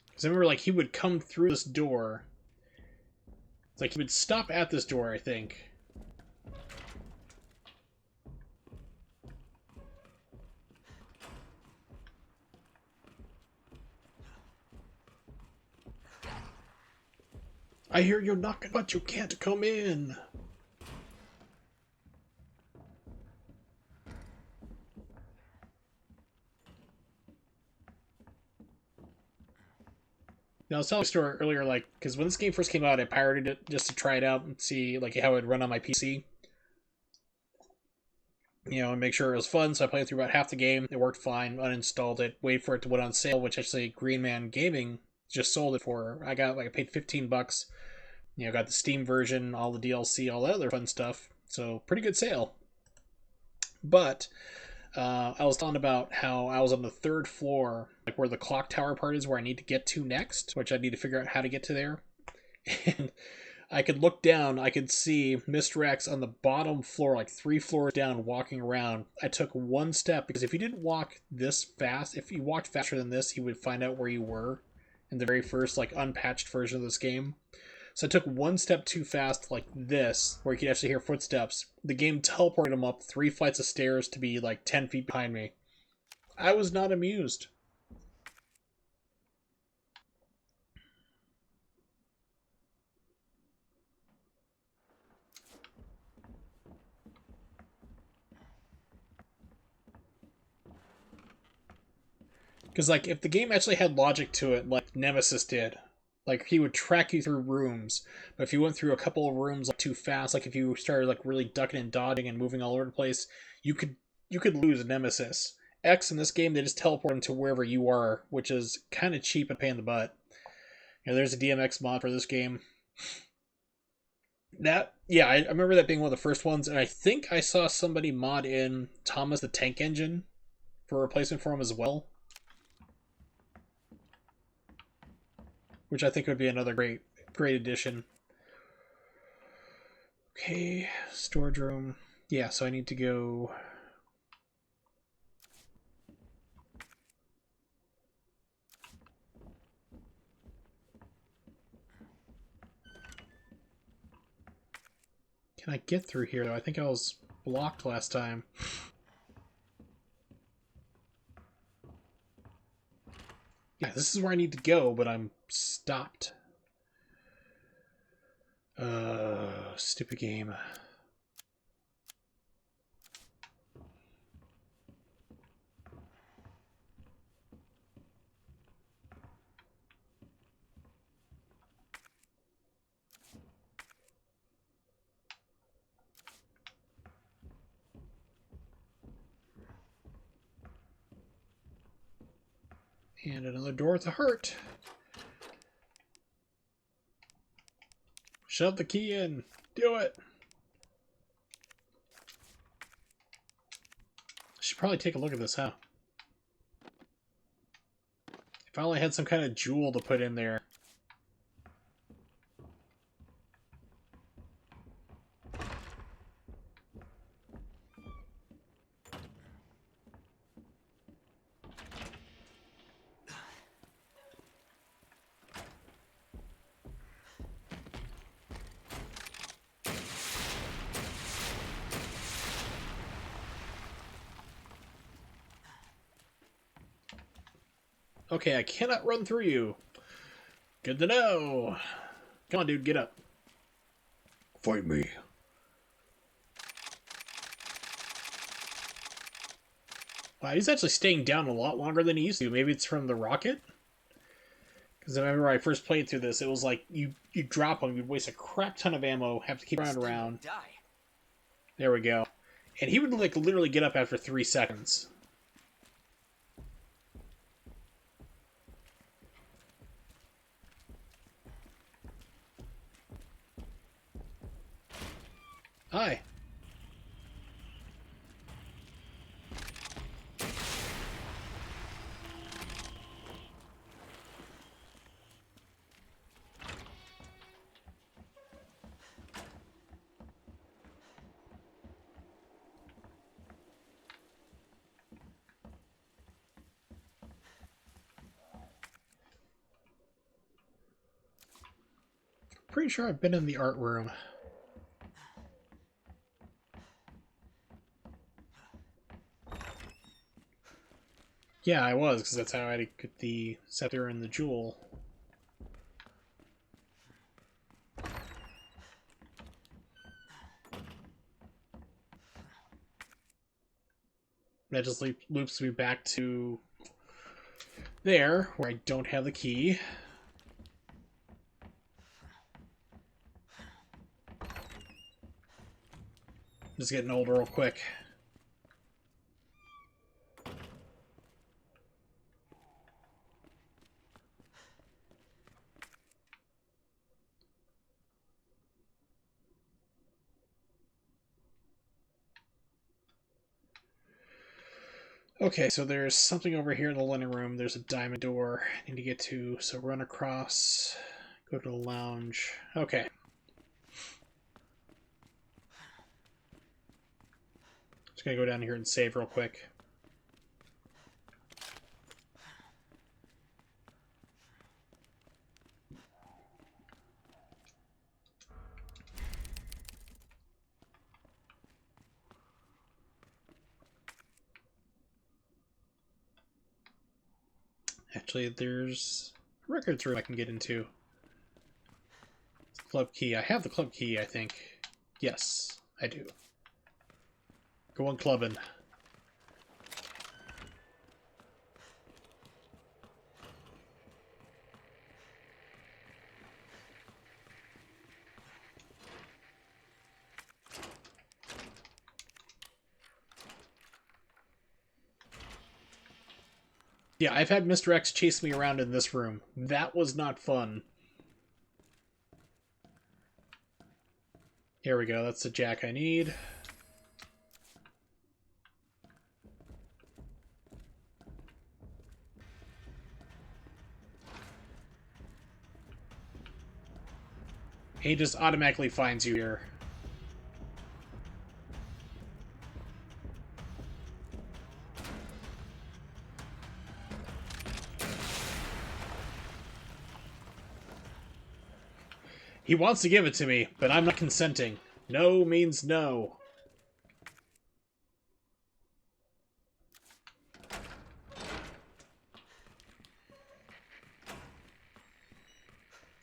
Because I remember, like, he would come through this door. It's like he would stop at this door, I think. I hear you knocking, but you can't come in. Now, I was telling a story earlier, like, because when this game first came out, I pirated it just to try it out and see, like, how it would run on my PC. You know, and make sure it was fun, so I played through about half the game. It worked fine, uninstalled it, waited for it to went on sale, which actually Green Man Gaming just sold it for. I paid $15. You know, got the Steam version, all the DLC, all that other fun stuff. So, pretty good sale. But, I was talking about how I was on the 3rd floor, like where the clock tower part is, where I need to get to next, which I need to figure out how to get to there. And I could look down, I could see Mr. X on the bottom floor, like 3 floors down, walking around. I took one step, because if you didn't walk this fast, if you walked faster than this, he would find out where you were in the very first, like, unpatched version of this game. So I took one step too fast, like this, where you could actually hear footsteps. The game teleported him up 3 flights of stairs to be like 10 feet behind me. I was not amused. Because, like, if the game actually had logic to it, like Nemesis did, like, he would track you through rooms, but if you went through a couple of rooms like too fast, like if you started like really ducking and dodging and moving all over the place, you could lose Nemesis. X in this game, they just teleport him to wherever you are, which is kind of cheap and pain in the butt. You know, there's a DMX mod for this game. I remember that being one of the first ones, and I think I saw somebody mod in Thomas the Tank Engine for a replacement for him as well. Which I think would be another great addition. Okay, storage room. Yeah, so I need to go... Can I get through here, though? I think I was blocked last time. Yeah, this is where I need to go, but I'm stopped. Stupid game. And another door with a hurt. Shove the key in. Do it. I should probably take a look at this, huh? If I only had some kind of jewel to put in there. Okay, I cannot run through you. Good to know. Come on, dude, get up. Fight me. Wow, he's actually staying down a lot longer than he used to. Maybe it's from the rocket? Because I remember when I first played through this, it was like you drop one, you'd waste a crap ton of ammo, have to keep running around. Die. There we go. And he would like literally get up after 3 seconds. Hi. Pretty sure I've been in the art room. Yeah, I was, because that's how I had to get the scepter and the jewel. That just loops me back to there, where I don't have the key. Just getting old real quick. Okay, so there's something over here in the linen room. There's a diamond door I need to get to, so run across, go to the lounge. Okay. Just gonna go down here and save real quick. Actually, there's a records room I can get into. Club key. I have the club key, I think. Yes, I do. Go on clubbing. Yeah, I've had Mr. X chase me around in this room. That was not fun. Here we go, that's the jack I need. He just automatically finds you here. He wants to give it to me, but I'm not consenting. No means no.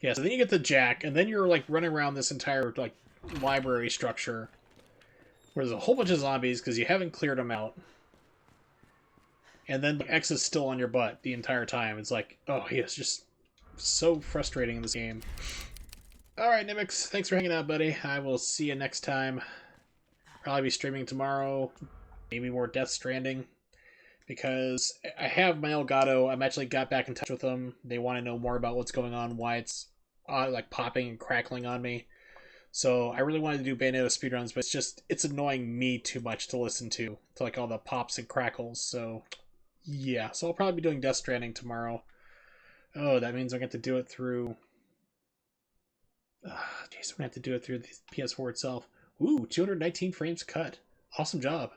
Yeah, so then you get the jack, and then you're like running around this entire like library structure where there's a whole bunch of zombies because you haven't cleared them out. And then like, X is still on your butt the entire time. It's like, oh, he is just so frustrating in this game. Alright, Nimix, thanks for hanging out, buddy. I will see you next time. Probably be streaming tomorrow. Maybe more Death Stranding. Because I have my Elgato. I'm actually got back in touch with them. They want to know more about what's going on, why it's like popping and crackling on me. So I really wanted to do Bayonetta speedruns, but it's annoying me too much to listen to like all the pops and crackles. So yeah, so I'll probably be doing Death Stranding tomorrow. Oh, that means I'm going to have to do it through... Jeez, I'm going to have to do it through the PS4 itself. Ooh, 219 frames cut. Awesome job.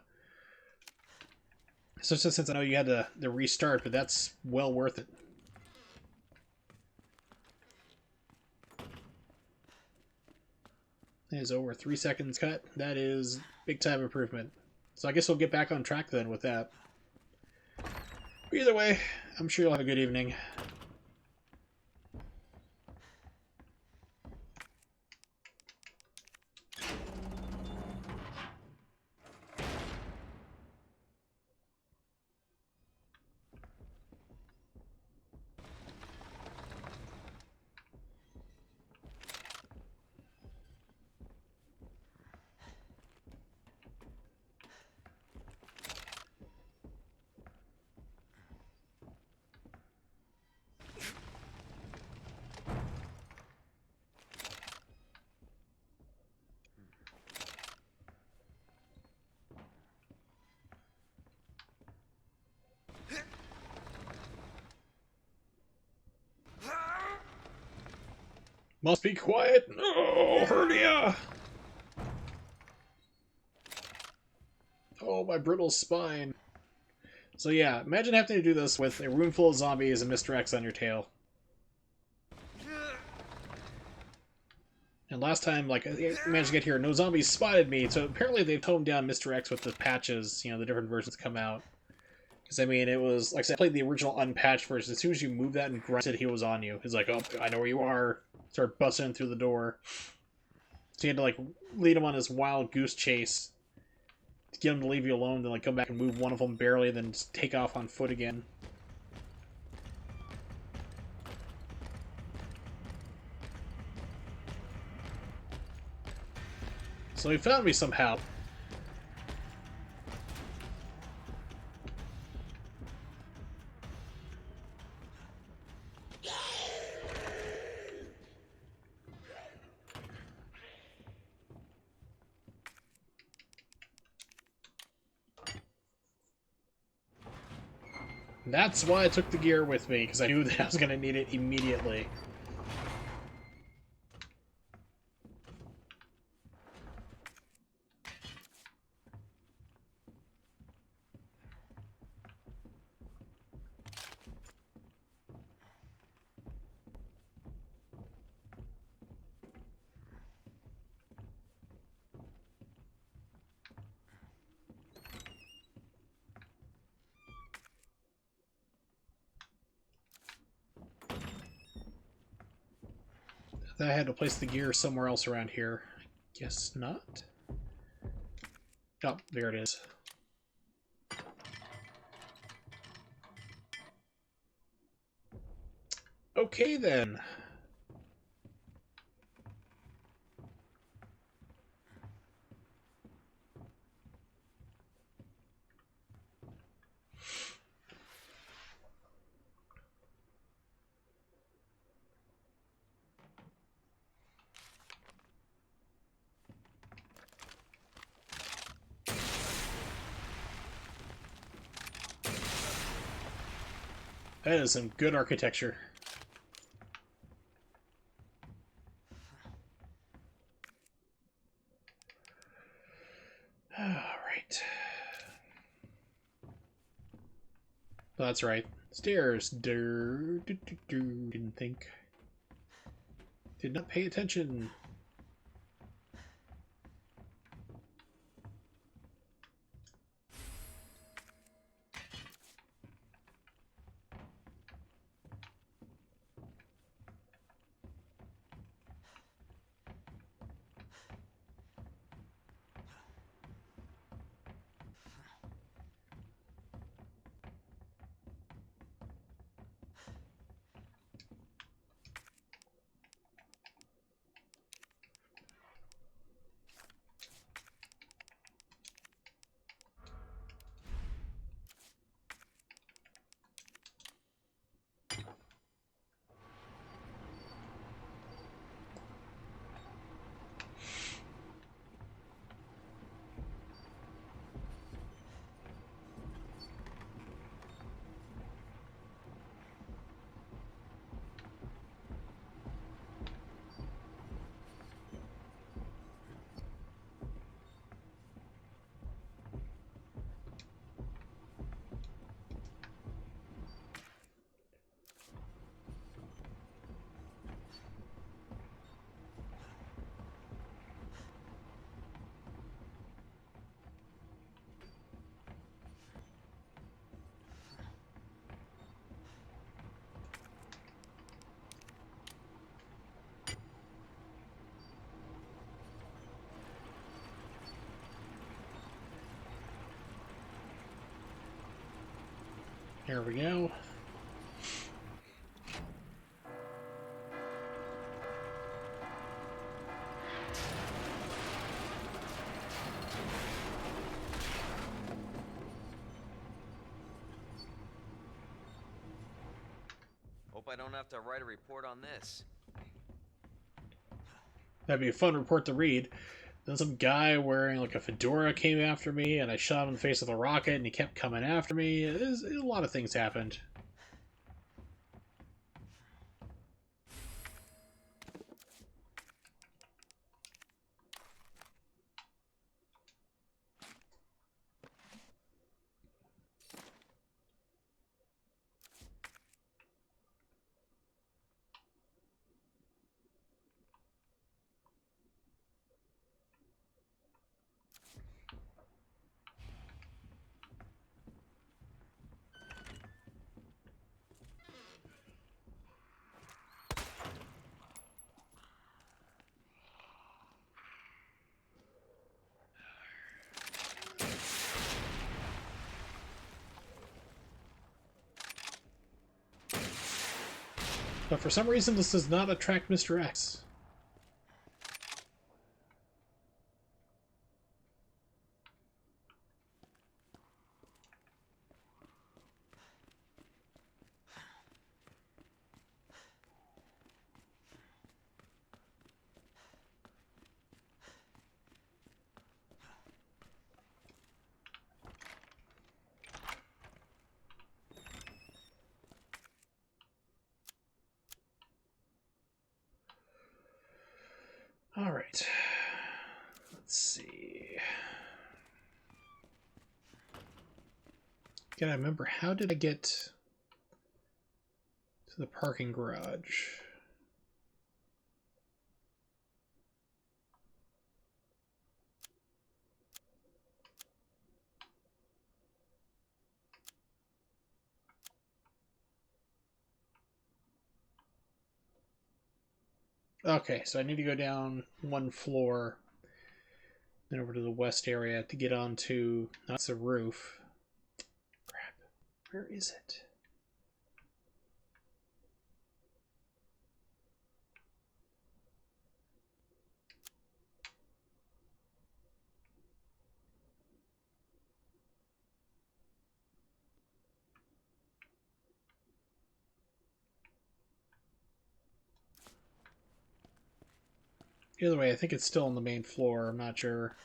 So just since I know you had to restart, but that's well worth it. That is over 3 seconds cut. That is big time improvement. So I guess we'll get back on track then with that. But either way, I'm sure you'll have a good evening. Must be quiet. Oh, hernia. Oh, my brittle spine. So yeah, imagine having to do this with a room full of zombies and Mr. X on your tail. And last time, like, I managed to get here, no zombies spotted me, so apparently they've toned down Mr. X with the patches, you know, the different versions come out. Because, I mean, it was, like I said, I played the original unpatched version. As soon as you move that and grunted, he was on you. He's like, oh, I know where you are. Start busting through the door. So you had to, like, lead him on this wild goose chase to get him to leave you alone, then, like, come back and move one of them barely, then just take off on foot again. So he found me somehow. That's why I took the gear with me, because I knew that I was going to need it immediately. I had to place the gear somewhere else around here. I guess not. Oh, there it is. Okay then. That is some good architecture. Alright. That's right. Stairs. Didn't think. Did not pay attention. Here we go. Hope I don't have to write a report on this. That'd be a fun report to read. Then some guy wearing like a fedora came after me, and I shot him in the face with a rocket, and he kept coming after me. A lot of things happened. But for some reason, this does not attract Mr. X. All right. Let's see. Gotta remember, how did I get to the parking garage? Okay, so I need to go down one floor, then over to the west area to get onto, that's the roof. Crap. Where is it? Either way, I think it's still on the main floor. I'm not sure.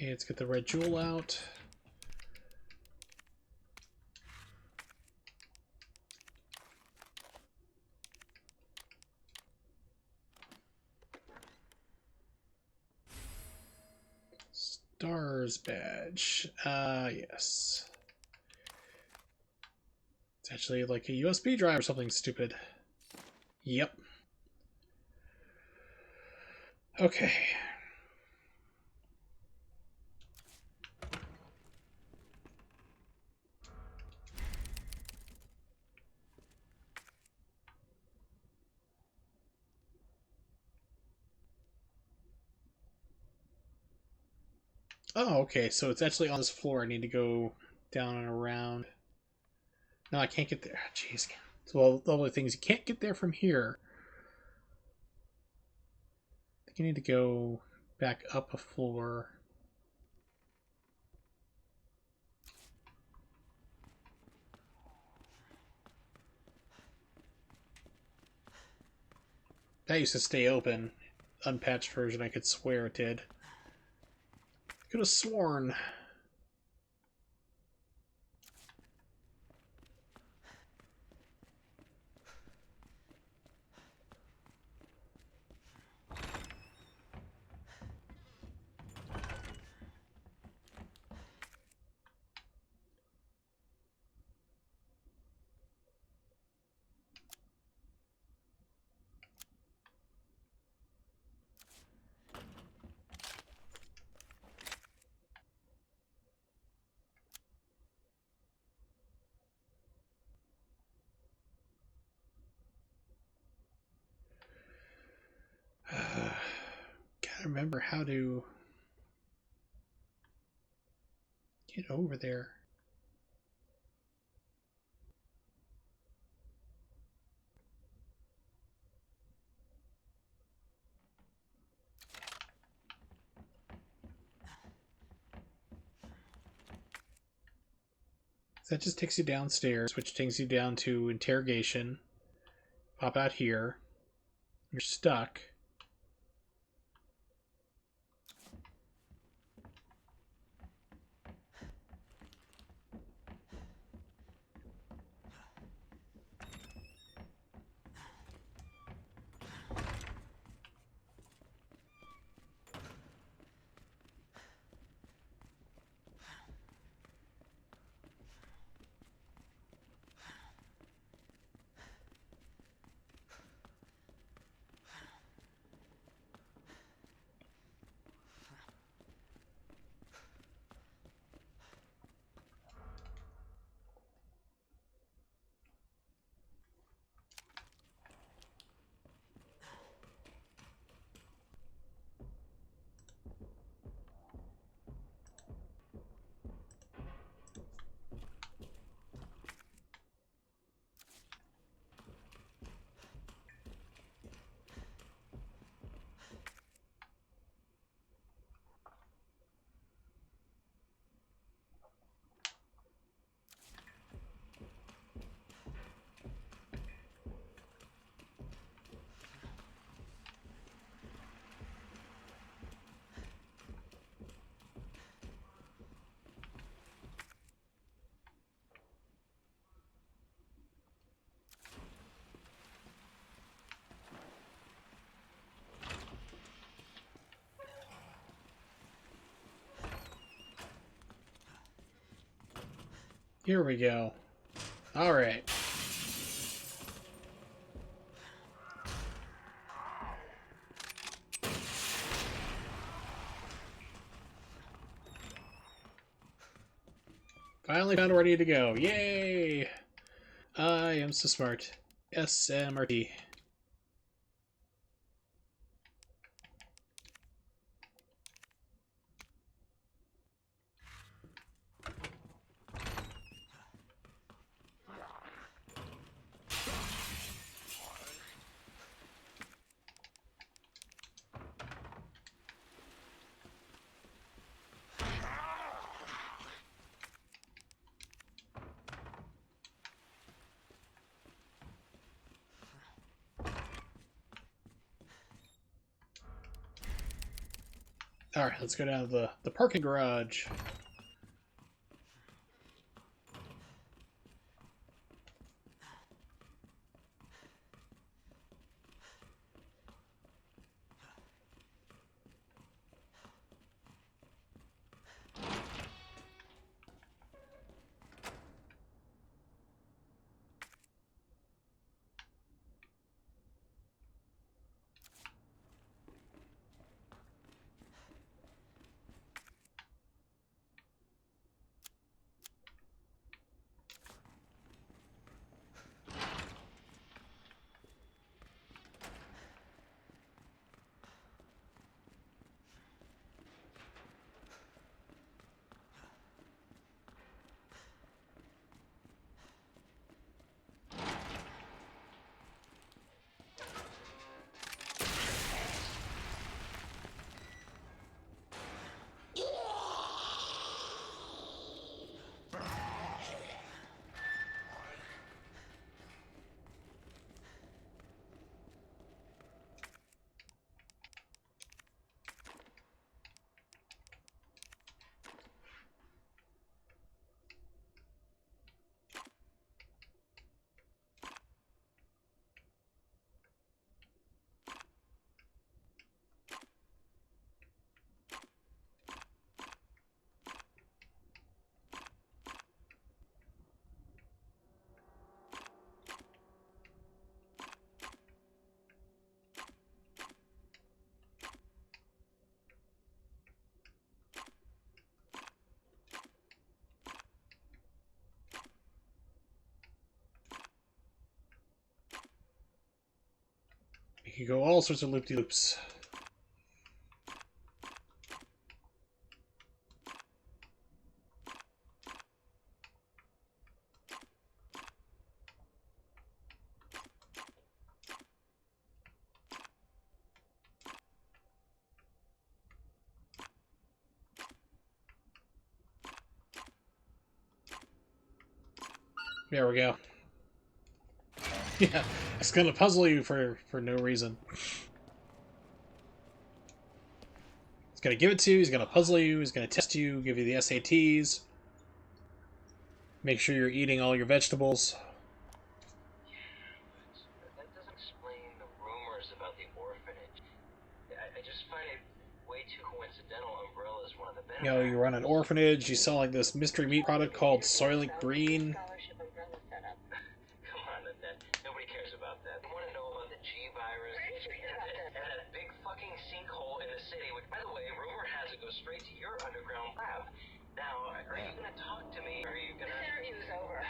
Okay, let's get the red jewel out. Stars badge. Yes. It's actually like a USB drive or something stupid. Yep. Okay. Oh, okay, so it's actually on this floor. I need to go down and around. No, I can't get there. Jeez. So all the other things, you can't get there from here. I think you need to go back up a floor. That used to stay open. Unpatched version, I could swear it did. Could have sworn. Gotta remember how to get over there. That just takes you downstairs, which takes you down to interrogation. Pop out here. You're stuck. Here we go. Alright. Finally found ready to go. Yay! I am so smart. SMRT. Alright, let's go down to the parking garage. You can go all sorts of loop-de-loops. There we go. Yeah, it's gonna puzzle you for no reason. He's gonna give it to you, he's gonna puzzle you, he's gonna test you, give you the SATs. Make sure you're eating all your vegetables. That doesn't explain the rumors about the orphanage. I just find it way too coincidental Umbrella is one of the benefits. You know, you run an orphanage, you sell like this mystery meat product called Soylent Green. Come on, Annette. Nobody cares about that. They want to know about the G virus and that big fucking sinkhole in the city, which, by the way, rumor has it goes straight to your underground lab. Now, are you gonna talk to me? Or are you gonna... The interview's over.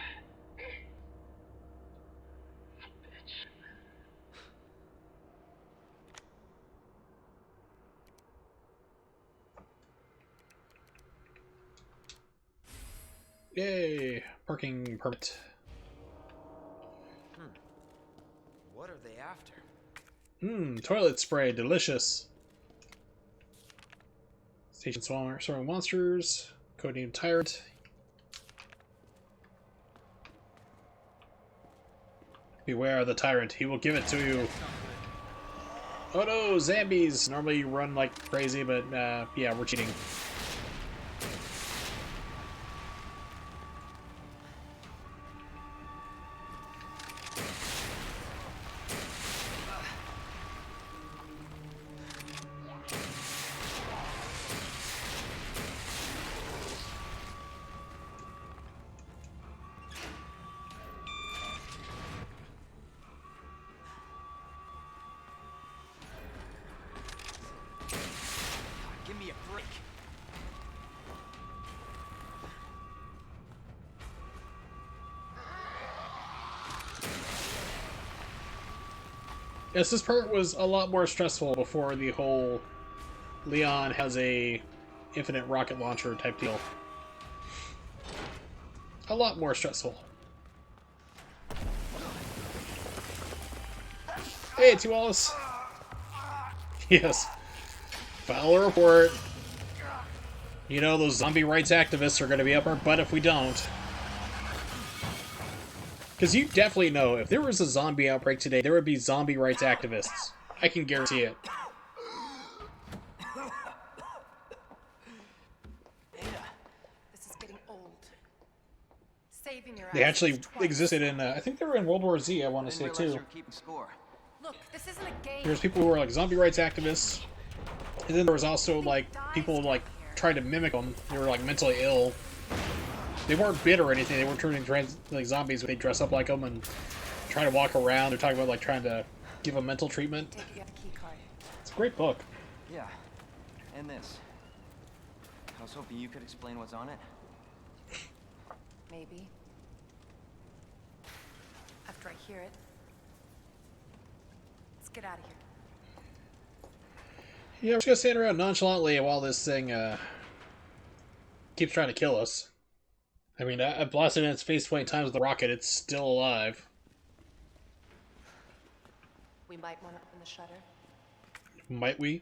Bitch. Yay! Parking permit. What are they after? Toilet spray, delicious. Station swallowing monsters. Codename Tyrant. Beware the Tyrant, he will give it to you. Oh no, zombies! Normally you run like crazy, but yeah, we're cheating. Give me a break. Yes, this part was a lot more stressful before the whole Leon has a infinite rocket launcher type deal. A lot more stressful. Hey, T. Wallace. Yes. File a report. You know, those zombie rights activists are going to be up our butt if we don't. Because you definitely know, if there was a zombie outbreak today, there would be zombie rights activists. I can guarantee it. This is getting old. Saving your They ass actually is twice. existed in, I think they were in World War Z, I want to say, Didn't realize too. you were keeping score. Look, this isn't a game. There's people who were, like, zombie rights activists. And then there was also, like, people, like, trying to mimic them. They were, like, mentally ill. They weren't bitter or anything. They weren't turning like zombies. They dress up like them and try to walk around. They're talking about, like, trying to give them mental treatment. Take the key card. It's a great book. Yeah. And this. I was hoping you could explain what's on it. Maybe. After I hear it. Let's get out of here. Yeah, we're just gonna stand around nonchalantly while this thing keeps trying to kill us. I mean, I blasted in its face 20 times with the rocket. It's still alive. We might want to open the shutter. Might we?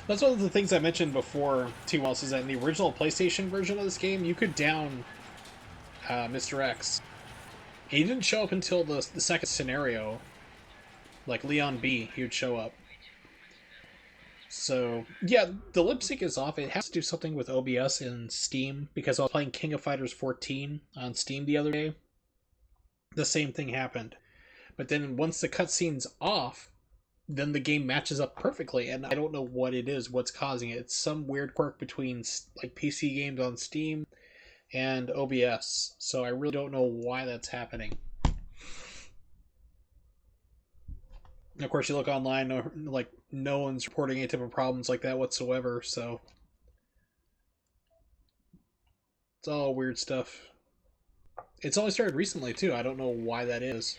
That's one of the things I mentioned before, T-Walls, is that in the original PlayStation version of this game, you could down Mr. X. He didn't show up until the second scenario. Like Leon B, he would show up. So, yeah, the lip sync is off. It has to do something with OBS and Steam, because I was playing King of Fighters 14 on Steam the other day. The same thing happened. But then once the cutscene's off, then the game matches up perfectly, and I don't know what it is, what's causing it. It's some weird quirk between, like, PC games on Steam and OBS, so I really don't know why that's happening. And of course, you look online, like, no one's reporting any type of problems like that whatsoever, so it's all weird stuff. It's only started recently, too. I don't know why that is.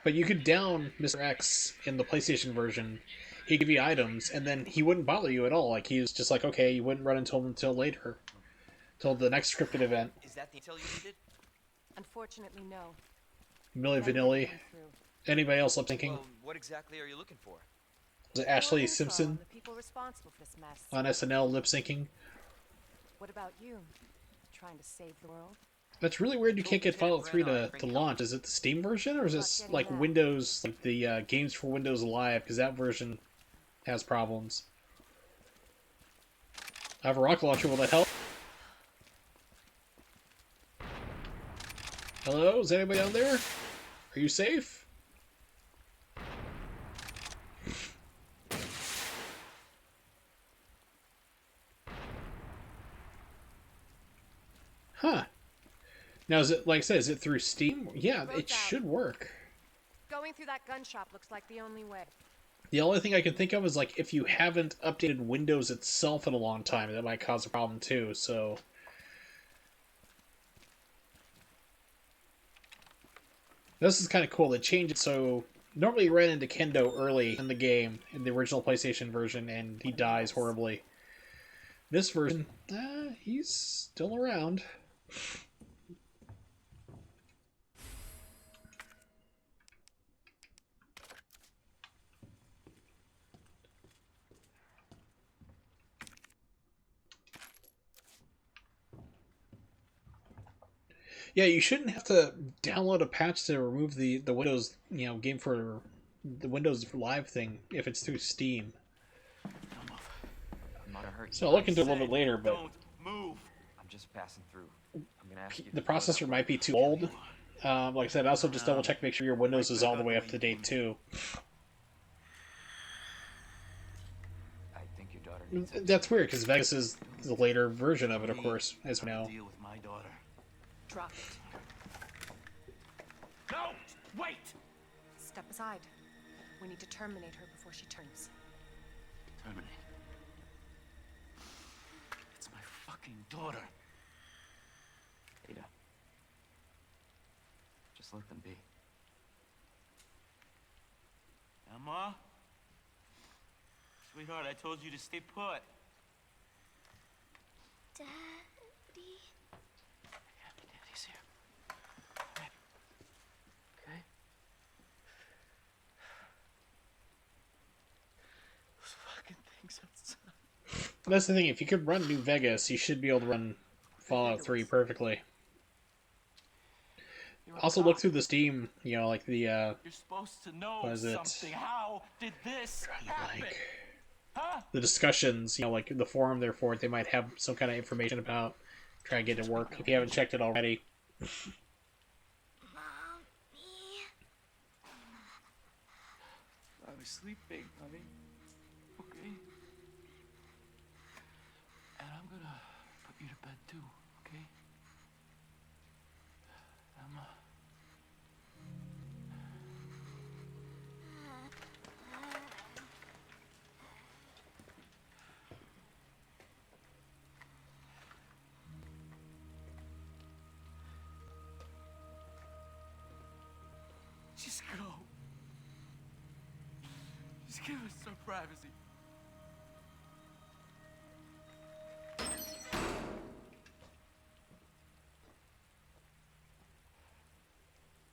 But you could down Mr. X in the PlayStation version. He'd give you items, and then he wouldn't bother you at all. Like, he was just like, okay, you wouldn't run into him until later. Till the next scripted event. Is that the intel you needed? Unfortunately, no. Milli Vanilli. Anybody else lip syncing? Well, what exactly are you looking for? Was it More Ashley info Simpson on the people responsible for this mess. on SNL lip syncing? What about you? Trying to save the world? That's really weird you can't get Fallout 3 to launch. Is it the Steam version, or is this like Windows, like the Games for Windows Live? Because that version has problems. I have a rocket launcher, will that help? Hello? Is anybody down there? Are you safe? Huh. Now, is it, like I said, is it through Steam? Yeah, it Road's out. should work. Going through that gun shop looks like the only way. The only thing I can think of is, like, if you haven't updated Windows itself in a long time, that might cause a problem, too, so... This is kind of cool. They changed it so... Normally you ran into Kendo early in the game, in the original PlayStation version, and he dies horribly. This version, he's still around. Yeah, you shouldn't have to download a patch to remove the Windows, game for the Windows Live thing if it's through Steam. I'm not a hurt. So I'll look into it a little bit later, but Don't move. I'm just passing through. I'm gonna ask you. the processor might be too old. Like I said, also just double check, make sure your Windows is all the way up to date too. I think your daughter needs it. That's weird because Vegas is the later version of it, of course, as we know. Deal with my daughter. Drop it. No! Wait! Step aside. We need to terminate her before she turns. Terminate. It's my fucking daughter. Ada. Just let them be. Emma? Sweetheart, I told you to stay put. Daddy? Yeah, Daddy's here. Right. Okay? Those fucking things outside. That's the thing, if you could run New Vegas, you should be able to run Fallout 3 perfectly. Also look through the Steam, like the, You're supposed to know what is it? something. How did this happen? like, Huh? the discussions, like the forum there for it, they might have some kind of information about, try and get it to work, if you haven't checked it already. Mommy? I was sleeping, honey. Okay? And I'm gonna put you to bed too, okay? Emma. Just go. Just give us some privacy.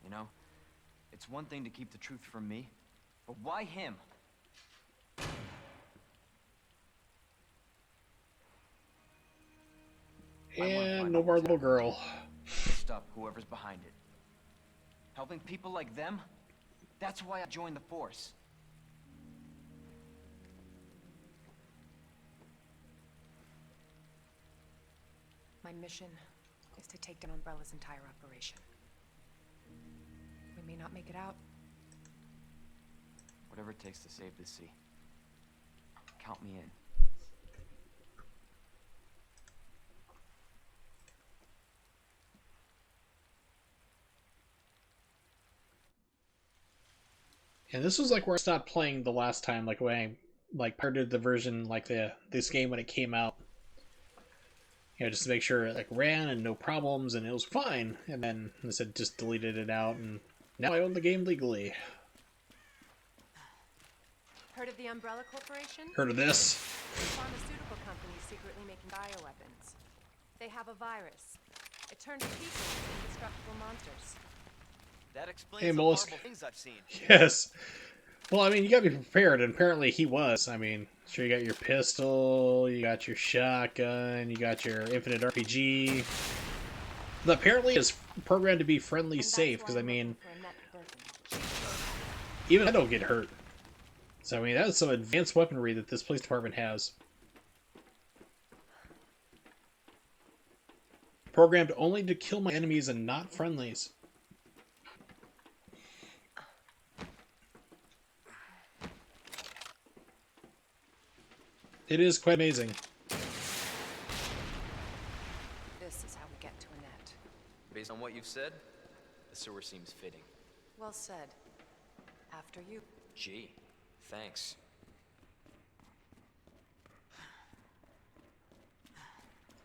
You know, it's one thing to keep the truth from me, but why him? And no more little girl. Stop whoever's behind it. Helping people like them? That's why I joined the force. My mission is to take down Umbrella's entire operation. We may not make it out. Whatever it takes to save the sea. Count me in. And this was like where I stopped playing the last time, like when I pirated the version, like this game when it came out. Just to make sure it ran and no problems and it was fine. And then I said just deleted it out, and now I own the game legally. Heard of the Umbrella Corporation? Heard of this? Pharmaceutical companies secretly making bioweapons. They have a virus. It turns people into indestructible monsters. That explains Hey, the Mollusk. horrible things I've seen. Yes. Well, I mean, you gotta be prepared, and apparently he was. I mean, sure, you got your pistol, you got your shotgun, you got your infinite RPG. But apparently it's programmed to be friendly safe, because, I mean, even I don't get hurt. So, I mean, that's some advanced weaponry that this police department has. Programmed only to kill my enemies and not friendlies. It is quite amazing. This is how we get to Annette. Based on what you've said, the sewer seems fitting. Well said. After you. Gee, thanks.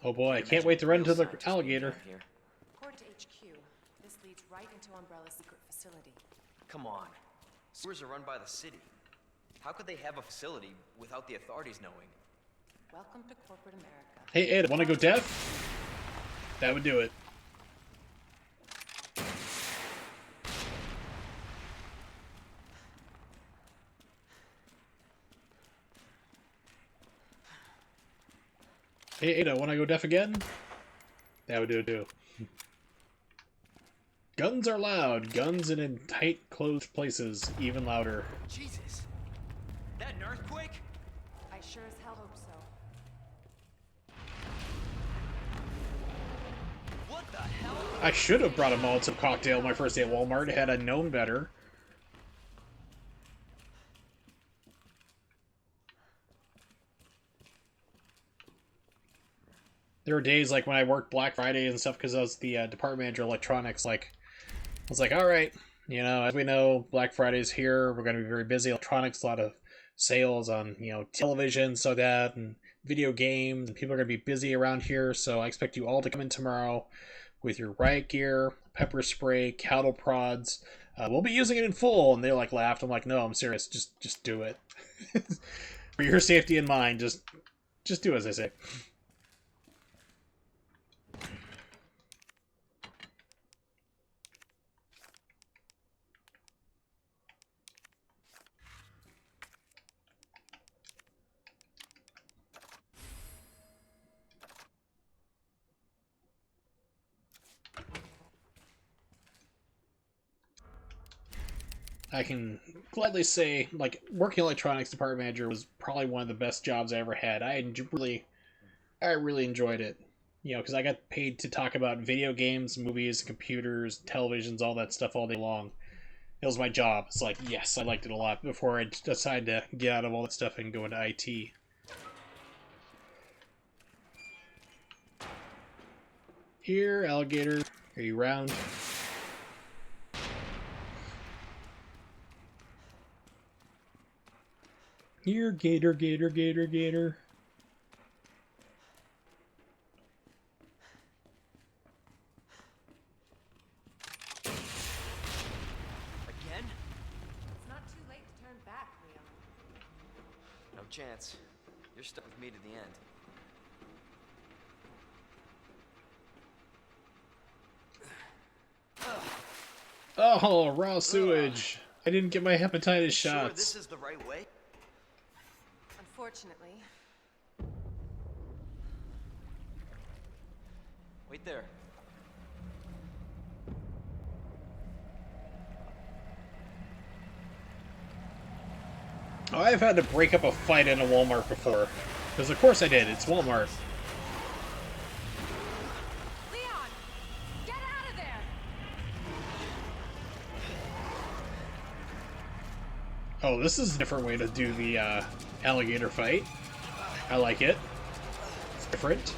Oh boy, I can't wait to run into the alligator. Here. Port to HQ. This leads right into Umbrella's secret facility. Come on. Sewers are run by the city. How could they have a facility without the authorities knowing? Welcome to corporate America. Hey Ed, wanna go deaf? That would do it. Hey Ada, wanna go deaf again? That would do it too. Guns are loud. Guns and in tight, closed places, even louder. Jesus! That an earthquake? I sure as hell hope so. What the hell? I should have brought a Molotov cocktail my first day at Walmart had I known better. There were days like when I worked Black Friday and stuff because I was the department manager of electronics. Like, I was like, all right, you know, as we know, Black Friday's here. We're going to be very busy. Electronics, a lot of sales on, you know, television, so that, and video games, and people are going to be busy around here. So I expect you all to come in tomorrow with your riot gear, pepper spray, cattle prods. We'll be using it in full. And they like laughed. I'm like, no, I'm serious. Just do it. For your safety and mine, just do as I say. I can gladly say, like, working electronics department manager was probably one of the best jobs I ever had. I really enjoyed it. You know, because I got paid to talk about video games, movies, computers, televisions, all that stuff all day long. It was my job. It's like, yes, I liked it a lot before I decided to get out of all that stuff and go into IT. Here, alligator. Are you round? Here, gator, gator, gator, gator. Again? It's not too late to turn back, Leon. No chance. You're stuck with me to the end. Oh, raw sewage. I didn't get my hepatitis Sure, shots. this is the right way? Unfortunately. Wait there. Oh, I've had to break up a fight in a Walmart before. Because of course I did, it's Walmart. Leon! Get out of there! Oh, this is a different way to do the alligator fight. I like it. It's different.